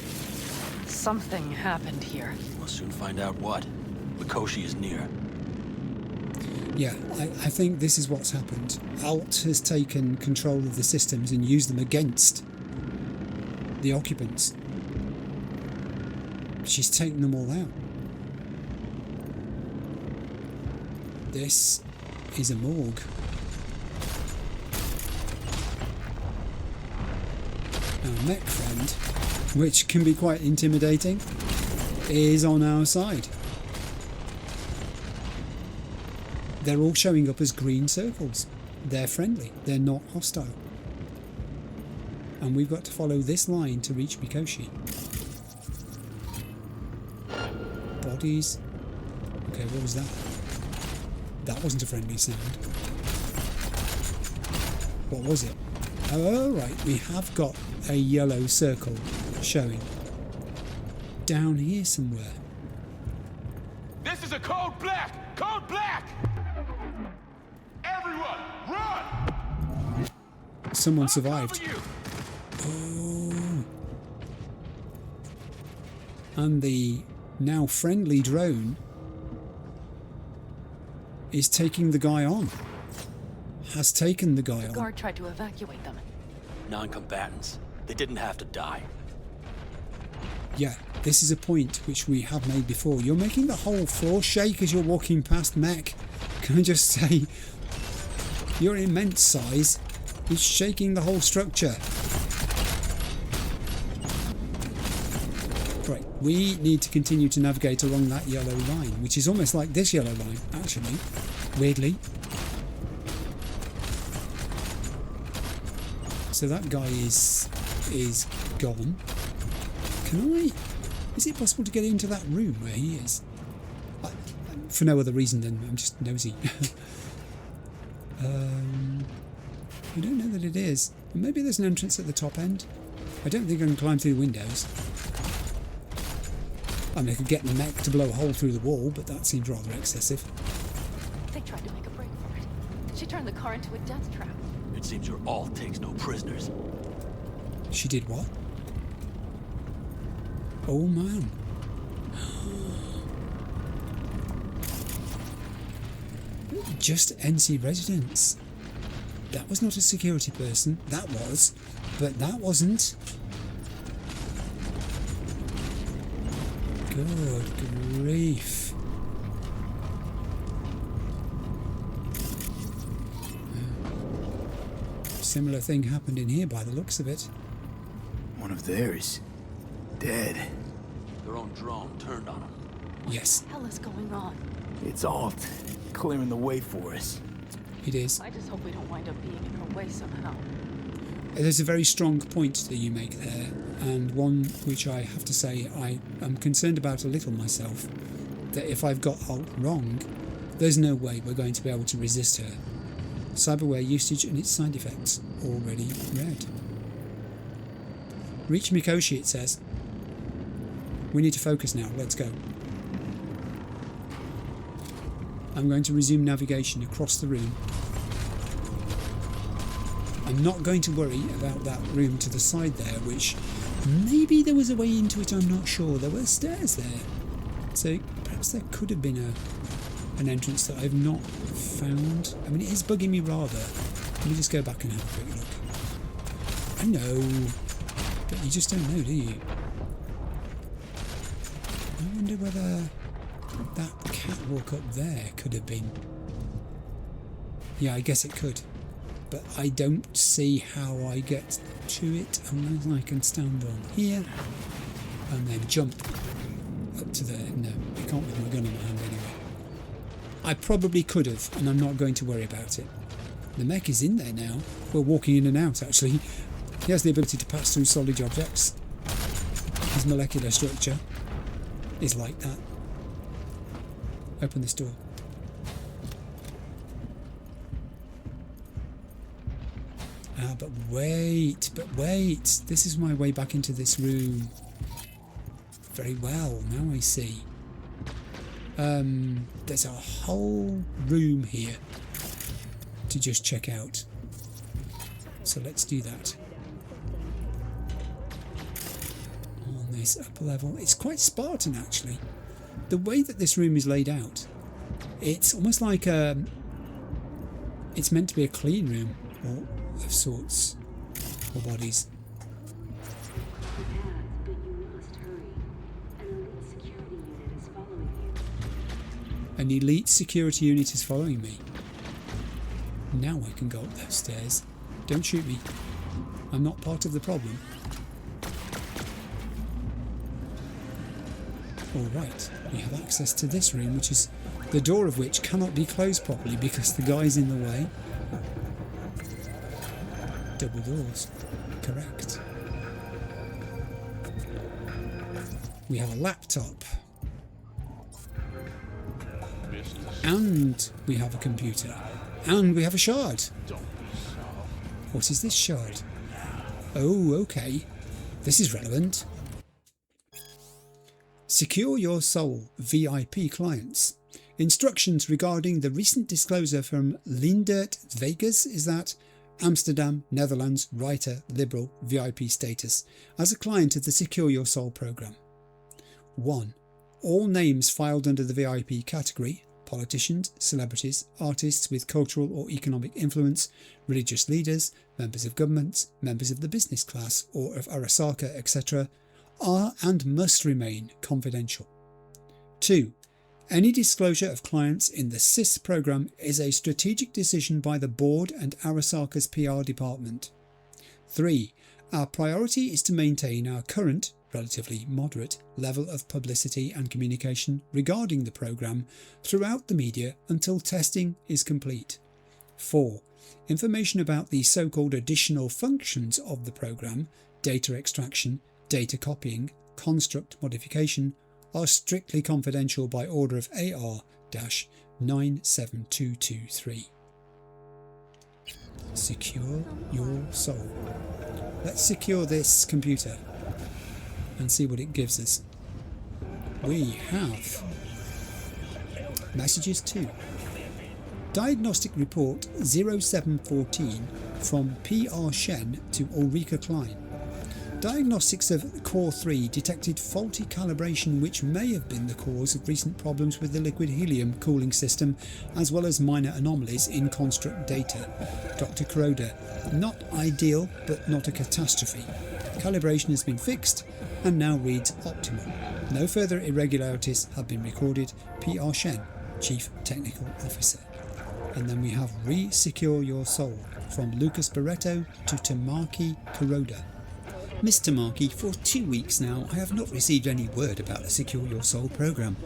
Something happened here. We'll soon find out what. Mikoshi is near. Yeah, I think this is what's happened. Alt has taken control of the systems and used them against the occupants. She's taken them all out. This is a morgue. Our mech friend, which can be quite intimidating, is on our side. They're all showing up as green circles. They're friendly. They're not hostile. And we've got to follow this line to reach Mikoshi. Bodies. Okay, what was that? That wasn't a friendly sound. What was it? Oh, right. We have got a yellow circle showing. Down here somewhere. This is a code black! Code black! Everyone, run! Someone survived. Oh. And the now friendly drone is taking the guy on. Has taken the guy on. The guard tried to evacuate them. Non-combatants. They didn't have to die. Yeah, this is a point which we have made before. You're making the whole floor shake as you're walking past mech. Can I just say, your immense size is shaking the whole structure. Right, we need to continue to navigate along that yellow line, which is almost like this yellow line, actually, weirdly. So that guy is gone. Can I? Is it possible to get into that room where he is? For no other reason than I'm just nosy. I don't know that it is. Maybe there's an entrance at the top end. I don't think I can climb through windows. I mean, I could get the mech to blow a hole through the wall, but that seems rather excessive. They tried to make a break for it. She turned the car into a death trap. It seems your alt takes no prisoners. She did what? Oh man. Just NC residents. That was not a security person. That was. But that wasn't. Good grief. Similar thing happened in here by the looks of it. One of theirs. Dead. Their own drone turned on them. Yes. What the hell is going on? It's Alt. Clearing the way for us. It is. I just hope we don't wind up being in her way somehow. There's a very strong point that you make there, and one which I have to say I am concerned about a little myself, that if I've got Alt wrong, there's no way we're going to be able to resist her. Cyberware usage and its side effects already read. Reach Mikoshi, it says. We need to focus now, let's go. I'm going to resume navigation across the room. I'm not going to worry about that room to the side there, which maybe there was a way into it, I'm not sure. There were stairs there. So perhaps there could have been an entrance that I've not found. I mean, it is bugging me rather. Let me just go back and have a quick look. I know, but you just don't know, do you? I wonder whether that catwalk up there could have been... Yeah, I guess it could. But I don't see how I get to it unless I can stand on here and then jump up to there. No, I can't with my gun in my hand anyway. I probably could have, and I'm not going to worry about it. The mech is in there now. We're walking in and out, actually. He has the ability to pass through solid objects. His molecular structure is like that. Open this door. Ah, but wait. This is my way back into this room. Very well, now I see. There's a whole room here to just check out. So let's do that. On this upper level. It's quite Spartan, actually. The way that this room is laid out, it's almost like it's meant to be a clean room or of sorts, or bodies. An elite security unit is following me. Now I can go up those stairs. Don't shoot me. I'm not part of the problem. Alright, we have access to this room, which is the door of which cannot be closed properly because the guy's in the way. Double doors. Correct. We have a laptop. And we have a computer. And we have a shard. What is this shard? Oh, okay. This is relevant. Secure your soul, VIP clients. Instructions regarding the recent disclosure from Leendert Vegas is that Amsterdam, Netherlands, writer, liberal, VIP status as a client of the Secure Your Soul program. 1. All names filed under the VIP category, politicians, celebrities, artists with cultural or economic influence, religious leaders, members of governments, members of the business class or of Arasaka, etc., are and must remain confidential. 2. Any disclosure of clients in the CIS program is a strategic decision by the board and Arasaka's PR department. 3. Our priority is to maintain our current, relatively moderate, level of publicity and communication regarding the program throughout the media until testing is complete. 4. Information about the so-called additional functions of the program, data extraction, data copying, construct modification are strictly confidential by order of AR-97223. Secure your soul. Let's secure this computer and see what it gives us. We have messages too. Diagnostic report 0714 from PR Shen to Ulrika Klein. Diagnostics of Core 3 detected faulty calibration which may have been the cause of recent problems with the liquid helium cooling system, as well as minor anomalies in construct data. Dr. Kuroda, not ideal but not a catastrophe. Calibration has been fixed and now reads optimal. No further irregularities have been recorded. PR Shen, Chief Technical Officer. And then we have Re-Secure Your Soul from Lucas Barreto to Tamaki Kuroda. Miss Tamaki, for 2 weeks now I have not received any word about the Secure Your Soul program.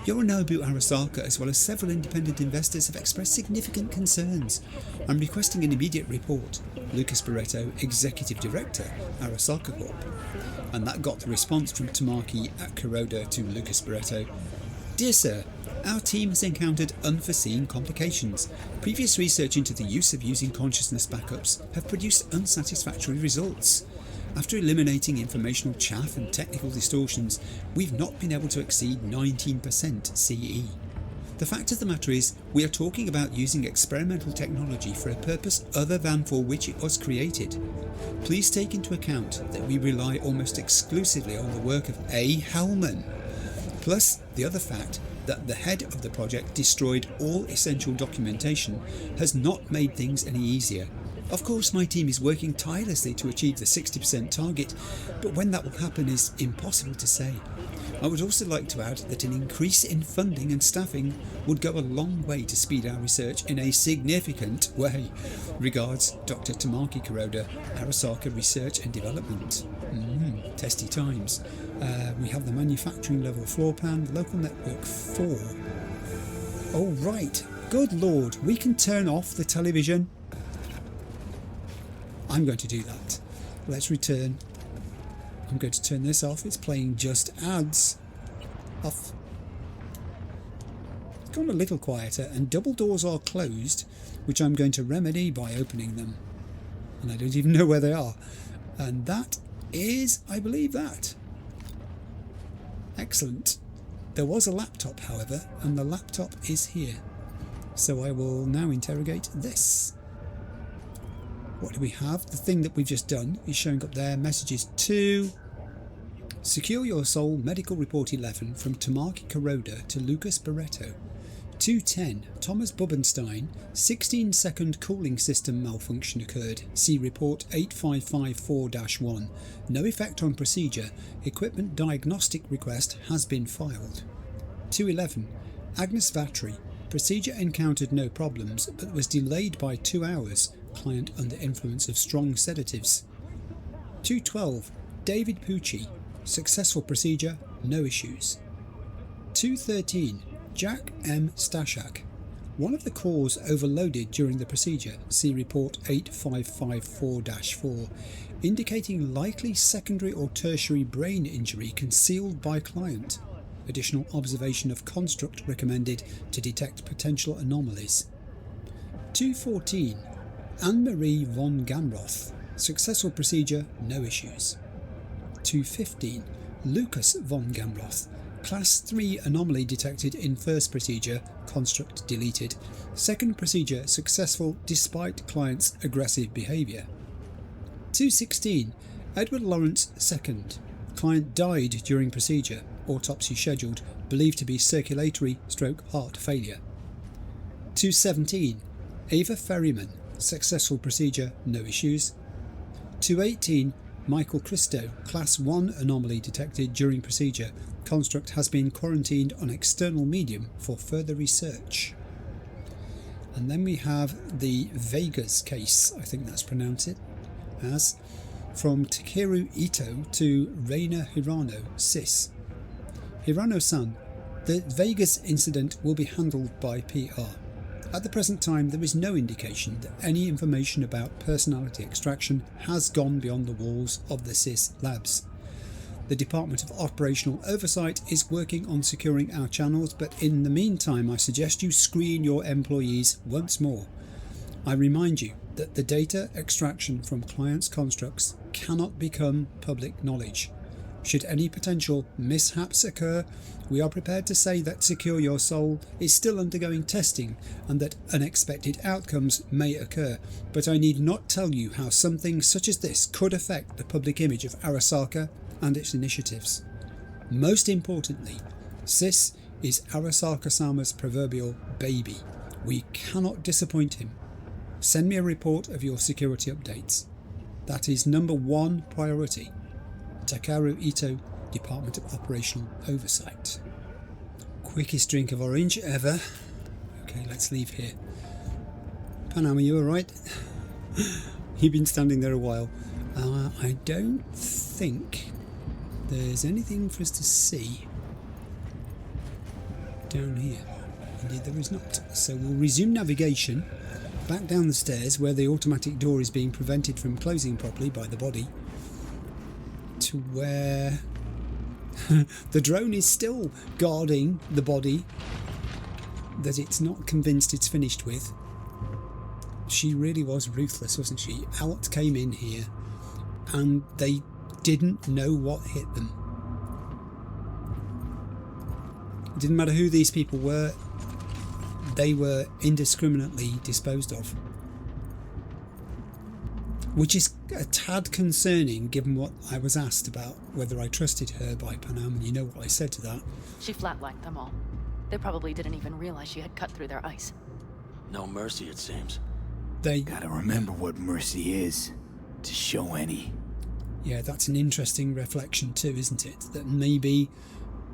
Yorinobu Arasaka as well as several independent investors have expressed significant concerns. I'm requesting an immediate report. Lucas Barreto, Executive Director, Arasaka Corp. And that got the response from Tamaki at Kuroda to Lucas Barreto. Dear Sir, our team has encountered unforeseen complications. Previous research into the use of using consciousness backups have produced unsatisfactory results. After eliminating informational chaff and technical distortions, we've not been able to exceed 19% CE. The fact of the matter is, we are talking about using experimental technology for a purpose other than for which it was created. Please take into account that we rely almost exclusively on the work of A. Hellman, plus the other fact that the head of the project destroyed all essential documentation has not made things any easier. Of course, my team is working tirelessly to achieve the 60% target, but when that will happen is impossible to say. I would also like to add that an increase in funding and staffing would go a long way to speed our research in a significant way. Regards, Dr. Tamaki Kuroda, Arasaka Research and Development. Testy times. We have the manufacturing level floor plan, local network 4. Oh right, good lord, we can turn off the television. I'm going to do that. Let's return. I'm going to turn this off. It's playing just ads. Off. It's gone a little quieter and double doors are closed, which I'm going to remedy by opening them. And I don't even know where they are. And that is, I believe, that. Excellent. There was a laptop, however, and the laptop is here. So I will now interrogate this. What do we have? The thing that we've just done is showing up there. Messages 2. Secure Your Soul Medical Report 11 from Tamaki Kuroda to Lucas Barreto. 210. Thomas Bubenstein. 16-second cooling system malfunction occurred. See report 8554-1. No effect on procedure. Equipment diagnostic request has been filed. 211. Agnes Vatry. Procedure encountered no problems but was delayed by 2 hours. Client under influence of strong sedatives. 212. David Pucci. Successful procedure, no issues. 213. Jack M. Stashak. One of the cores overloaded during the procedure. See report 8554-4, indicating likely secondary or tertiary brain injury concealed by client. Additional observation of construct recommended to detect potential anomalies. 214. Anne-Marie von Gamroth. Successful procedure, no issues. 215. Lucas von Gamroth. Class 3 anomaly detected in first procedure, construct deleted. Second procedure successful despite client's aggressive behaviour. 216. Edward Lawrence II. Client died during procedure, autopsy scheduled, believed to be circulatory/heart failure. 217. Ava Ferryman. Successful procedure, no issues. 218. Michael Christo. Class 1 anomaly detected during procedure. Construct has been quarantined on external medium for further research. And then we have the Vegas case, I think that's pronounced it as, from Takeru Ito to Reina Hirano, Sis. Hirano-san, the Vegas incident will be handled by PR. At the present time, there is no indication that any information about personality extraction has gone beyond the walls of the SIS labs. The Department of Operational Oversight is working on securing our channels, but in the meantime I suggest you screen your employees once more. I remind you that the data extraction from clients' constructs cannot become public knowledge. Should any potential mishaps occur, we are prepared to say that Secure Your Soul is still undergoing testing and that unexpected outcomes may occur, but I need not tell you how something such as this could affect the public image of Arasaka and its initiatives. Most importantly, Sis is Arasaka-sama's proverbial baby. We cannot disappoint him. Send me a report of your security updates. That is number 1 priority. Takaru Ito, Department of Operational Oversight. Quickest drink of orange ever. Okay, let's leave here. Panam, are you alright? You've been standing there a while. I don't think there's anything for us to see down here. Indeed there is not. So we'll resume navigation back down the stairs where the automatic door is being prevented from closing properly by the body, to where the drone is still guarding the body that it's not convinced it's finished with. She really was ruthless, wasn't she? Alt came in here and they didn't know what hit them. It didn't matter who these people were, they were indiscriminately disposed of. Which is a tad concerning given what I was asked about whether I trusted her by Panam, and you know what I said to that. She flatlined them all. They probably didn't even realize she had cut through their ice. No mercy, it seems. They gotta remember what mercy is, to show any. Yeah, that's an interesting reflection too, isn't it? That maybe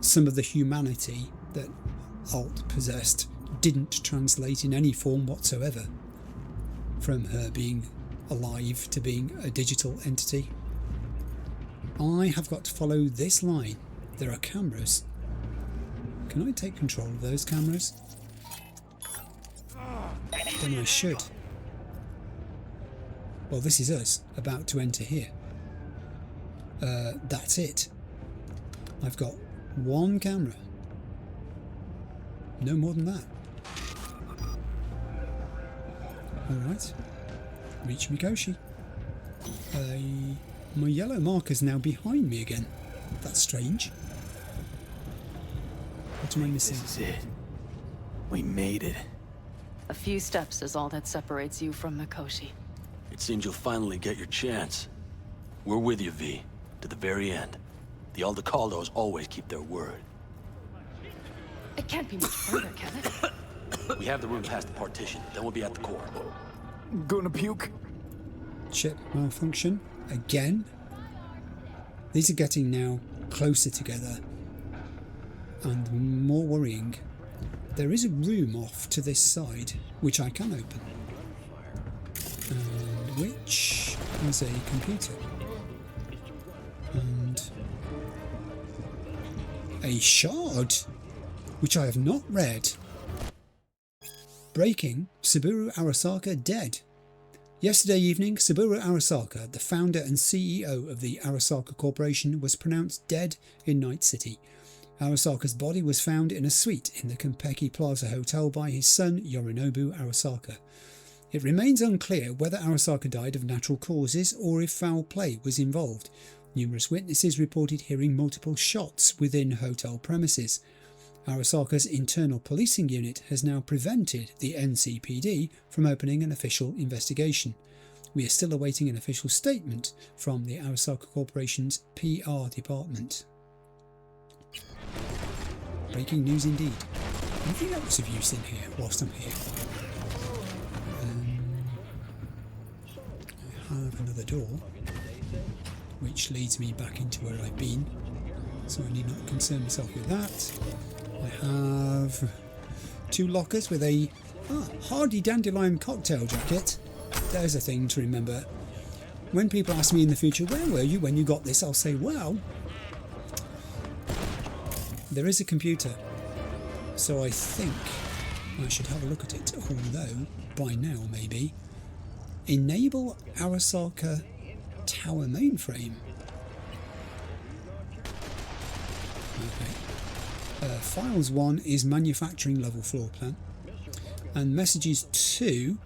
some of the humanity that Alt possessed didn't translate in any form whatsoever from her being alive to being a digital entity. I have got to follow this line. There are cameras. Can I take control of those cameras? Then I should. Well, this is us about to enter here. That's it. I've got 1 camera. No more than that. Alright. Reach Mikoshi. My yellow marker's now behind me again. That's strange. What am I missing? This is it. We made it. A few steps is all that separates you from Mikoshi. It seems you'll finally get your chance. We're with you, V, to the very end. The Aldecaldos always keep their word. It can't be much further, can it? We have the room past the partition, then we'll be at the core. Gonna puke. Chip malfunction again. These are getting now closer together and more worrying. There is a room off to this side which I can open, and which has a computer and a shard which I have not read. Breaking: Saburo Arasaka dead. Yesterday evening, Saburo Arasaka, the founder and CEO of the Arasaka Corporation, was pronounced dead in Night City. Arasaka's body was found in a suite in the Konpeki Plaza Hotel by his son Yorinobu Arasaka. It remains unclear whether Arasaka died of natural causes or if foul play was involved. Numerous witnesses reported hearing multiple shots within hotel premises. Arasaka's internal policing unit has now prevented the NCPD from opening an official investigation. We are still awaiting an official statement from the Arasaka Corporation's PR department. Breaking news indeed. Anything else of use in here whilst I'm here? I have another door which leads me back into where I've been, so I need not concern myself with that. I have 2 lockers with a Hardy Dandelion cocktail jacket. There's a thing to remember. When people ask me in the future, where were you when you got this, I'll say, well, there is a computer, so I think I should have a look at it, although by now maybe. Enable Arasaka Tower mainframe. Okay. Files 1 is manufacturing level floor plan. And messages 2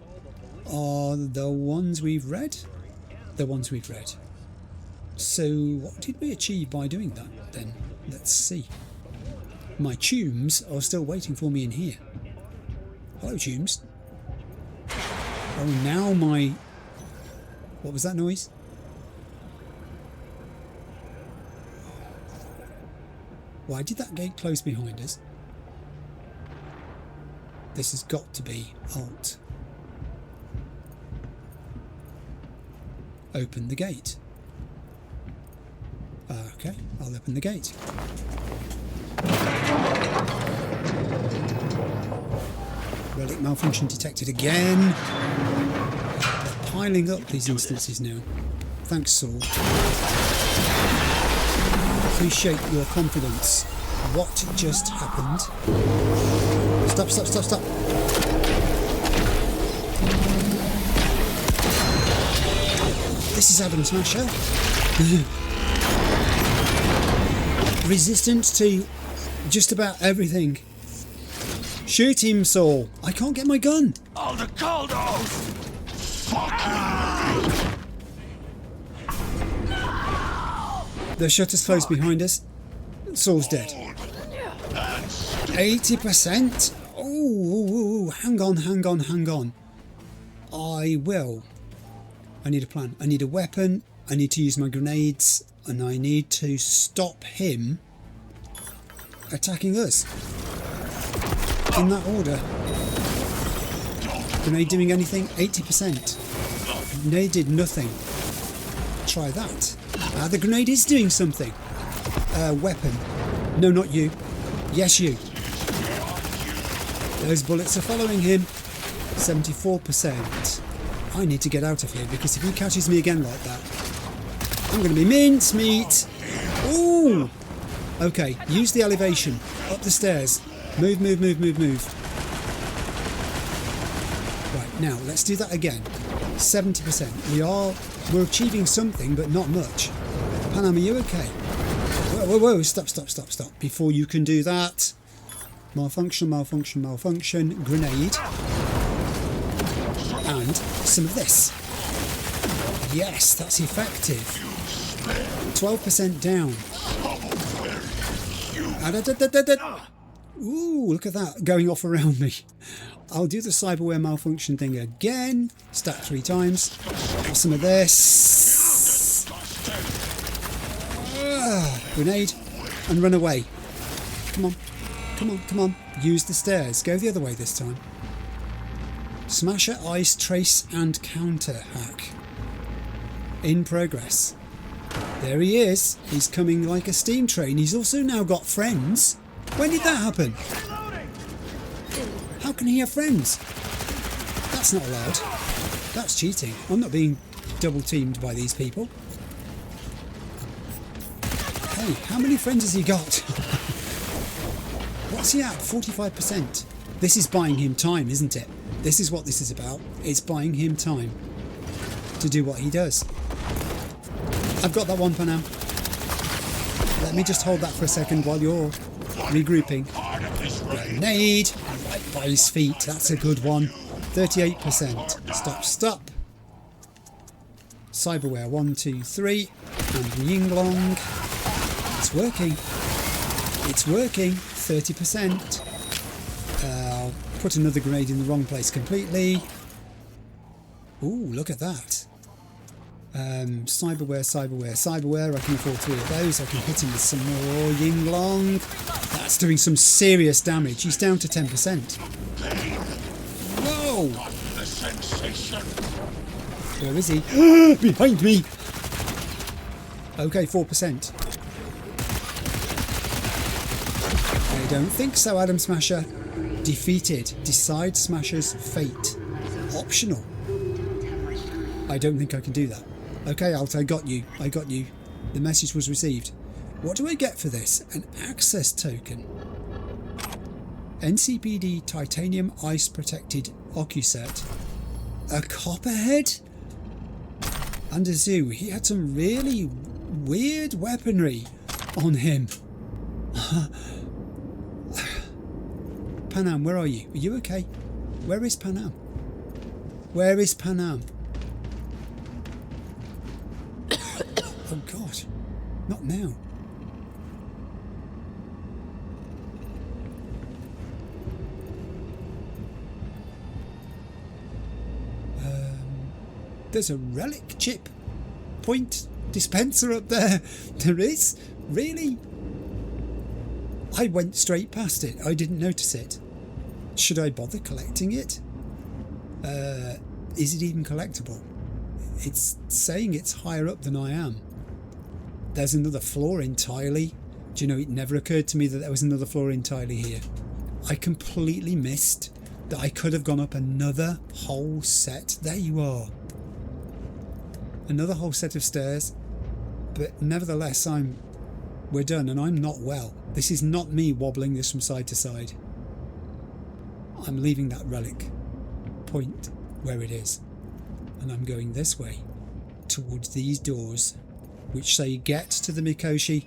are the ones we've read. The ones we've read. So what did we achieve by doing that then? Let's see. My tombs are still waiting for me in here. Hello, tombs. Oh, now my... What was that noise? Why did that gate close behind us? This has got to be Alt. Open the gate. Okay, I'll open the gate. Relic malfunction detected again. They're piling up these instances now. Thanks, Saul. Appreciate your confidence. What just happened? Stop, stop, stop, stop. This is Adam Smasher. Resistant to just about everything. Shoot him, Saul. I can't get my gun. All the Caldos! The shutter's closed behind us. Saul's dead. 80%? Oh, hang on, hang on, hang on. I need a plan. I need a weapon. I need to use my grenades. And I need to stop him attacking us. In that order. Grenade doing anything? 80%. Grenade did nothing. Try that. The grenade is doing something. Weapon. No, not you. Yes, you. Those bullets are following him. 74%. I need to get out of here because if he catches me again like that, I'm going to be mincemeat. Ooh. Okay, use the elevation. Up the stairs. Move, move, move, move, move. Right, now let's do that again. 70%. We're achieving something, but not much. Panam, are you okay? Whoa, whoa, whoa, stop, stop, stop, stop. Before you can do that. Malfunction, malfunction, malfunction. Grenade. And some of this. Yes, that's effective. 12% down. Ooh, look at that going off around me. I'll do the cyberware malfunction thing again. Stack 3 times. Have some of this. Grenade. And run away. Come on. Come on, come on. Use the stairs. Go the other way this time. Smasher, ice, trace and counter hack. In progress. There he is. He's coming like a steam train. He's also now got friends. When did that happen? How can he have friends? That's not allowed. That's cheating. I'm not being double teamed by these people. Hey, how many friends has he got? What's he at? 45%. This is buying him time, isn't it? This is what this is about. It's buying him time to do what he does. I've got that one for now. Let me just hold that for a second while you're regrouping. Grenade! Right by his feet. That's a good one. 38%. Stop, stop. Cyberware 1, 2, 3. And Yinglong. It's working. It's working. 30%. I'll put another grenade in the wrong place completely. Ooh, look at that. Cyberware, cyberware, cyberware. I can afford 3 of those. I can hit him with some more Yinglong. That's doing some serious damage. He's down to 10%. Whoa! Where is he? Behind me! Okay, 4%. I don't think so, Adam Smasher. Defeated. Decide Smasher's fate. Optional. I don't think I can do that. Okay, Alt, I got you. I got you. The message was received. What do I get for this? An access token. NCPD Titanium Ice Protected Ocuset. A copperhead? And a zoo. He had some really weird weaponry on him. Panam, where are you? Are you okay? Where is Panam? Where is Panam? Oh God, not now. There's a relic chip point dispenser up there. There is? Really? I went straight past it. I didn't notice it. Should I bother collecting it? Is it even collectible? It's saying it's higher up than I am. There's another floor entirely. Do you know, it never occurred to me that there was another floor entirely here. I completely missed that I could have gone up another whole set. There you are. Another whole set of stairs. But nevertheless, we're done and I'm not well. This is not me wobbling this from side to side. I'm leaving that relic point where it is. And I'm going this way, towards these doors, which say get to the Mikoshi.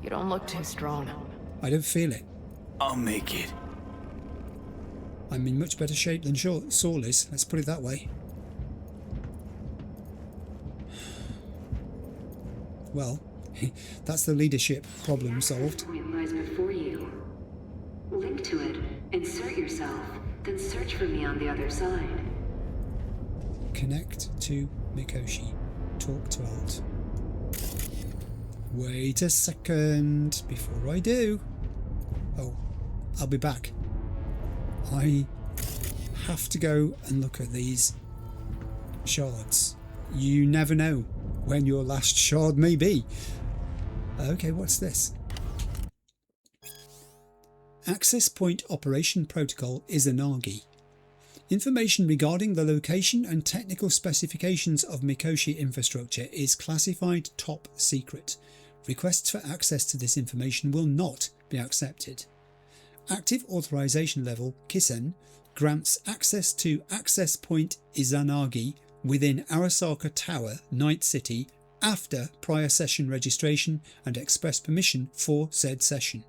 You don't look too strong. I don't feel it. I'll make it. I'm in much better shape than Saul is, let's put it that way. Well, that's the leadership problem solved. Point lies before you. Link to it, insert yourself, then search for me on the other side. Connect to Mikoshi. Talk to Alt. Wait a second before I do. Oh, I'll be back. I have to go and look at these shards. You never know when your last shard may be. Okay, what's this? Access Point Operation Protocol Izanagi. Information regarding the location and technical specifications of Mikoshi infrastructure is classified top secret. Requests for access to this information will not be accepted. Active Authorization Level Kisen grants access to Access Point Izanagi within Arasaka Tower, Night City, after prior session registration and express permission for said session.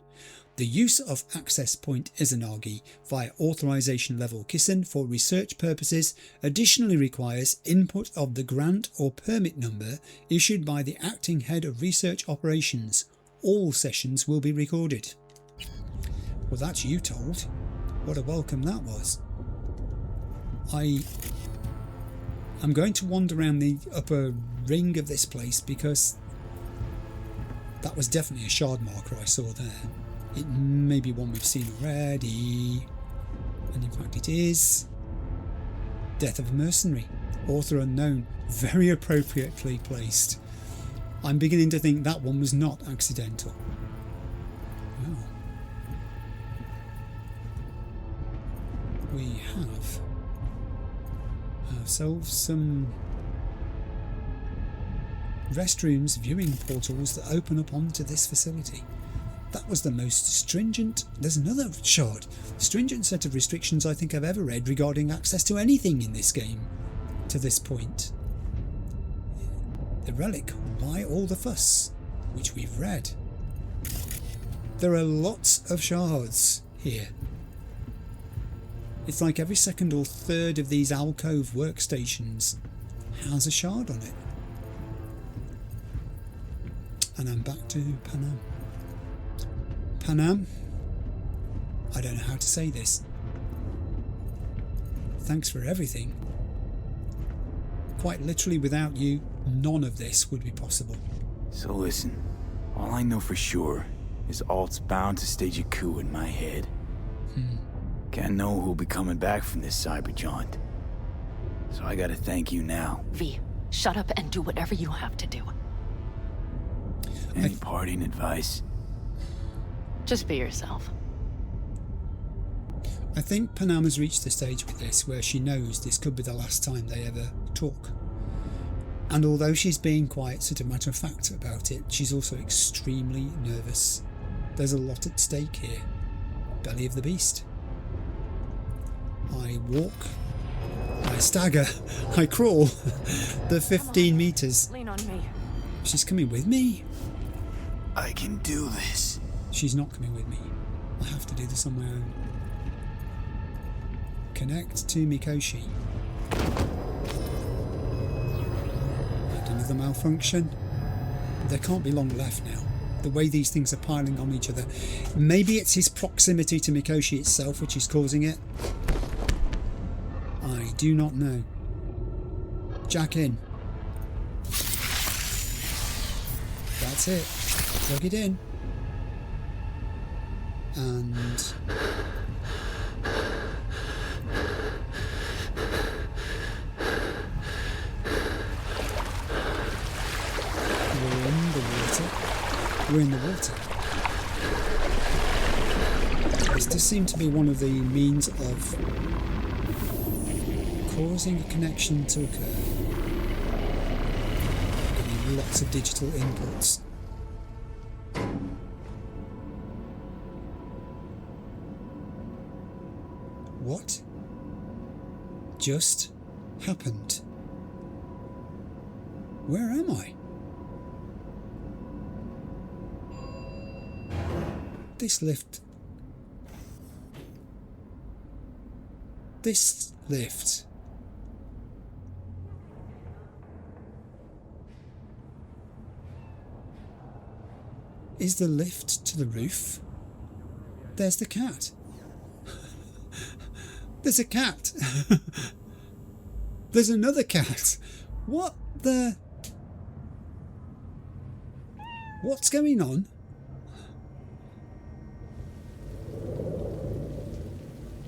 The use of Access Point Izanagi via Authorization Level Kisen for research purposes additionally requires input of the grant or permit number issued by the Acting Head of Research Operations. All sessions will be recorded. Well, that's you told. What a welcome that was. I'm going to wander around the upper ring of this place because that was definitely a shard marker I saw there. It may be one we've seen already, and in fact it is. Death of a Mercenary, author unknown, very appropriately placed. I'm beginning to think that one was not accidental. Oh. We have ourselves some restrooms, viewing portals that open up onto this facility. That was the most stringent, there's another shard, stringent set of restrictions I think I've ever read regarding access to anything in this game to this point. The relic, why all the fuss, which we've read. There are lots of shards here. It's like every second or third of these alcove workstations has a shard on it. And I'm back to Panam. Panam, I don't know how to say this. Thanks for everything. Quite literally, without you, none of this would be possible. So listen, all I know for sure is Alt's bound to stage a coup in my head. Can't know who'll be coming back from this cyber jaunt. So I gotta thank you now. V, shut up and do whatever you have to do. Any parting advice? Just be yourself. I think Panam has reached the stage with this where she knows this could be the last time they ever talk. And although she's being quite sort of matter of fact about it, she's also extremely nervous. There's a lot at stake here. Belly of the beast. I walk, I stagger, I crawl the 15 meters. Lean on me. She's coming with me. I can do this. She's not coming with me. I have to do this on my own. Connect to Mikoshi. And another malfunction. There can't be long left now. The way these things are piling on each other. Maybe it's his proximity to Mikoshi itself which is causing it. I do not know. Jack in. That's it. Plug it in. And we're in the water. We're in the water. This does seem to be one of the means of causing a connection to occur. Getting lots of digital inputs. What just happened? Where am I? This lift. This lift. Is the lift to the roof? There's the cat. There's a cat. There's another cat. What the... What's going on?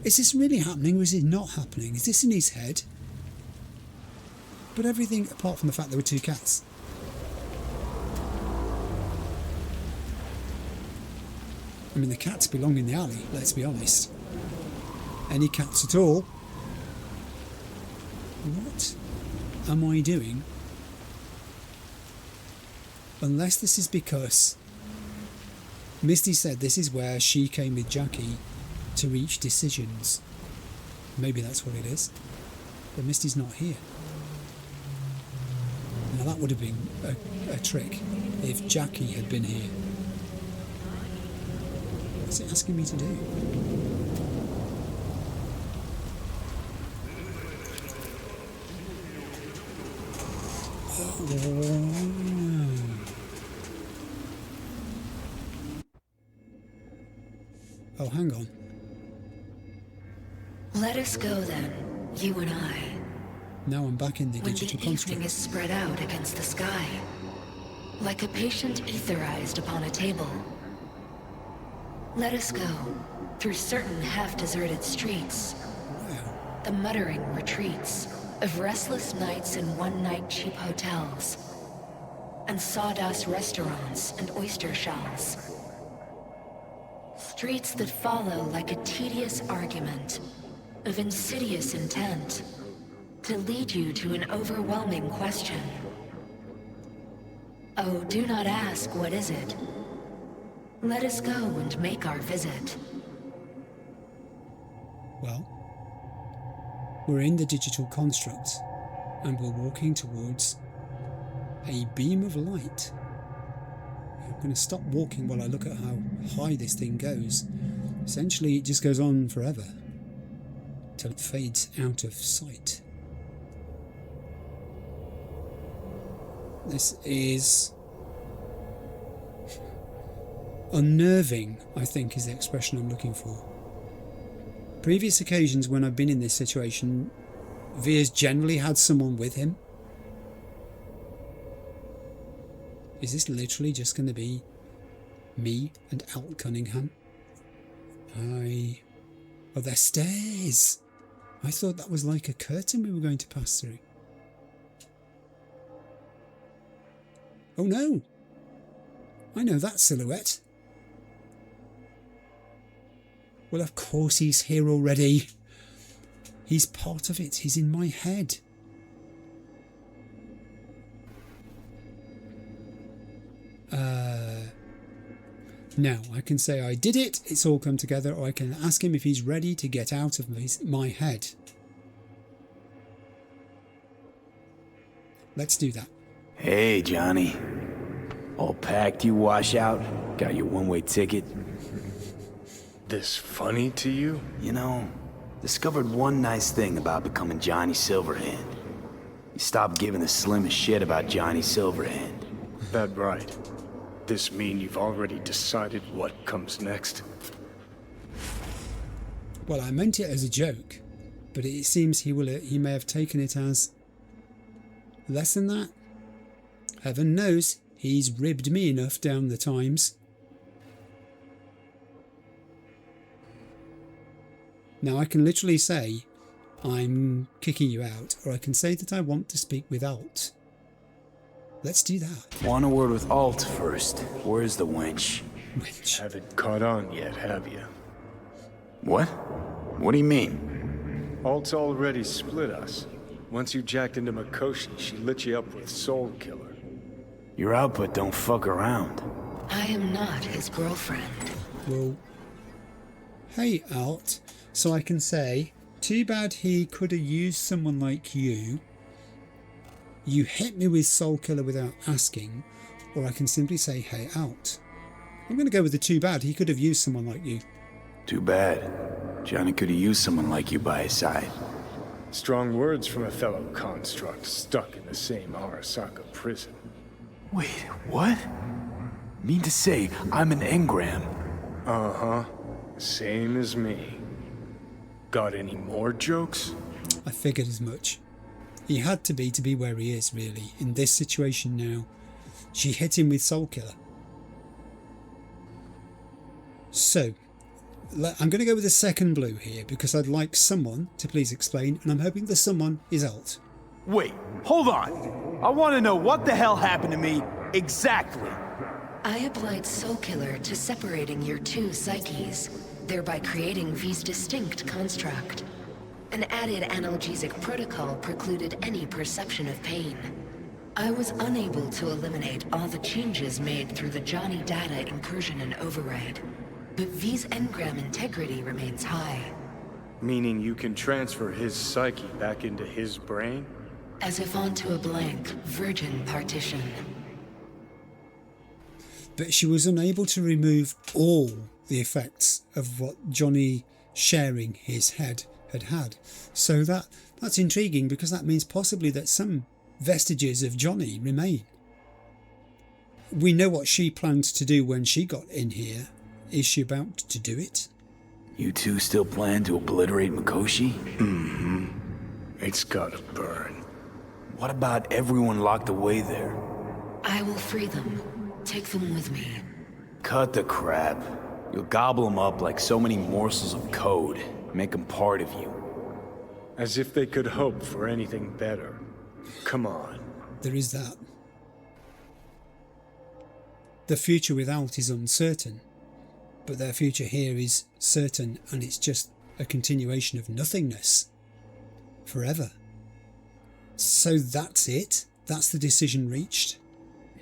Is this really happening or is it not happening? Is this in his head? But everything apart from the fact there were two cats. I mean, the cats belong in the alley, let's be honest. Any cats at all? What am I doing? Unless this is because Misty said this is where she came with Jackie to reach decisions. Maybe that's what it is. But Misty's not here. Now that would have been a trick if Jackie had been here. What's it asking me to do? Oh, hang on. Let us go then, you and I. Now I'm back in the When digital the construct. evening is spread out against the sky, like a patient etherized upon a table. Let us go through certain half-deserted streets. The muttering retreats of restless nights in one-night cheap hotels, and sawdust restaurants and oyster shells. Streets that follow like a tedious argument of insidious intent to lead you to an overwhelming question. Oh, do not ask, what is it? Let us go and make our visit. Well, we're in the digital construct and we're walking towards a beam of light. I'm going to stop walking while I look at how high this thing goes. Essentially, it just goes on forever till it fades out of sight. This is unnerving, I think, is the expression I'm looking for. Previous occasions when I've been in this situation, Veer's generally had someone with him. Is this literally just going to be me and Alt Cunningham? Oh, they're stairs! I thought that was like a curtain we were going to pass through. Oh no! I know that silhouette. Well, of course he's here already. He's part of it. He's in my head. Now, I can say I did it, it's all come together, or I can ask him if he's ready to get out of my head. Let's do that. Hey, Johnny. All packed, you wash out? Got your one-way ticket? This funny to you? You know, discovered one nice thing about becoming Johnny Silverhand. You stop giving the slimmest shit about Johnny Silverhand. That right. This mean you've already decided what comes next? Well, I meant it as a joke, but it seems he may have taken it as less than that. Heaven knows he's ribbed me enough down the times. Now I can literally say I'm kicking you out, or I can say that I want to speak with Alt. Let's do that. Want a word with Alt first. Where's the wench? Haven't caught on yet, have you? What? What do you mean? Alt's already split us. Once you jacked into Mikoshi, she lit you up with Soul Killer. Your output don't fuck around. I am not his girlfriend. Well, hey Alt. So I can say, too bad he could have used someone like you. You hit me with Soul Killer without asking, or I can simply say, hey Alt. I'm going to go with the too bad. He could have used someone like you. Too bad. Johnny could have used someone like you by his side. Strong words from a fellow construct stuck in the same Arasaka prison. Wait, what? Mean to say I'm an engram? Uh-huh. Same as me. Got any more jokes? I figured as much. He had to be where he is, really, in this situation now. She hit him with Soul Killer. So, I'm going to go with the second blue here, because I'd like someone to please explain, and I'm hoping the someone is Alt. Wait, hold on. I want to know what the hell happened to me exactly. I applied Soul Killer to separating your two psyches, thereby creating V's distinct construct. An added analgesic protocol precluded any perception of pain. I was unable to eliminate all the changes made through the Johnny data incursion and override, but V's engram integrity remains high. Meaning you can transfer his psyche back into his brain? As if onto a blank, virgin partition. But she was unable to remove all the effects of what Johnny sharing his head had. So that's intriguing, because that means possibly that some vestiges of Johnny remain. We know what she planned to do when she got in here. Is she about to do it? You two still plan to obliterate Mikoshi? Mm-hmm. It's gotta burn. What about everyone locked away there? I will free them. Take them with me. Cut the crap. You'll gobble them up like so many morsels of code. Make them part of you. As if they could hope for anything better. Come on. There is that. The future with Alt is uncertain, but their future here is certain, and it's just a continuation of nothingness. Forever. So that's it? That's the decision reached?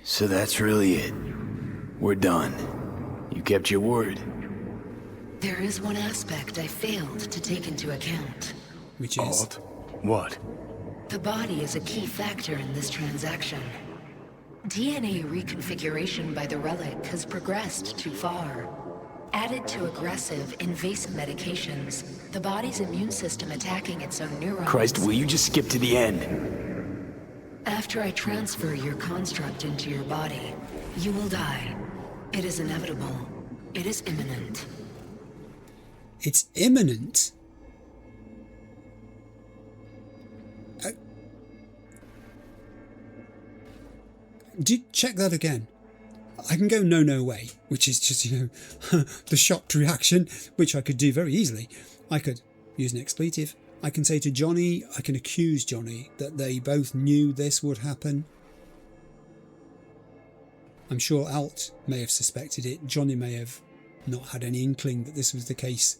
So that's really it. We're done. You kept your word. There is one aspect I failed to take into account. Which is? What? The body is a key factor in this transaction. DNA reconfiguration by the relic has progressed too far. Added to aggressive, invasive medications, the body's immune system attacking its own neurons. Christ, will you just skip to the end? After I transfer your construct into your body, you will die. It is inevitable. It is imminent. It's imminent? Check that again. I can go no way, which is just, the shocked reaction, which I could do very easily. I could use an expletive. I can say to Johnny, I can accuse Johnny that they both knew this would happen. I'm sure Alt may have suspected it. Johnny may have not had any inkling that this was the case.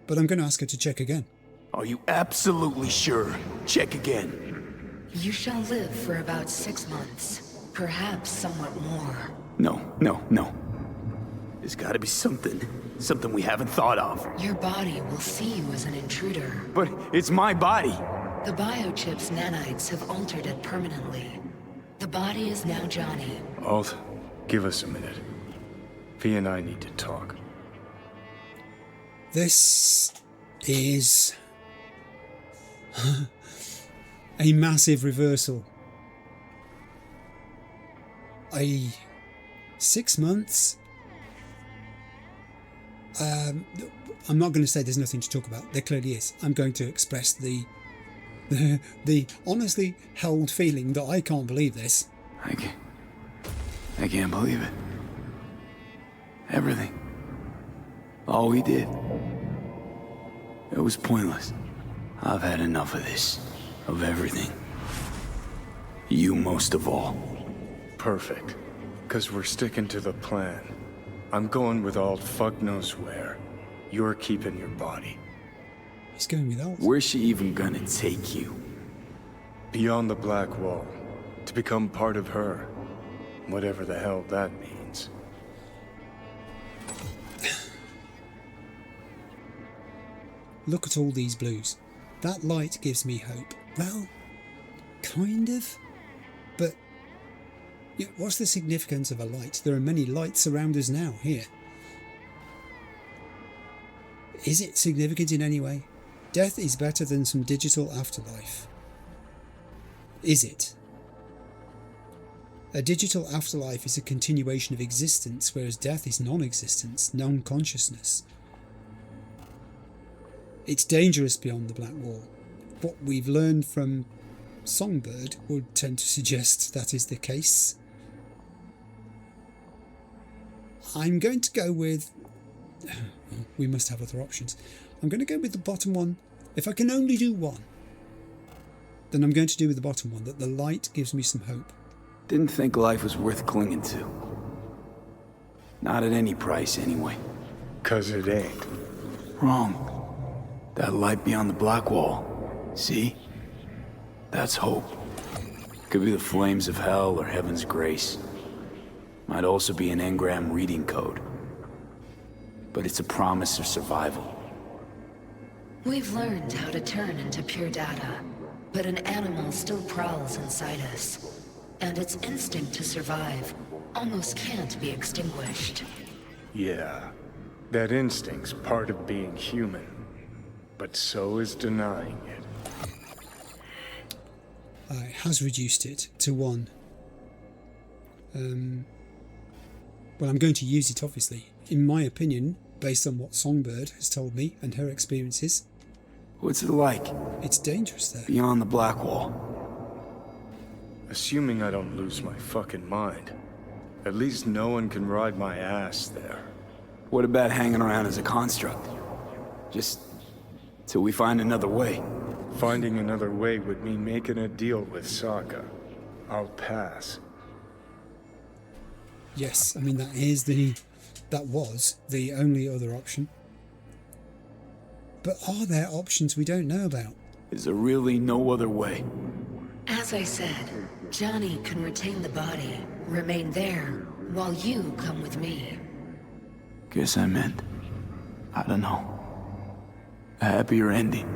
But I'm going to ask her to check again. Are you absolutely sure? Check again. You shall live for about 6 months, perhaps somewhat more. No. There's gotta be something we haven't thought of. Your body will see you as an intruder. But it's my body. The biochip's nanites have altered it permanently. The body is now Johnny. Alt, give us a minute. V and I need to talk. This is a massive reversal. 6 months. I'm not going to say there's nothing to talk about. There clearly is. I'm going to express the honestly held feeling that I can't believe this. I can't believe it. Everything. All we did. It was pointless. I've had enough of this. Of everything. You most of all. Perfect. Because we're sticking to the plan. I'm going with Alt fuck knows where. You're keeping your body. He's going with Alt. Where's she even gonna take you? Beyond the Black Wall. To become part of her. Whatever the hell that means. Look at all these blues. That light gives me hope. Well, kind of. But what's the significance of a light? There are many lights around us now, here. Is it significant in any way? Death is better than some digital afterlife. Is it? A digital afterlife is a continuation of existence, whereas death is non-existence, non-consciousness. It's dangerous beyond the Black Wall. What we've learned from Songbird would tend to suggest that is the case. I'm going to go with... We must have other options. I'm going to go with the bottom one. If I can only do one, then I'm going to do with the bottom one, that the light gives me some hope. Didn't think life was worth clinging to. Not at any price, anyway. 'Cause it ain't. Wrong. That light beyond the Black Wall. See? That's hope. Could be the flames of hell or heaven's grace. Might also be an engram reading code. But it's a promise of survival. We've learned how to turn into pure data, but an animal still prowls inside us. And its instinct to survive almost can't be extinguished. Yeah, that instinct's part of being human. But so is denying it. It has reduced it to 1. Well, I'm going to use it, obviously. In my opinion, based on what Songbird has told me and her experiences. What's it like? It's dangerous there. Beyond the Black Wall. Assuming I don't lose my fucking mind. At least no one can ride my ass there. What about hanging around as a construct? Just till we find another way. Finding another way would mean making a deal with Sokka. I'll pass. Yes, I mean that was the only other option. But are there options we don't know about? Is there really no other way? As I said, Johnny can retain the body, remain there, while you come with me. Guess I meant, I don't know, a happier ending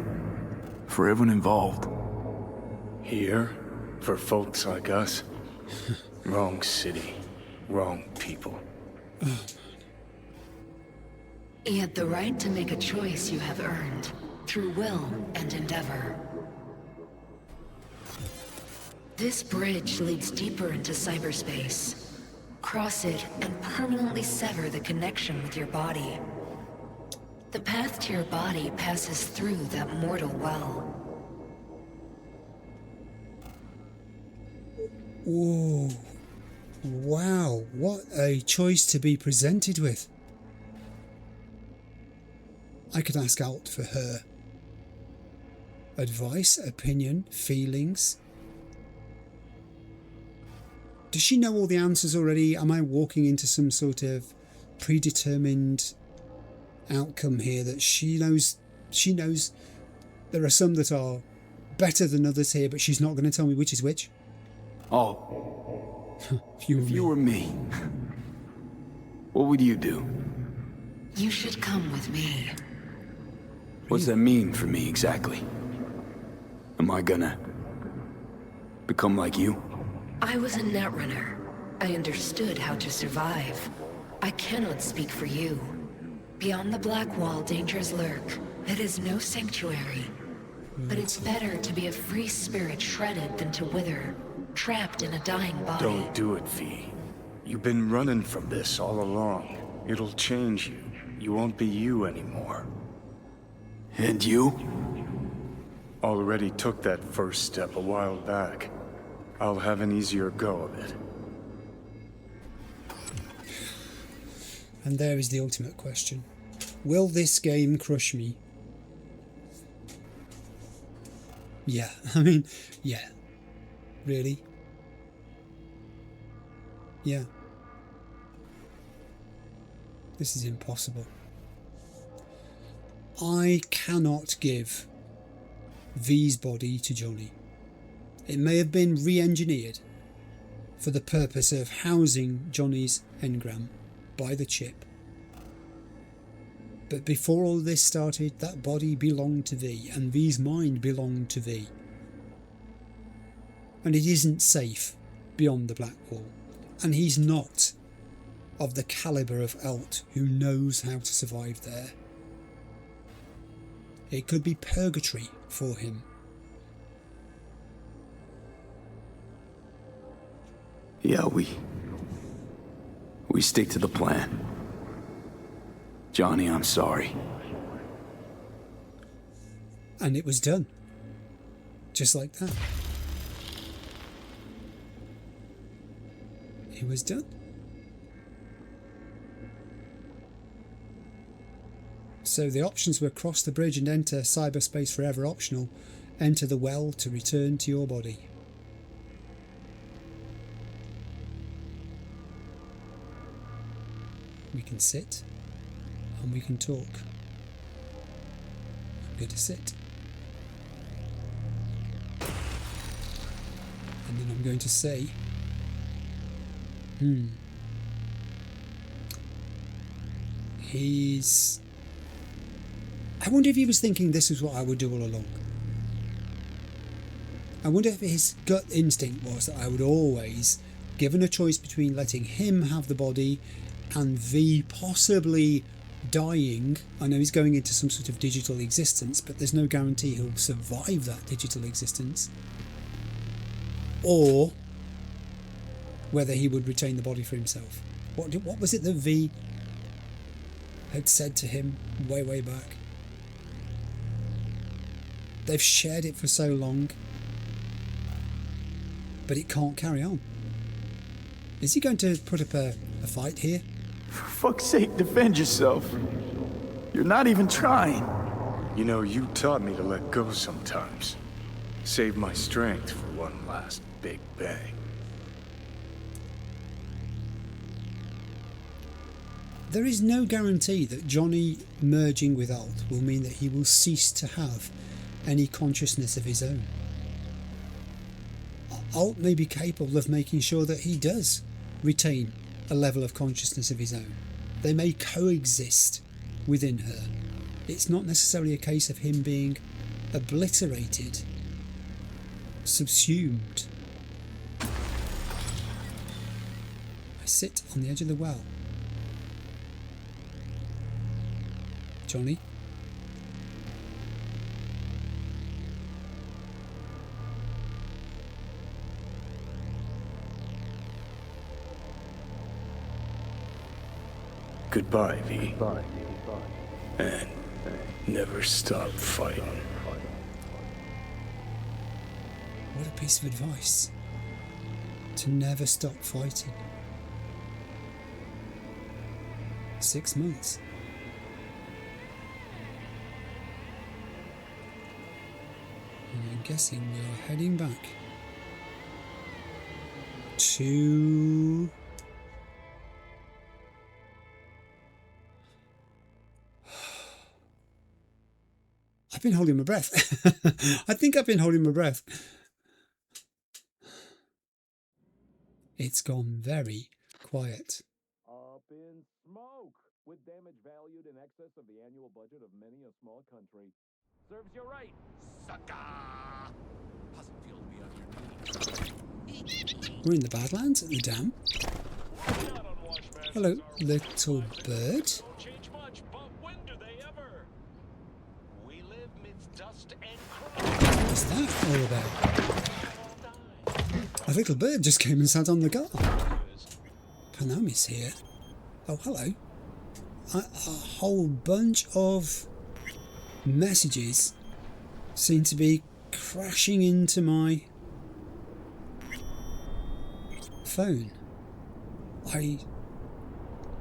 for everyone involved. Here? For folks like us? Wrong city, wrong people. Yet the right to make a choice you have earned, through will and endeavor. This bridge leads deeper into cyberspace. Cross it and permanently sever the connection with your body. The path to your body passes through that mortal well. Ooh. Wow, what a choice to be presented with. I could ask Alt for her advice, opinion, feelings. Does she know all the answers already? Am I walking into some sort of predetermined outcome here that she knows? She knows there are some that are better than others here, but she's not going to tell me which is which. Oh, if you were me, what would you do? You should come with me. What's that mean for me exactly? Am I gonna become like you? I was a netrunner. I understood how to survive. I cannot speak for you. Beyond the Black Wall, dangers lurk. It is no sanctuary. But it's better to be a free spirit shredded than to wither, trapped in a dying body. Don't do it, V. You've been running from this all along. It'll change you. You won't be you anymore. And you? Already took that first step a while back. I'll have an easier go of it. And there is the ultimate question. Will this game crush me? Yeah, I mean, yeah. Really? Yeah. This is impossible. I cannot give V's body to Johnny. It may have been re-engineered for the purpose of housing Johnny's engram by the chip. But before all this started, that body belonged to V, and V's mind belonged to V. And it isn't safe beyond the Black Wall. And he's not of the calibre of Alt who knows how to survive there. It could be purgatory for him. Yeah, we stick to the plan. Johnny, I'm sorry. And it was done. Just like that. It was done. So the options were cross the bridge and enter cyberspace forever optional. Enter the well to return to your body. We can sit and we can talk. I'm going to sit. And then I'm going to say, I wonder if he was thinking this is what I would do all along. I wonder if his gut instinct was that I would always, given a choice between letting him have the body and V possibly dying, I know he's going into some sort of digital existence, but there's no guarantee he'll survive that digital existence, or whether he would retain the body for himself. What was it that V had said to him way back? They've shared it for so long, but it can't carry on. Is he going to put up a fight here? For fuck's sake, defend yourself. You're not even trying. You know, you taught me to let go sometimes. Save my strength for one last big bang. There is no guarantee that Johnny merging with Alt will mean that he will cease to have any consciousness of his own. Alt may be capable of making sure that he does retain a level of consciousness of his own. They may coexist within her. It's not necessarily a case of him being obliterated, subsumed. I sit on the edge of the well. Johnny? Goodbye, V. And never stop fighting. What a piece of advice. To never stop fighting. 6 months. And I'm guessing we are heading back to... I've been holding my breath. I think I've been holding my breath. It's gone very quiet. Up in smoke, with damage valued in excess of the annual budget of many a small country. Serves you right, sucker! Doesn't feel to be on your knees. We're in the Badlands at the dam. Hello, little bird. What's that all about? A little bird just came and sat on the guard. Panam is here. Oh, hello. A whole bunch of messages seem to be crashing into my phone. I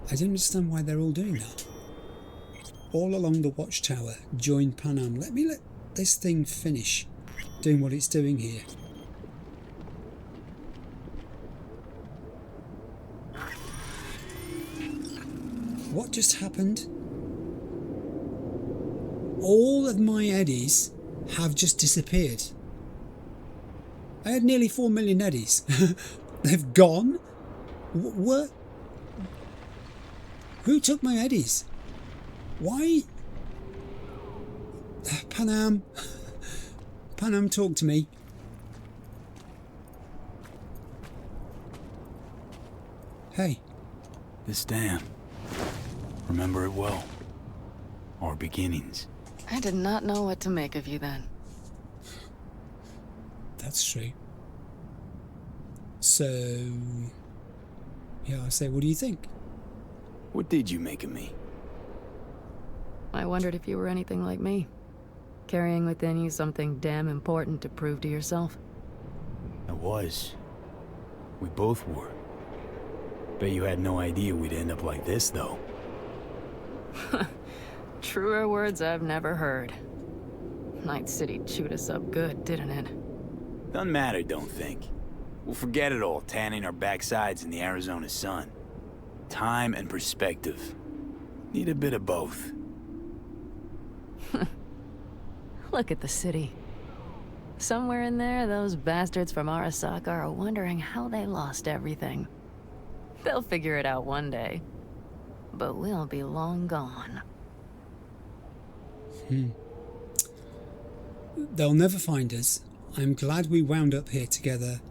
don't understand why they're all doing that. All along the watchtower, join Panam. Let me let this thing finish doing what it's doing here. What just happened? All of my eddies have just disappeared. I had nearly 4 million eddies. They've gone? What? Who took my eddies? Why? Panam. Panam, talk to me. Hey. This dam. Remember it well. Our beginnings. I did not know what to make of you then. That's true. So... yeah, I say, what do you think? What did you make of me? I wondered if you were anything like me. Carrying within you something damn important to prove to yourself. I was. We both were. Bet you had no idea we'd end up like this, though. Truer words I've never heard. Night City chewed us up good, didn't it? Doesn't matter, don't think. We'll forget it all, tanning our backsides in the Arizona sun. Time and perspective. Need a bit of both. Look at the city. Somewhere in there, those bastards from Arasaka are wondering how they lost everything. They'll figure it out one day. But we'll be long gone. They'll never find us. I'm glad we wound up here together.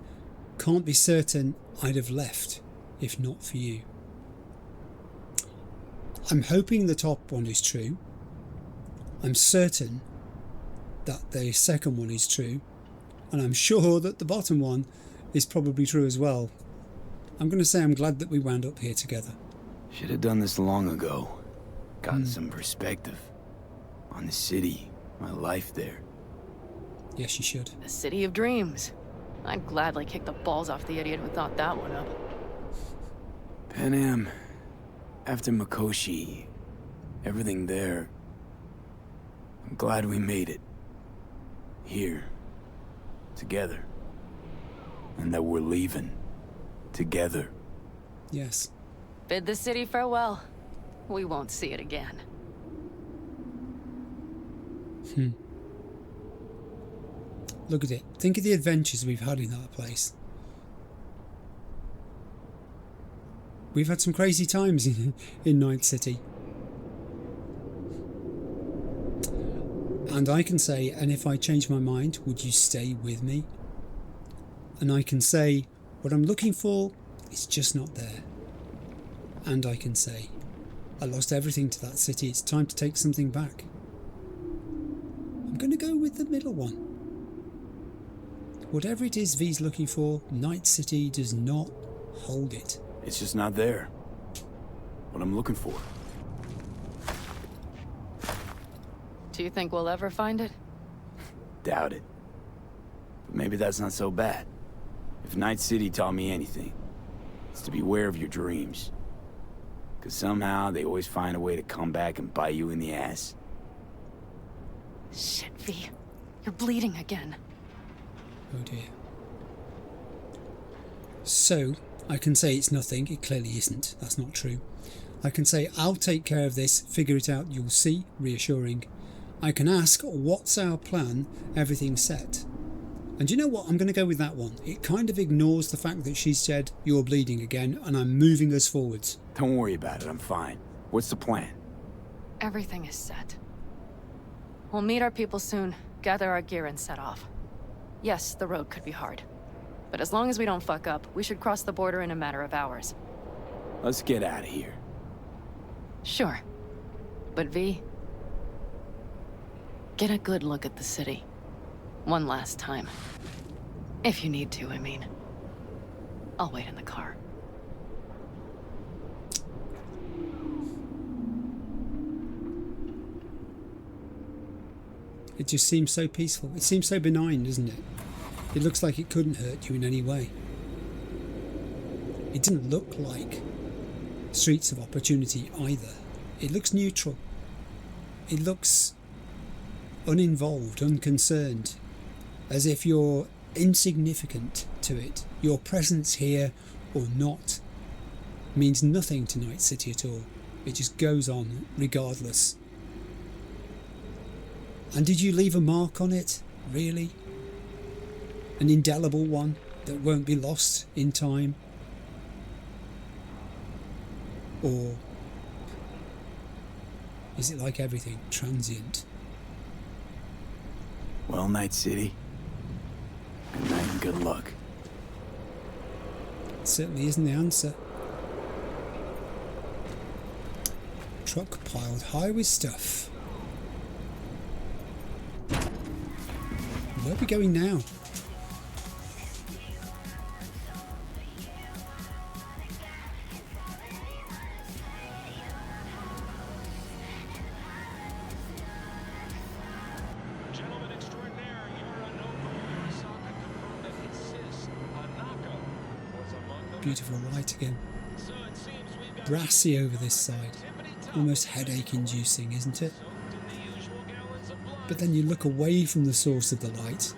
Can't be certain I'd have left if not for you. I'm hoping the top one is true. I'm certain that the second one is true. And I'm sure that the bottom one is probably true as well. I'm going to say I'm glad that we wound up here together. Should have done this long ago. Gotten some perspective. On the city, my life there. Yes, you should. The city of dreams. I'd gladly kick the balls off the idiot who thought that one up. Panam, after Mikoshi, everything there... I'm glad we made it. Here. Together. And that we're leaving. Together. Yes. Bid the city farewell. We won't see it again. Look at it. Think of the adventures we've had in that place. We've had some crazy times in Night City. And I can say, and if I change my mind, would you stay with me? And I can say, what I'm looking for is just not there. And I can say, I lost everything to that city. It's time to take something back. I'm going to go with the middle one. Whatever it is V's looking for, Night City does not hold it. It's just not there. What I'm looking for. Do you think we'll ever find it? Doubt it. But maybe that's not so bad. If Night City taught me anything, it's to beware of your dreams. Because somehow they always find a way to come back and bite you in the ass. Shit, V. You're bleeding again. Oh dear. So, I can say it's nothing. It clearly isn't. That's not true. I can say, I'll take care of this. Figure it out. You'll see. Reassuring. I can ask, what's our plan? Everything's set. And you know what? I'm going to go with that one. It kind of ignores the fact that she said, you're bleeding again, and I'm moving us forwards. Don't worry about it. I'm fine. What's the plan? Everything is set. We'll meet our people soon, gather our gear and set off. Yes, the road could be hard. But as long as we don't fuck up, we should cross the border in a matter of hours. Let's get out of here. Sure. But V, get a good look at the city. One last time. If you need to, I mean. I'll wait in the car. It just seems so peaceful. It seems so benign, doesn't it? It looks like it couldn't hurt you in any way. It doesn't look like Streets of Opportunity either. It looks neutral. It looks uninvolved, unconcerned, as if you're insignificant to it. Your presence here or not means nothing to Night City at all. It just goes on regardless. And did you leave a mark on it? Really? An indelible one that won't be lost in time? Or is it like everything, transient? Well, Night City, good night and good luck. It certainly isn't the answer. Truck piled high with stuff. Where are we going now? Beautiful light again. Brassy over this side. Almost headache inducing, isn't it? But then you look away from the source of the light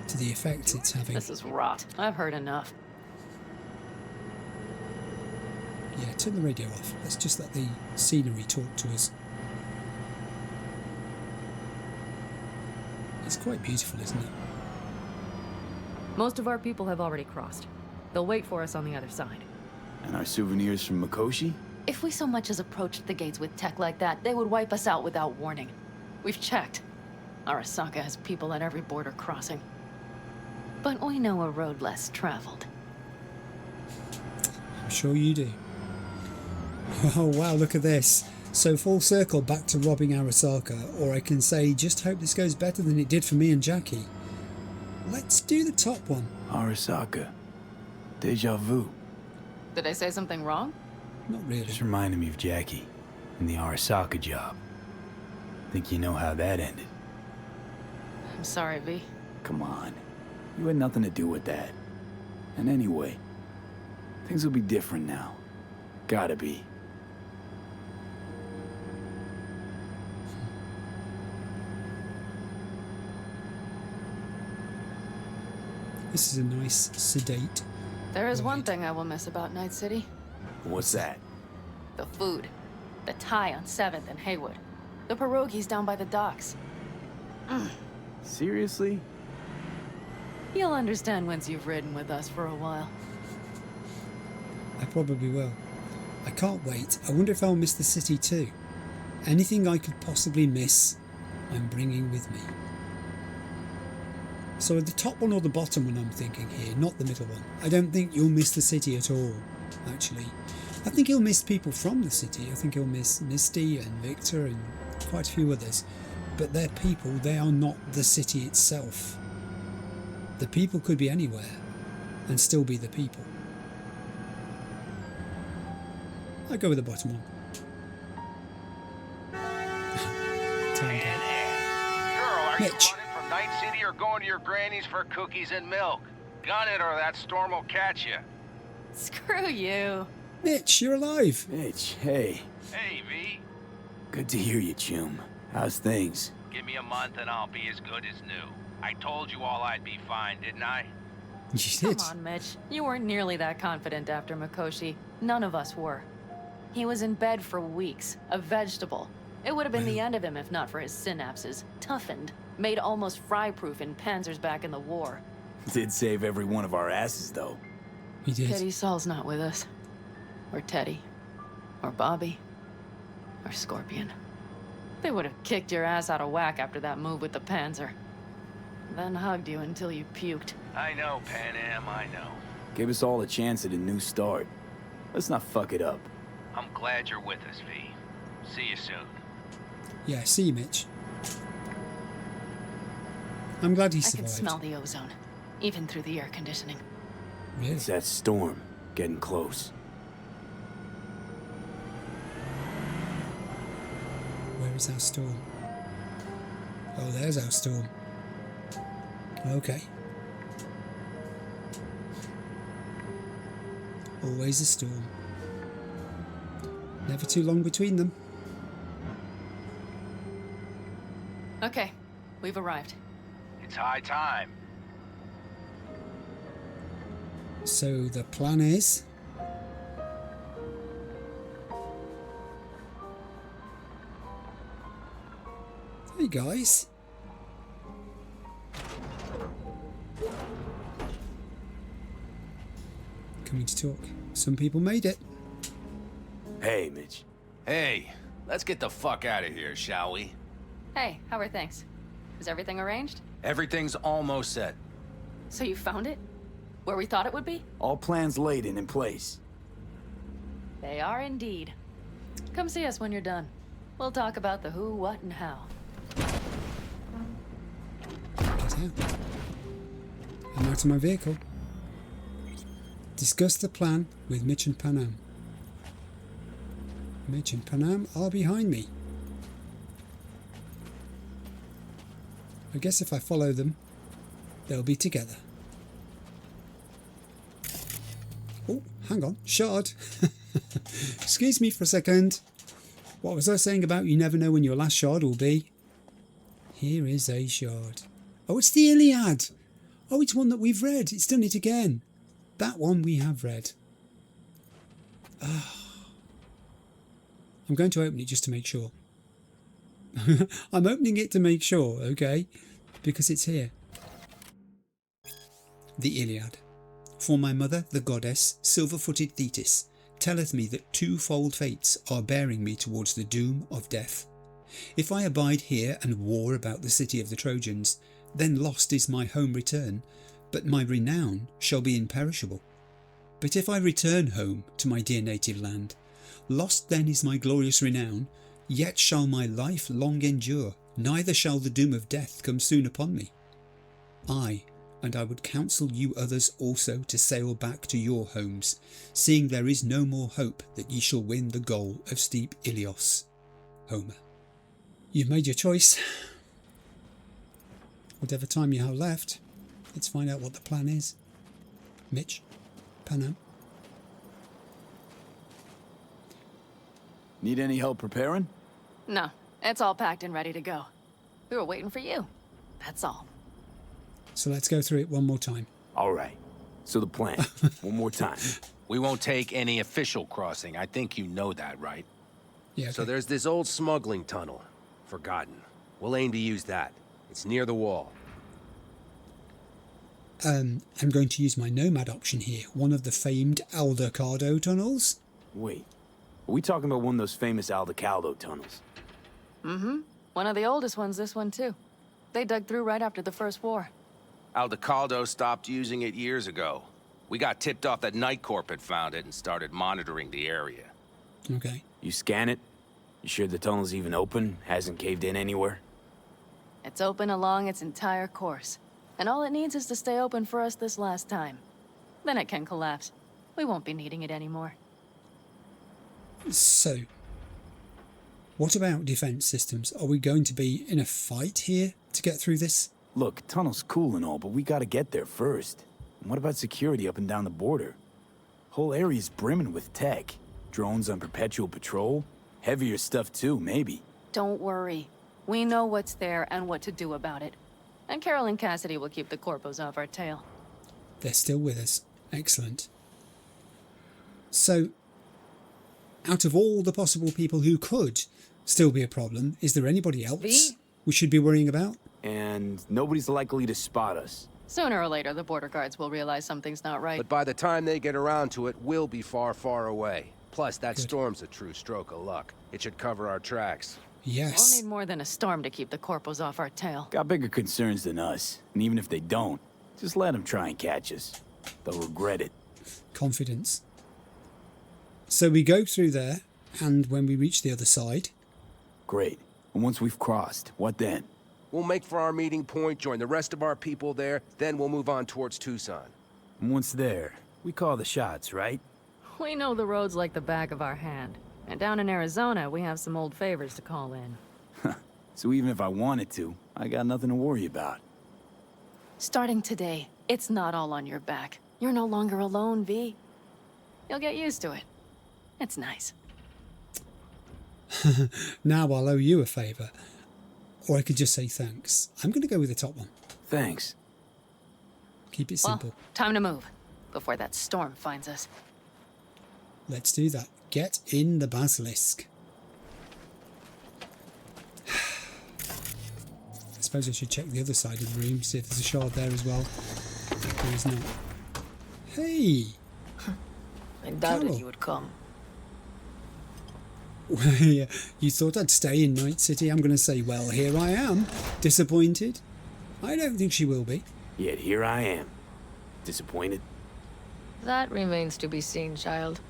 to the effect it's having. This is rot. I've heard enough. Yeah, turn the radio off. Let's just let the scenery talk to us. It's quite beautiful, isn't it? Most of our people have already crossed. They'll wait for us on the other side. And our souvenirs from Mikoshi? If we so much as approached the gates with tech like that, they would wipe us out without warning. We've checked. Arasaka has people at every border crossing. But we know a road less traveled. I'm sure you do. Oh wow, look at this. So full circle back to robbing Arasaka, or I can say just hope this goes better than it did for me and Jackie. Let's do the top one. Arasaka. Deja vu. Did I say something wrong? Not really. Just reminded me of Jackie and the Arasaka job. Think you know how that ended? I'm sorry, V. Come on. You had nothing to do with that. And anyway, things will be different now. Gotta be. This is a nice, sedate... There is one thing I will miss about Night City. What's that? The food. The Thai on 7th and Haywood. The pierogies down by the docks. Seriously? You'll understand once you've ridden with us for a while. I probably will. I can't wait. I wonder if I'll miss the city too. Anything I could possibly miss, I'm bringing with me. So the top one or the bottom one I'm thinking here, not the middle one. I don't think you'll miss the city at all, actually. I think he'll miss people from the city. I think he'll miss Misty and Victor and quite a few others. But they're people, they are not the city itself. The people could be anywhere and still be the people. I'll go with the bottom one. Girl, are Mitch. you running from Night City or going to your granny's for cookies and milk? Gun it or that storm will catch you. Screw you. Mitch, you're alive. Mitch, hey. Hey, V. Good to hear you, Chum. How's things? Give me a month and I'll be as good as new. I told you all I'd be fine, didn't I? You did. Come on, Mitch. You weren't nearly that confident after Mikoshi. None of us were. He was in bed for weeks, a vegetable. It would have been the end of him if not for his synapses. Toughened, made almost fry-proof in panzers back in the war. Did save every one of our asses, though. He did. Pity Saul's not with us. Or Teddy. Or Bobby. Or Scorpion. They would have kicked your ass out of whack after that move with the Panzer. then hugged you until you puked. I know, Pan Am, I know. Gave us all a chance at a new start. Let's not fuck it up. I'm glad you're with us, V. See you soon. Yeah, see you, Mitch. I'm glad he I survived. can smell the ozone, even through the air conditioning. Really? It's that storm getting close. Where is our storm? Oh, there's our storm. Okay. Always a storm. Never too long between them. Okay, we've arrived. It's high time. So the plan is... Hey guys. Coming to talk. Some people made it. Hey, Mitch. Hey, let's get the fuck out of here, shall we? Hey, how are things? Is everything arranged? Everything's almost set. So you found it? Where we thought it would be? All plans laid and in place. They are indeed. Come see us when you're done. We'll talk about the who, what, and how. Get out. I'm out of my vehicle. Discuss the plan with Mitch and Panam. Mitch and Panam are behind me. I guess if I follow them, they'll be together. Oh, hang on. Shard. Excuse me for a second. What was I saying about you never know when your last shard will be? Here is a shard. Oh, it's the Iliad. Oh, it's one that we've read. It's done it again. That one we have read. I'm going to open it just to make sure. I'm opening it to make sure, okay? Because it's here. The Iliad. For my mother, the goddess, silver-footed Thetis, telleth me that twofold fates are bearing me towards the doom of death. If I abide here and war about the city of the Trojans, then lost is my home return, but my renown shall be imperishable. But if I return home to my dear native land, lost then is my glorious renown, yet shall my life long endure, neither shall the doom of death come soon upon me. I would counsel you others also to sail back to your homes, seeing there is no more hope that ye shall win the goal of steep Ilios. Homer. You've made your choice. Whatever time you have left, let's find out what the plan is. Mitch? Panam? Need any help preparing? No, it's all packed and ready to go. We were waiting for you. That's all. So let's go through it one more time. All right. So the plan, one more time. We won't take any official crossing. I think you know that, right? Yeah. Okay. So there's this old smuggling tunnel. Forgotten. We'll aim to use that. It's near the wall. I'm going to use my Nomad option here. One of the famed Aldecaldo tunnels. Wait. Are we talking about one of those famous Aldecaldo tunnels? Mm-hmm. One of the oldest ones, this one too. They dug through right after the First War. Aldecaldo stopped using it years ago. We got tipped off that Night Corp had found it and started monitoring the area. Okay. You scan it? You sure the tunnel's even open? Hasn't caved in anywhere? It's open along its entire course. And all it needs is to stay open for us this last time. Then it can collapse. We won't be needing it anymore. So, what about defense systems? Are we going to be in a fight here to get through this? Look, tunnel's cool and all, but we gotta get there first. And what about security up and down the border? Whole area's brimming with tech. Drones on perpetual patrol. Heavier stuff too, maybe. Don't worry. We know what's there and what to do about it. And Carol and Cassidy will keep the corpos off our tail. They're still with us. Excellent. So, out of all the possible people who could still be a problem, is there anybody else we should be worrying about? And nobody's likely to spot us. Sooner or later, the border guards will realize something's not right. But by the time they get around to it, we'll be far, far away. Plus, that storm's a true stroke of luck. It should cover our tracks. We'll need more than a storm to keep the corpos off our tail. Got bigger concerns than us. And even if they don't, just let them try and catch us. They'll regret it. Confidence. So we go through there, and when we reach the other side... Great. And once we've crossed, what then? We'll make for our meeting point, join the rest of our people there, then we'll move on towards Tucson. And once there, we call the shots, right? We know the roads like the back of our hand. And down in Arizona, we have some old favors to call in. So even if I wanted to, I got nothing to worry about. Starting today, it's not all on your back. You're no longer alone, V. You'll get used to it. It's nice. Now I'll owe you a favour. Or I could just say thanks. I'm going to go with the top one. Thanks. Keep it simple. Well, time to move, before that storm finds us. Let's do that. Get in the basilisk. I suppose I should check the other side of the room, see if there's a shard there as well. There is not. Hey! I doubted Carol. you would come. Yeah, you thought I'd stay in Night City? I'm going to say, well, here I am. Disappointed? I don't think she will be. Yet here I am. Disappointed? That remains to be seen, child.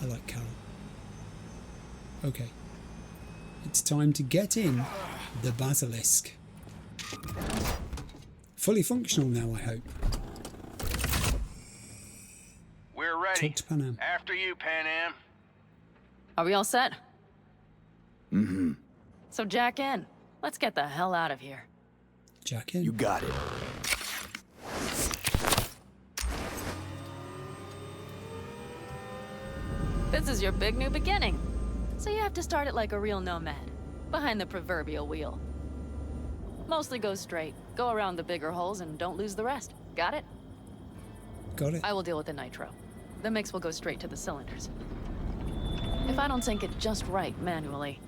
I like Carol. Okay. It's time to get in the basilisk. Fully functional now, I hope. We're ready. Talk to Pan Am. After you, Pan Am. Are we all set? Mm-hmm. So jack in. Let's get the hell out of here. Jack in. You got it. This is your big new beginning. So you have to start it like a real nomad, behind the proverbial wheel. Mostly go straight, go around the bigger holes, and don't lose the rest. Got it? Got it. I will deal with the nitro. The mix will go straight to the cylinders. If I don't sync it just right manually,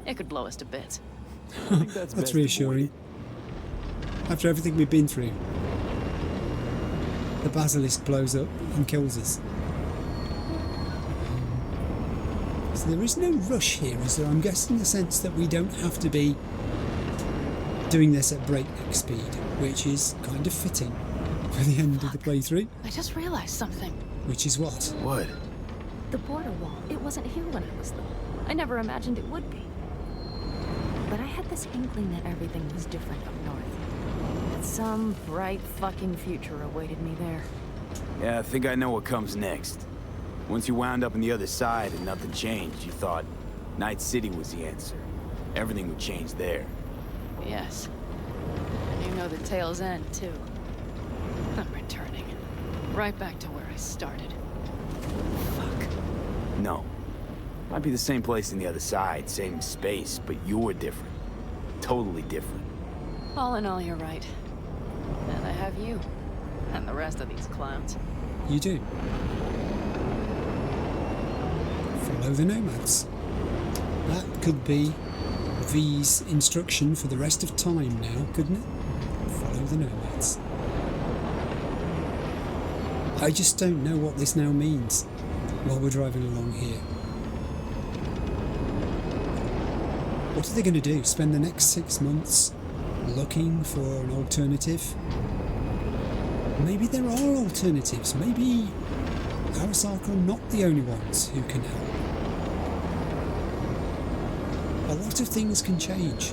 it could blow us to bits. That's reassuring. After everything we've been through, the basilisk blows up and kills us. So there is no rush here, is there? I'm guessing the sense that we don't have to be doing this at breakneck speed, which is kind of fitting for the end of the playthrough. I just realized something. Which is what? What? The border wall, it wasn't here when I was little. I never imagined it would be. But I had this inkling that everything was different up north. That some bright fucking future awaited me there. Yeah, I think I know what comes next. Once you wound up on the other side and nothing changed, you thought Night City was the answer. Everything would change there. Yes. And you know the tale's end, too. I'm returning. Right back to where I started. Fuck. No. Might be the same place on the other side, same space, but you're different. Totally different. All in all, you're right. And I have you. And the rest of these clowns. You do. Follow the nomads. That could be V's instruction for the rest of time now, couldn't it? Follow the nomads. I just don't know what this now means while we're driving along here. What are they going to do? Spend the next 6 months looking for an alternative? Maybe there are alternatives. Maybe Arasaka are not the only ones who can help. A lot of things can change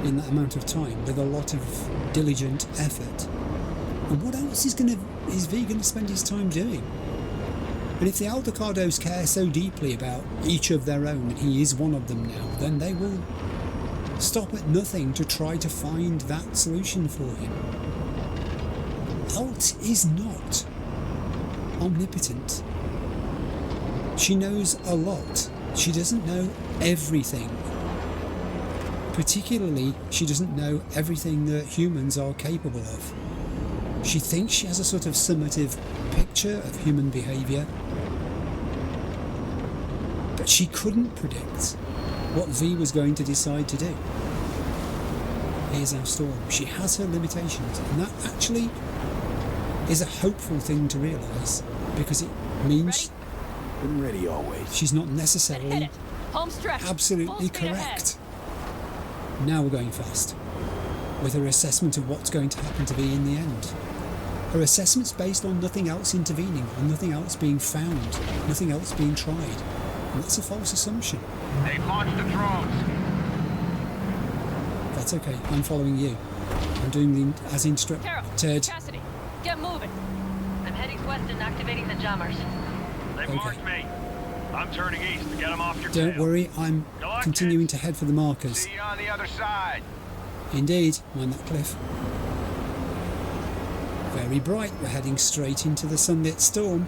in that amount of time with a lot of diligent effort. And what else is V going to spend his time doing? And if the Aldecardos care so deeply about each of their own, and he is one of them now, then they will stop at nothing to try to find that solution for him. Alt is not omnipotent. She knows a lot. She doesn't know everything. Particularly, she doesn't know everything that humans are capable of. She thinks she has a sort of summative picture of human behaviour, but she couldn't predict what V was going to decide to do. Here's our storm. She has her limitations, and that actually is a hopeful thing to realise, because it means Been ready always. She's not necessarily Home stretch. absolutely correct. Now we're going fast. With her assessment of what's going to happen to be in the end. Her assessment's based on nothing else intervening, on nothing else being found, nothing else being tried. And that's a false assumption. They launched the drones. That's okay, I'm following you. I'm doing the as instructed. Cassidy, get moving. I'm heading west and activating the jammers. They've marked me. I'm turning east to get them off your Don't tail. worry, I'm continuing to head for the markers. See you on the other side. Indeed, mind that cliff. Very bright, we're heading straight into the sunlit storm.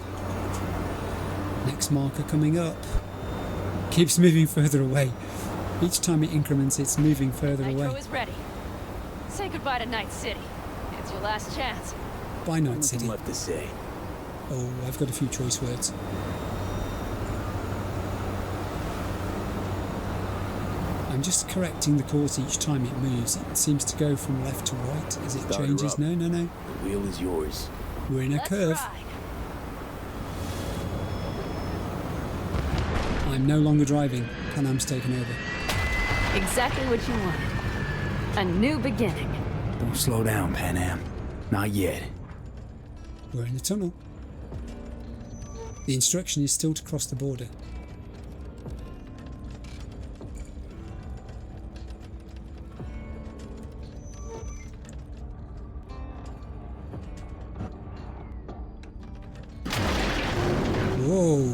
Next marker coming up. Keeps moving further away. Each time it increments, it's moving further Nitro away. is ready. Say goodbye to Night City. It's your last chance. Bye, Night City. Nothing left to say. Oh, I've got a few choice words. I'm just correcting the course each time it moves. It seems to go from left to right as it Start her changes. up. No. The wheel is yours. We're in a curve. I'm no longer driving. Panam's taken over. Exactly what you wanted. A new beginning. Don't slow down, Pan Am. Not yet. We're in the tunnel. The instruction is still to cross the border. Whoa.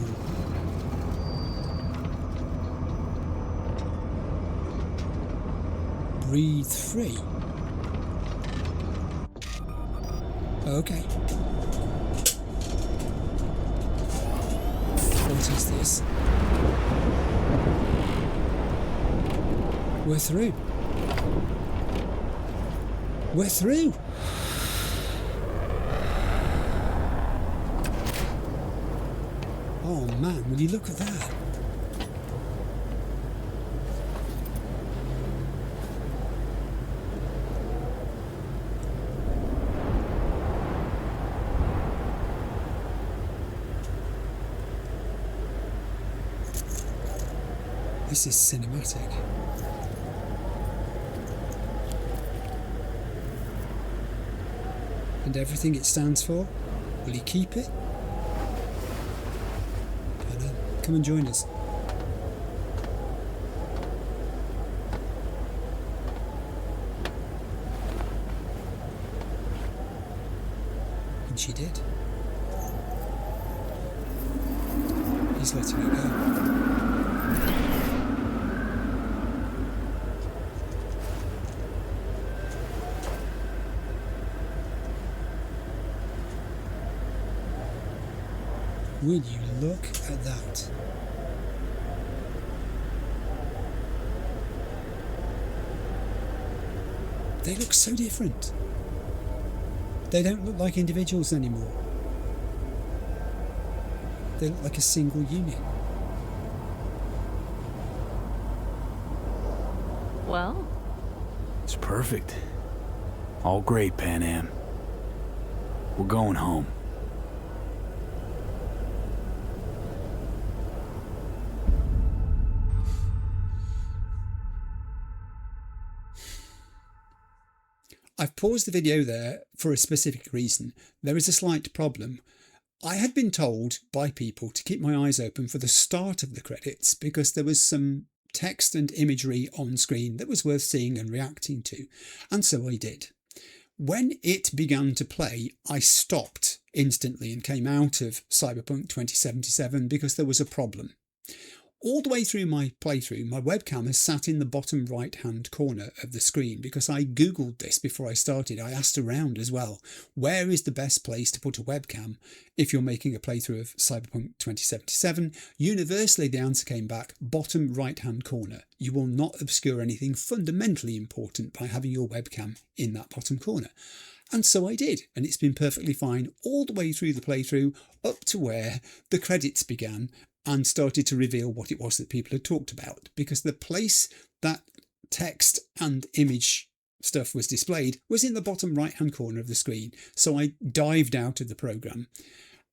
Breathe free. Okay. What is this? We're through. We're through. Oh man, will you look at that? This is cinematic. And everything it stands for, will he keep it? Come and join us. And she did. He's letting her go. Will you look at that? They look so different. They don't look like individuals anymore. They look like a single unit. Well? It's perfect. All great, Pan Am. We're going home. I've paused the video there for a specific reason. There is a slight problem. I had been told by people to keep my eyes open for the start of the credits because there was some text and imagery on screen that was worth seeing and reacting to, and so I did. When it began to play, I stopped instantly and came out of Cyberpunk 2077 because there was a problem. All the way through my playthrough, my webcam has sat in the bottom right hand corner of the screen because I googled this before I started. I asked around as well, where is the best place to put a webcam if you're making a playthrough of Cyberpunk 2077? Universally the answer came back, bottom right hand corner. You will not obscure anything fundamentally important by having your webcam in that bottom corner. And so I did, and it's been perfectly fine all the way through the playthrough up to where the credits began and started to reveal what it was that people had talked about, because the place that text and image stuff was displayed was in the bottom right hand corner of the screen. So I dived out of the program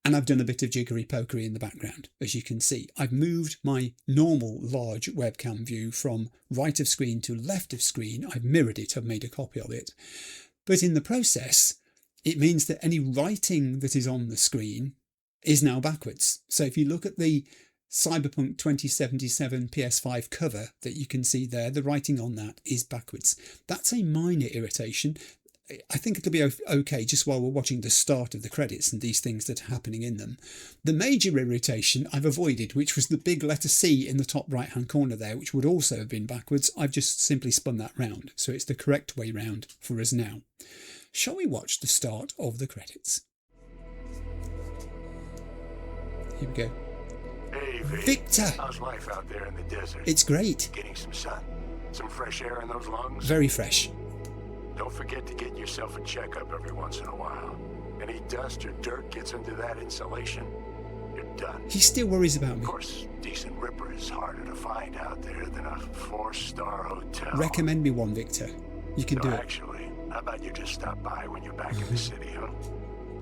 And I've done a bit of jiggery-pokery in the background, as you can see. I've moved my normal large webcam view from right of screen to left of screen. I've mirrored it, I've made a copy of it. But in the process, it means that any writing that is on the screen is now backwards. So if you look at the Cyberpunk 2077 PS5 cover that you can see there, the writing on that is backwards. That's a minor irritation. I think it'll be okay just while we're watching the start of the credits and these things that are happening in them. The major irritation I've avoided, which was the big letter C in the top right hand corner there, which would also have been backwards. I've just simply spun that round, so it's the correct way round for us now. Shall we watch the start of the credits? Here we go. Hey, V. Victor! How's life out there in the desert? It's great. Getting some sun, some fresh air in those lungs? Very fresh. Don't forget to get yourself a checkup every once in a while. Any dust or dirt gets into that insulation, you're done. He still worries about me. Of course, decent ripper is harder to find out there than a 4-star hotel. Recommend me one, Victor. You can do it. Actually, how about you just stop by when you're back in the city, huh?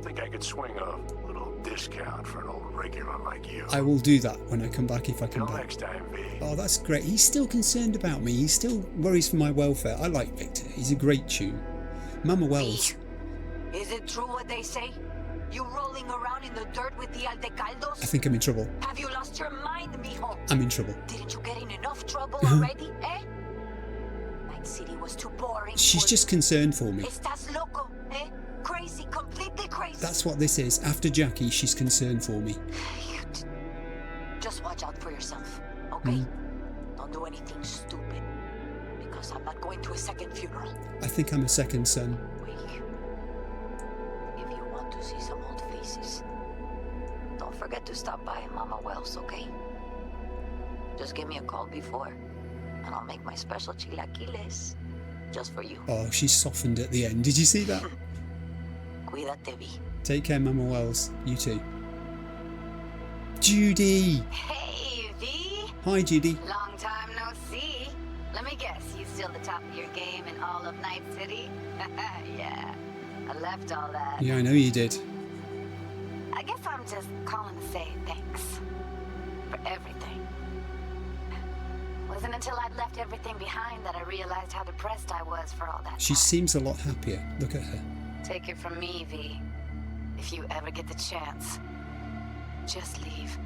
Think I could swing a little discount for an old regular like you. I will do that when I come back, if I come back. Next time, V. Oh, that's great. He's still concerned about me. He still worries for my welfare. I like Victor. He's a great tune. Mama Wells. Is it true what they say? You rolling around in the dirt with the Aldecaldos? I think I'm in trouble. Have you lost your mind, mijo? I'm in trouble. Didn't you get in enough trouble already, eh? Night City was too boring. She's just concerned for me. Estás loco, eh? Crazy, completely crazy. That's what this is. After Jackie, she's concerned for me. Just watch out for yourself, okay? Don't do anything stupid. Because I'm not going to a second funeral. I think I'm a second son. If you want to see some old faces, don't forget to stop by Mama Wells, okay? Just give me a call before, and I'll make my special chilaquiles just for you. Oh, she's softened at the end. Did you see that? Cuídate, Vi. Take care, Mama Wells. You too. Judy! Hey, V! Hi, Judy. Long time no see. Let me guess, you still the top of your game in all of Night City? Yeah, I left all that. Yeah, I know you did. I guess I'm just calling to say thanks for everything. Wasn't until I'd left everything behind that I realized how depressed I was for all that. She seems a lot happier. Look at her. Take it from me, V. If you ever get the chance, just leave.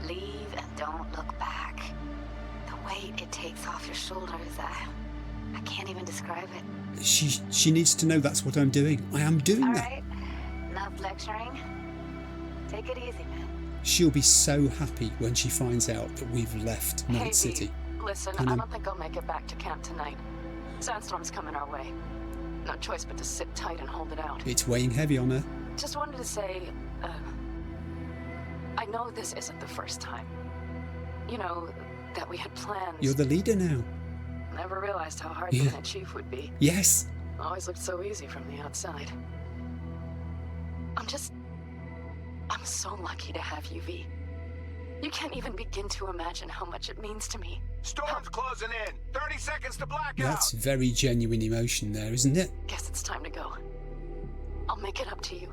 Leave and don't look back. The weight it takes off your shoulders, I can't even describe it. She needs to know that's what I'm doing. I am doing that. Alright, enough lecturing. Take it easy, man. She'll be so happy when she finds out that we've left Night Hey, City. Listen, I don't think I'll make it back to camp tonight. Sandstorm's coming our way. No choice but to sit tight and hold it out. It's weighing heavy on her. Just wanted to say, I know this isn't the first time. You know, that we had plans. You're the leader now. Never realized how hard being a chief would be. Yes. Always looked so easy from the outside. I'm so lucky to have you, V. You can't even begin to imagine how much it means to me. Storm's closing in. 30 seconds to blackout. That's very genuine emotion there, isn't it? Guess it's time to go. I'll make it up to you.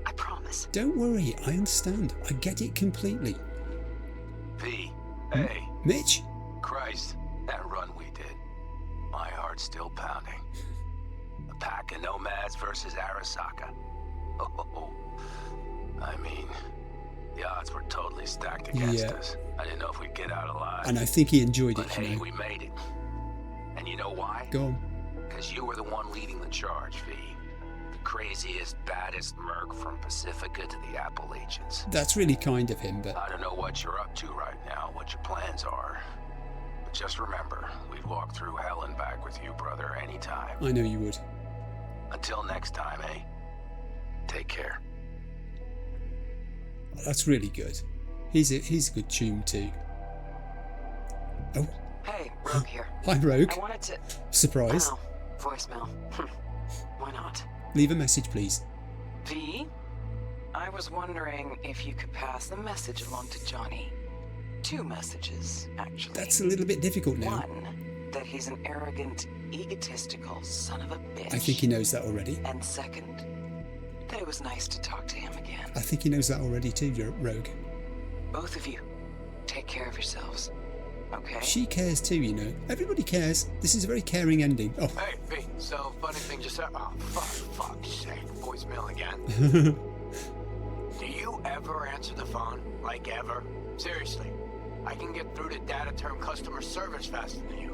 I promise. Don't worry, I understand. I get it completely. V, hey. Mitch? Christ, that run we did. My heart's still pounding. A pack of nomads versus Arasaka. Oh, I mean, the odds were totally stacked against us. I didn't know if we'd get out alive. And I think he enjoyed but it, hey, you know. we made it. And you know why? Go on. Because you were the one leading the charge, V. The craziest, baddest merc from Pacifica to the Appalachians. That's really kind of him, but I don't know what you're up to right now, what your plans are. But just remember, we'd walk through hell and back with you, brother, anytime. I know you would. Until next time, eh? Take care. That's really good. He's a good tune too. Oh. Hey, Rogue here. Hi, Rogue. I wanted to... Surprise. Oh, voicemail. Why not? Leave a message, please. V, I was wondering if you could pass the message along to Johnny. 2 messages, actually. That's a little bit difficult now. One, that he's an arrogant, egotistical son of a bitch. I think he knows that already. And second, that it was nice to talk to him again. I think he knows that already too, Rogue. Both of you, take care of yourselves, okay? She cares too, you know. Everybody cares. This is a very caring ending. Oh. Hey, Pete, so funny thing just happened. Oh, fuck's sake. Voicemail again. Do you ever answer the phone? Like ever? Seriously. I can get through to data term customer service faster than you.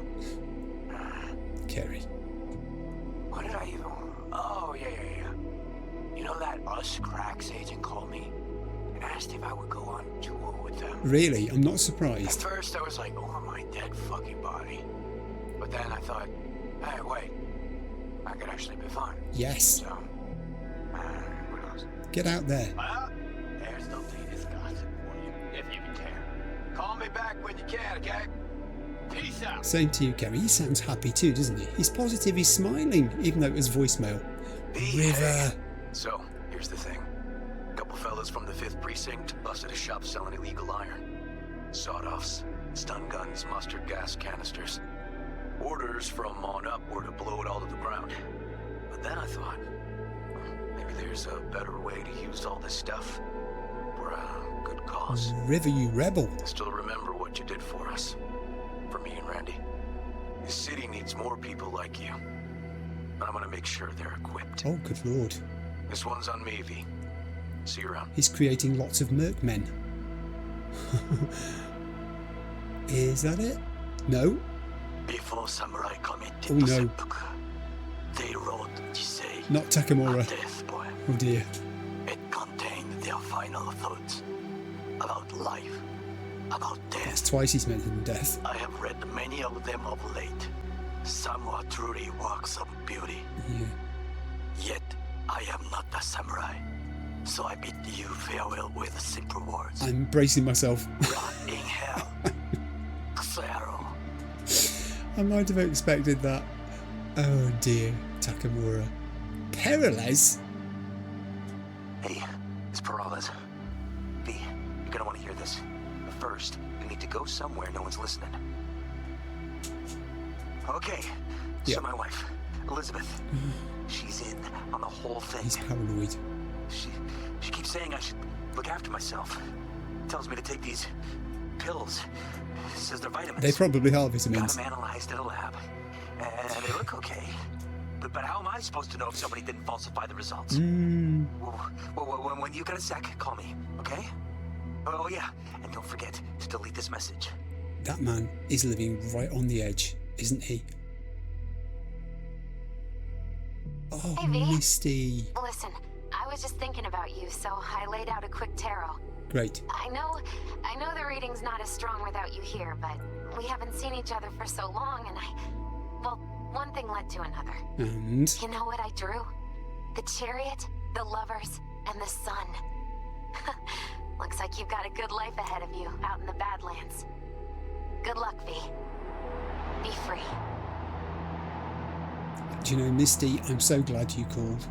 Carrie. What did I even... Oh, yeah. You know that Us Cracks agent called me and asked if I would go on tour with them? Really? I'm not surprised. At first I was like, oh, my dead fucking body. But then I thought, hey, wait. I could actually be fine. Yes. So, what else? Get out there. Well, there's the latest gossip for you, if you can care. Call me back when you can, okay? Peace out. Same to you, Gary. He sounds happy too, doesn't he? He's positive, he's smiling, even though it was voicemail. River. So, here's the thing. A couple fellas from the 5th Precinct busted a shop selling illegal iron. Sawed-offs, stun guns, mustard gas canisters. Orders from on up were to blow it all to the ground. But then I thought, maybe there's a better way to use all this stuff for a good cause. River, you rebel. I still remember what you did for us. For me and Randy. This city needs more people like you. And I'm gonna make sure they're equipped. Oh, good lord. This one's on me, V. See you around. He's creating lots of merc men. Is that it? No. Before samurai commit Oh no. seppuku, they wrote to say Not Takamura. death poem. Oh dear. It contained their final thoughts about life, about death. That's twice he's mentioned death. I have read many of them of late. Some are truly works of beauty. Yeah. Yet I am not a samurai, so I bid you farewell with simple words. I'm bracing myself. Rot in hell. Xero. I might have expected that. Oh dear, Takamura. Perez? Hey, it's Peralez. V, you're gonna want to hear this. But first, you need to go somewhere no one's listening. Okay, so my wife, Elizabeth, she's in on the whole thing. He's paranoid. She keeps saying I should look after myself. Tells me to take these pills. Says they're vitamins. They probably are Got vitamins. them analyzed in a lab. And they look okay. But how am I supposed to know if somebody didn't falsify the results? Well, when you get a sec, call me, okay? Oh yeah, and don't forget to delete this message. That man is living right on the edge, isn't he? Oh, Hey, V. Misty. Listen, I was just thinking about you, so I laid out a quick tarot. Great. I know the reading's not as strong without you here, but we haven't seen each other for so long, and well, one thing led to another. And? You know what I drew? The chariot, the lovers, and the sun. Looks like you've got a good life ahead of you out in the Badlands. Good luck, V. Be free. Do you know, Misty, I'm so glad you called.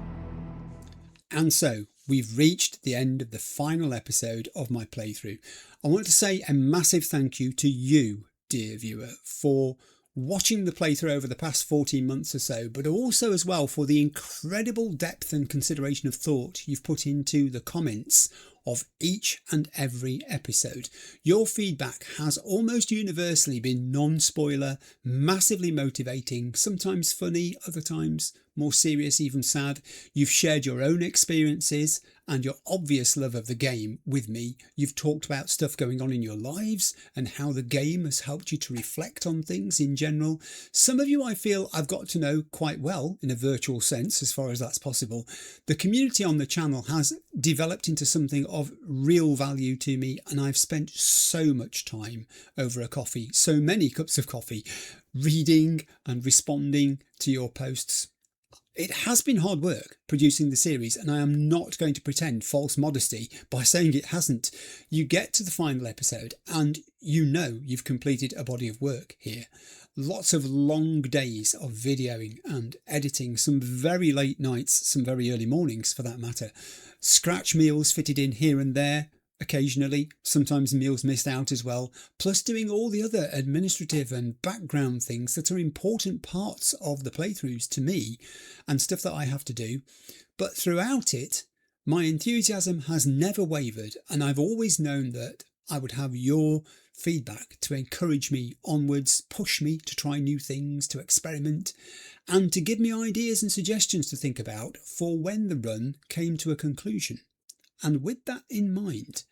And so, we've reached the end of the final episode of my playthrough. I want to say a massive thank you to you, dear viewer, for watching the playthrough over the past 14 months or so, but also as well for the incredible depth and consideration of thought you've put into the comments of each and every episode. Your feedback has almost universally been non-spoiler, massively motivating, sometimes funny, other times more serious, even sad. You've shared your own experiences and your obvious love of the game with me. You've talked about stuff going on in your lives and how the game has helped you to reflect on things in general. Some of you I feel I've got to know quite well in a virtual sense, as far as that's possible. The community on the channel has developed into something of real value to me, and I've spent so much time over a coffee, so many cups of coffee, reading and responding to your posts. It has been hard work producing the series, and I am not going to pretend false modesty by saying it hasn't. You get to the final episode and you know you've completed a body of work here. Lots of long days of videoing and editing, some very late nights, some very early mornings for that matter. Scratch meals fitted in here and there occasionally, sometimes meals missed out as well, plus doing all the other administrative and background things that are important parts of the playthroughs to me and stuff that I have to do. But throughout it, My enthusiasm has never wavered, and I've always known that I would have your feedback to encourage me onwards, push me to try new things, to experiment, and to give me ideas and suggestions to think about for when the run came to a conclusion. And with that in mind,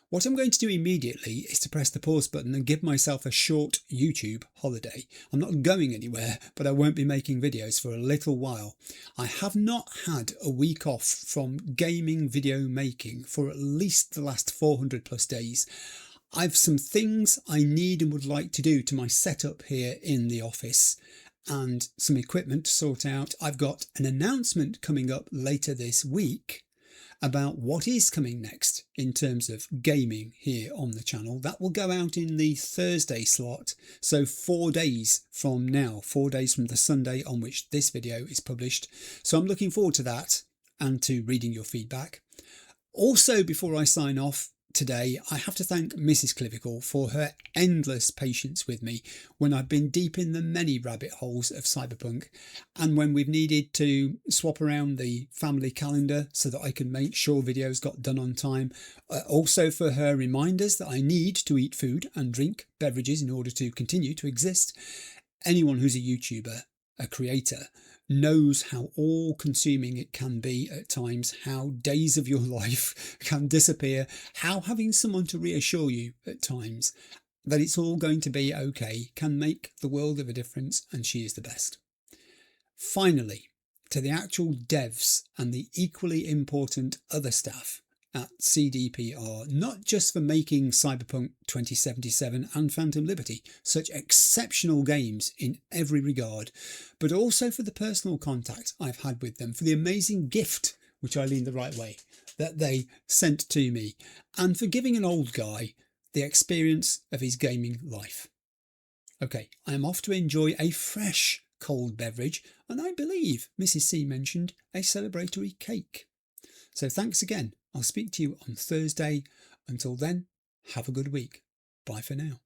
what I'm going to do immediately is to press the pause button and give myself a short YouTube holiday. I'm not going anywhere, but I won't be making videos for a little while. I have not had a week off from gaming video making for at least the last 400 plus days. I've some things I need and would like to do to my setup here in the office and some equipment to sort out. I've got an announcement coming up later this week about what is coming next in terms of gaming here on the channel. That will go out in the Thursday slot, so 4 days from now, 4 days from the Sunday on which this video is published. So I'm looking forward to that and to reading your feedback. Also, before I sign off today, I have to thank Mrs. Clivical for her endless patience with me when I've been deep in the many rabbit holes of Cyberpunk, and when we've needed to swap around the family calendar so that I can make sure videos got done on time. Also for her reminders that I need to eat food and drink beverages in order to continue to exist. Anyone who's a YouTuber, a creator, knows how all-consuming it can be at times, how days of your life can disappear, how having someone to reassure you at times that it's all going to be okay can make the world of a difference, and she is the best. Finally, to the actual devs and the equally important other staff at CDPR, not just for making Cyberpunk 2077 and Phantom Liberty such exceptional games in every regard, but also for the personal contact I've had with them, for the amazing gift, which I lean the right way, that they sent to me, and for giving an old guy the experience of his gaming life. Okay, I am off to enjoy a fresh cold beverage, and I believe Mrs. C mentioned a celebratory cake. So thanks again. I'll speak to you on Thursday. Until then, have a good week. Bye for now.